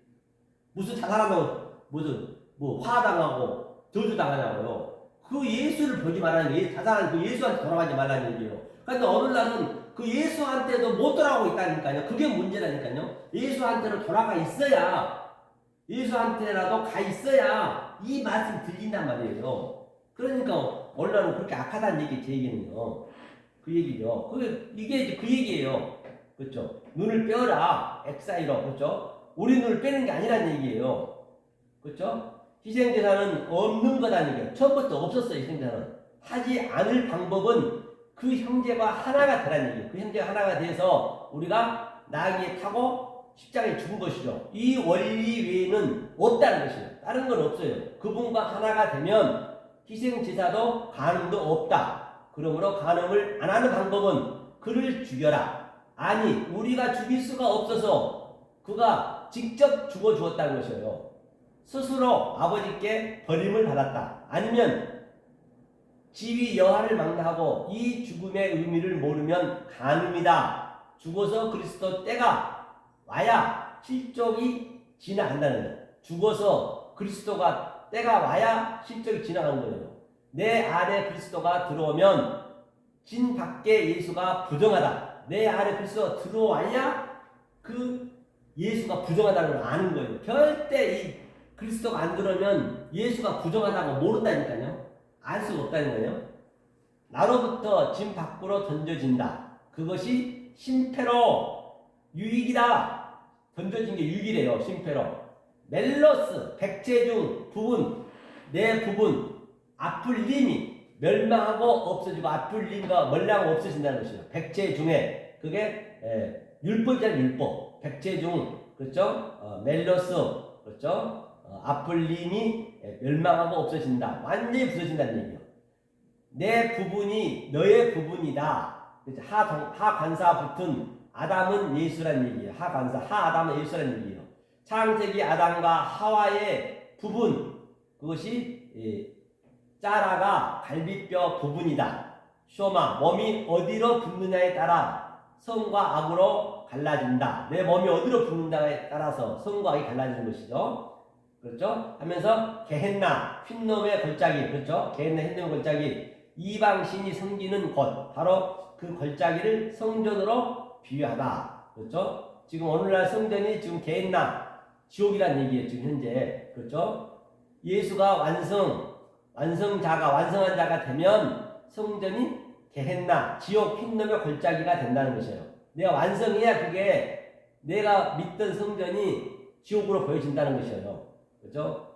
무슨 자살하면 무슨 뭐 화당하고 저주당하냐고요. 그 예수를 보지 말라는 얘기예요. 자살한 그 예수한테 돌아가지 말라는 얘기예요. 그런데 어느 날은 그 예수한테도 못 돌아가고 있다니까요. 그게 문제라니까요. 예수한테로 돌아가 있어야 예수한테라도 가 있어야 이 말씀 들린단 말이에요. 그러니까 오늘날은 그렇게 악하다는 얘기 제 얘기는요. 그 얘기죠. 이게 그 얘기예요. 그렇죠? 눈을 빼어라. 엑사이로. 그렇죠? 우리 눈을 빼는 게 아니란 얘기예요. 그렇죠? 희생제사는 없는 거다는 얘기예요. 처음부터 없었어요. 희생제사는. 하지 않을 방법은 그 형제가 하나가 되라는 얘기예요. 그 형제가 하나가 돼서 우리가 나귀에 타고 십자가에 죽은 것이죠. 이 원리 외에는 없다는 것이에요. 다른 건 없어요. 그분과 하나가 되면 희생제사도 간음도 없다. 그러므로 간음을 안 하는 방법은 그를 죽여라. 아니, 우리가 죽일 수가 없어서 그가 직접 죽어 주었다는 것이에요. 스스로 아버지께 버림을 받았다. 아니면 지위 여하를 망라하고 이 죽음의 의미를 모르면 간음이다. 죽어서 그리스도 때가 와야 실족이 지나간다는 거예요. 죽어서 그리스도가 때가 와야 실족이 지나가는 거예요. 내 안에 그리스도가 들어오면 진 밖에 예수가 부정하다. 내 안에 그리스도가 들어와야 그 예수가 부정하다는 걸 아는 거예요. 절대 이 그리스도가 안 들어오면 예수가 부정하다고 모른다니까요. 알 수가 없다는 거예요. 나로부터 진 밖으로 던져진다. 그것이 심패로 유익이다. 던져진 게 유익이래요. 심패로. 멜로스, 백체 중 부분, 내 부분, 아플림이 멸망하고 없어지고 아플림과 멸망하고 없어진다는 것이죠. 백체 중에 그게 율법이잖아요. 율법. 백체 중 그렇죠? 멜로스 그렇죠? 아플림이 멸망하고 없어진다. 완전히 부서진다는 얘기예요. 내 부분이 너의 부분이다. 하관사 붙은 아담은 예수란 얘기예요. 하관사, 하아담은 예수란 얘기예요. 창세기 아담과 하와의 부분, 그것이 짜라가 갈비뼈 부분이다. 쇼마, 몸이 어디로 붙느냐에 따라 성과 악으로 갈라진다. 내 몸이 어디로 붙는다에 따라서 성과 악이 갈라지는 것이죠. 그렇죠? 하면서 게헨나, 흰놈의 골짜기, 그렇죠? 게헨나 흰놈의 골짜기, 이방신이 섬기는 곳, 바로 그 골짜기를 성전으로 비유하다. 그렇죠? 지금 오늘날 성전이 지금 게헨나, 지옥이란 얘기예요. 지금 현재. 그렇죠? 예수가 완성한 자가 되면 성전이 게헨나, 지옥 흰놈의 골짜기가 된다는 것이에요. 내가 완성해야 그게 내가 믿던 성전이 지옥으로 보여진다는 것이에요. 그렇죠?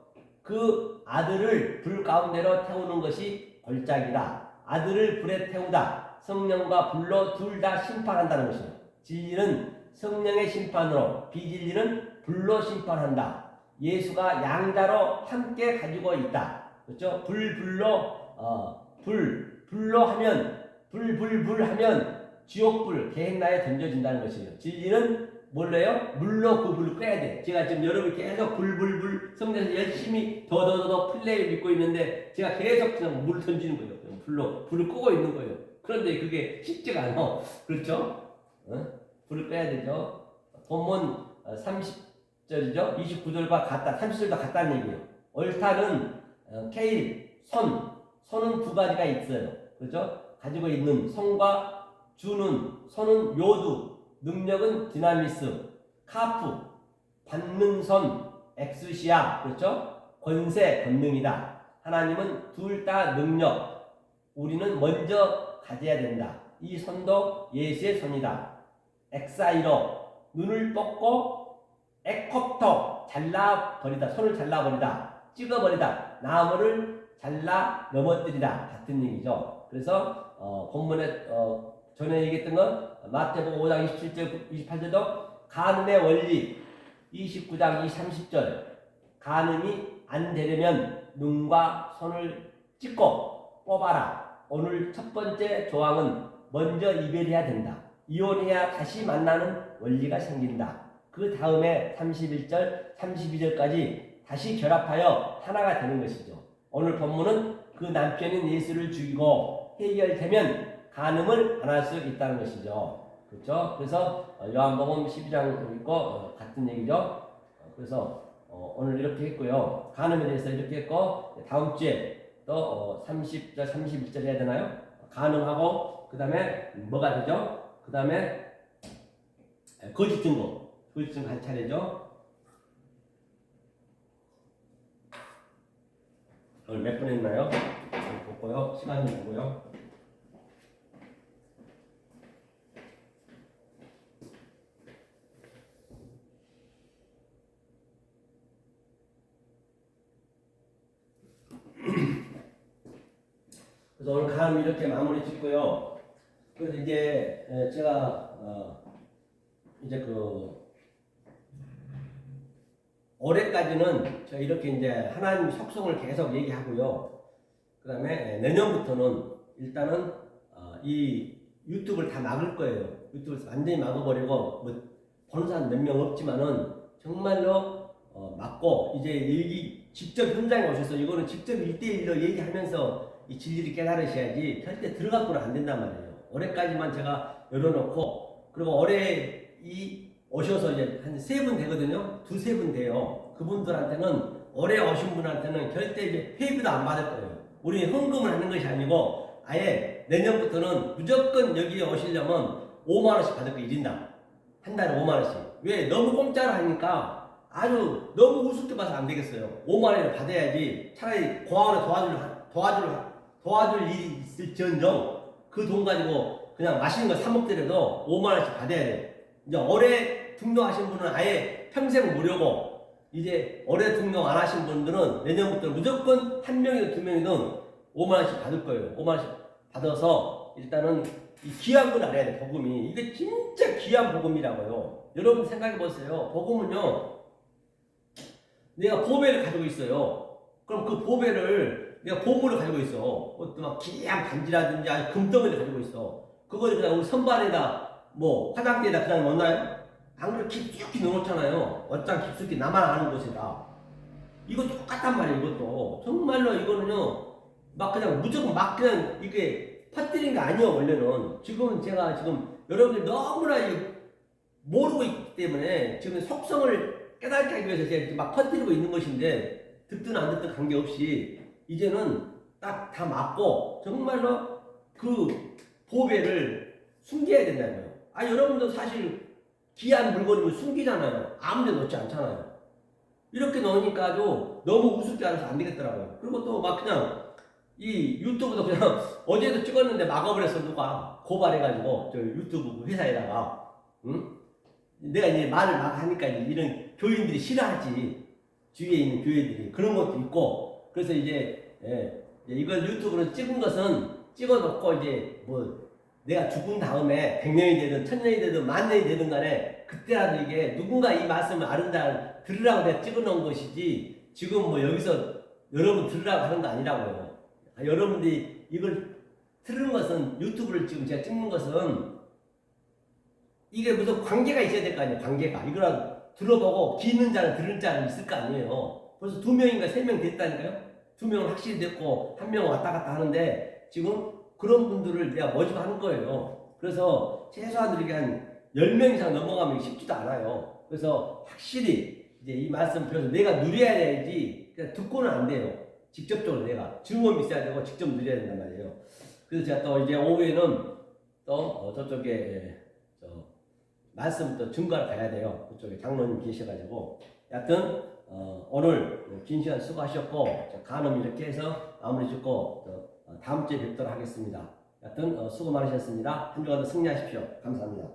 그 아들을 불 가운데로 태우는 것이 골짜기다. 아들을 불에 태우다. 성령과 불로 둘 다 심판한다는 것이에요. 진리는 성령의 심판으로, 비진리는 불로 심판한다. 예수가 양자로 함께 가지고 있다. 그렇죠? 불로 하면 지옥불, 게헨나에 던져진다는 것이에요. 진리는 뭘래요? 물로 그 불을 끄야 돼. 제가 지금 여러분 계속 성전에서 열심히 더 플레이를 믿고 있는데 제가 계속 그냥 물 던지는 거예요. 불을 끄고 있는 거예요. 그런데 그게 쉽지가 않아. 그렇죠? 불을 끄야 되죠. 본문 30절이죠. 29절과 같다. 30절과 같다는 얘기예요. 옳다는 케일, 손은 두 가지가 있어요. 그렇죠? 가지고 있는 손과 주는, 손은 요두, 능력은 디나미스, 카프, 받는 손, 엑스시아, 그렇죠? 권세, 권능이다. 하나님은 둘 다 능력. 우리는 먼저 가져야 된다. 이 손도 예수의 손이다. 엑사이로, 눈을 뽑고, 에콥토, 잘라버리다. 손을 잘라버리다. 찍어버리다. 나무를 잘라 넘어뜨리다. 같은 얘기죠. 그래서 본문에 전에 얘기했던 건 마태복음 5장 27절 28절도 간음의 원리 29장 30절 간음이 안 되려면 눈과 손을 찍고 뽑아라. 오늘 첫 번째 조항은 먼저 이별해야 된다. 이혼해야 다시 만나는 원리가 생긴다. 그 다음에 31절 32절까지 다시 결합하여 하나가 되는 것이죠. 오늘 본문은 그 남편인 예수를 죽이고 해결되면 간음을 안 할 수 있다는 것이죠. 그렇죠? 그래서 요한복음 12장 있고 같은 얘기죠. 그래서 오늘 이렇게 했고요. 간음에 대해서 이렇게 했고 다음 주에 또 30절 31절 해야 되나요? 간음하고 그 다음에 뭐가 되죠? 그 다음에 거짓 증거 한 차례죠. 오늘 몇 분 했나요? 보고요. 시간 좀 보고요. 그래서 오늘 간음 이렇게 마무리 짓고요. 그래서 이제 제가 이제 올해까지는 제가 이렇게 이제 하나님 속성을 계속 얘기하고요. 그 다음에 내년부터는 일단은 이 유튜브를 다 막을 거예요. 유튜브를 완전히 막아버리고 뭐 보는 사람 몇 명 없지만은 정말로 막고 이제 여기 직접 현장에 오셔서 이거는 직접 1대1로 얘기하면서 이 진리를 깨달으셔야지 절대 들어가고는 안 된단 말이에요. 올해까지만 제가 열어놓고 그리고 올해 오셔서 이제 한 3분 되거든요. 2-3분 돼요. 그분들한테는 올해 오신 분한테는 절대 이제 회비도 안 받을 거예요. 우리 헌금을 하는 것이 아니고 아예 내년부터는 무조건 여기에 오시려면 5만원씩 받을 거예요. 1인당. 한 달에 5만원씩. 왜? 너무 공짜로 하니까 아주 너무 우습게 봐서 안 되겠어요. 5만원을 받아야지 차라리 고아원에 도와줄 일이 있을지언정 그 돈 가지고 그냥 맛있는 거 사 먹더라도 5만원씩 받아야 돼요. 이제 올해 등록하신 분은 아예 평생 무료고 이제 올해 등록 안 하신 분들은 내년부터 무조건 1명이든 2명이든 5만원씩 받을 거예요. 5만원씩 받아서 일단은 이 귀한 걸 알아야 돼. 복음이 이게 진짜 귀한 복음이라고요. 여러분 생각해 보세요. 복음은요 내가 보배를 가지고 있어요. 그럼 그 보배를 내가 보물을 가지고 있어. 어떤 막 귀한 반지라든지 아주 금덩이를 가지고 있어. 그걸 그냥 우리 선반에다 뭐 화장대에다 그냥 넣나요? 안 그래도 깊숙이 넣어놓잖아요. 어짱 깊숙이 나만 아는 곳에다. 이거 똑같단 말이에요. 이것도 정말로 이거는요 막 그냥 무조건 막 그냥 이게 퍼뜨린 게 아니에요. 원래는 지금은 제가 지금 여러분들이 너무나 모르고 있기 때문에 지금 속성을 깨닫게 하기 위해서 제가 막 퍼뜨리고 있는 것인데 듣든 안 듣든 관계없이 이제는 딱 다 맞고 정말로 그 보배를 숨겨야 된다고요. 여러분도 사실 귀한 물건이면 숨기잖아요. 아무 데 놓지 않잖아요. 이렇게 넣으니까 아주 너무 우습게 알아서 안 되겠더라고요. 그리고 또 막 그냥 이 유튜브도 그냥 어제도 찍었는데 막아버렸어. 누가 고발해가지고 저 유튜브 회사에다가 응? 내가 이제 말을 막 하니까 이런 교인들이 싫어하지. 주위에 있는 교회들이 그런 것도 있고 그래서 이제 이걸 유튜브로 찍은 것은 찍어놓고 이제 뭐 내가 죽은 다음에 100년이 되든 1000년이 되든 10,000년이 되든 간에 그때라도 이게 누군가 이 말씀을 아른다 들으라고 내가 찍어놓은 것이지 지금 뭐 여기서 여러분 들으라고 하는 거 아니라고요. 여러분들이 이걸 들은 것은 유튜브를 지금 제가 찍는 것은 이게 무슨 관계가 있어야 될 거 아니에요. 관계가 이거랑 들어보고 귀 있는 자는 들은 자는 있을 거 아니에요. 벌써 2명인가 3명 됐다니까요. 2명은 확실히 됐고 1명은 왔다 갔다 하는데 지금 그런 분들을 내가 모집하는 거예요. 그래서 최소한 이렇게 한 10명 이상 넘어가면 쉽지도 않아요. 그래서 확실히 이제 이 말씀 들어서 내가 누려야 돼야지 그냥 듣고는 안 돼요. 직접적으로 내가 증언이 있어야 되고 직접 누려야 된단 말이에요. 그래서 제가 또 이제 오후에는 또 저쪽에 말씀 또 증거를 가야 돼요. 그쪽에 장로님 계셔가지고 여하튼 오늘 긴 시간 수고하셨고 간음 이렇게 해서 마무리 짓고 다음 주에 뵙도록 하겠습니다. 여하튼 수고 많으셨습니다. 한 주간도 승리하십시오. 감사합니다.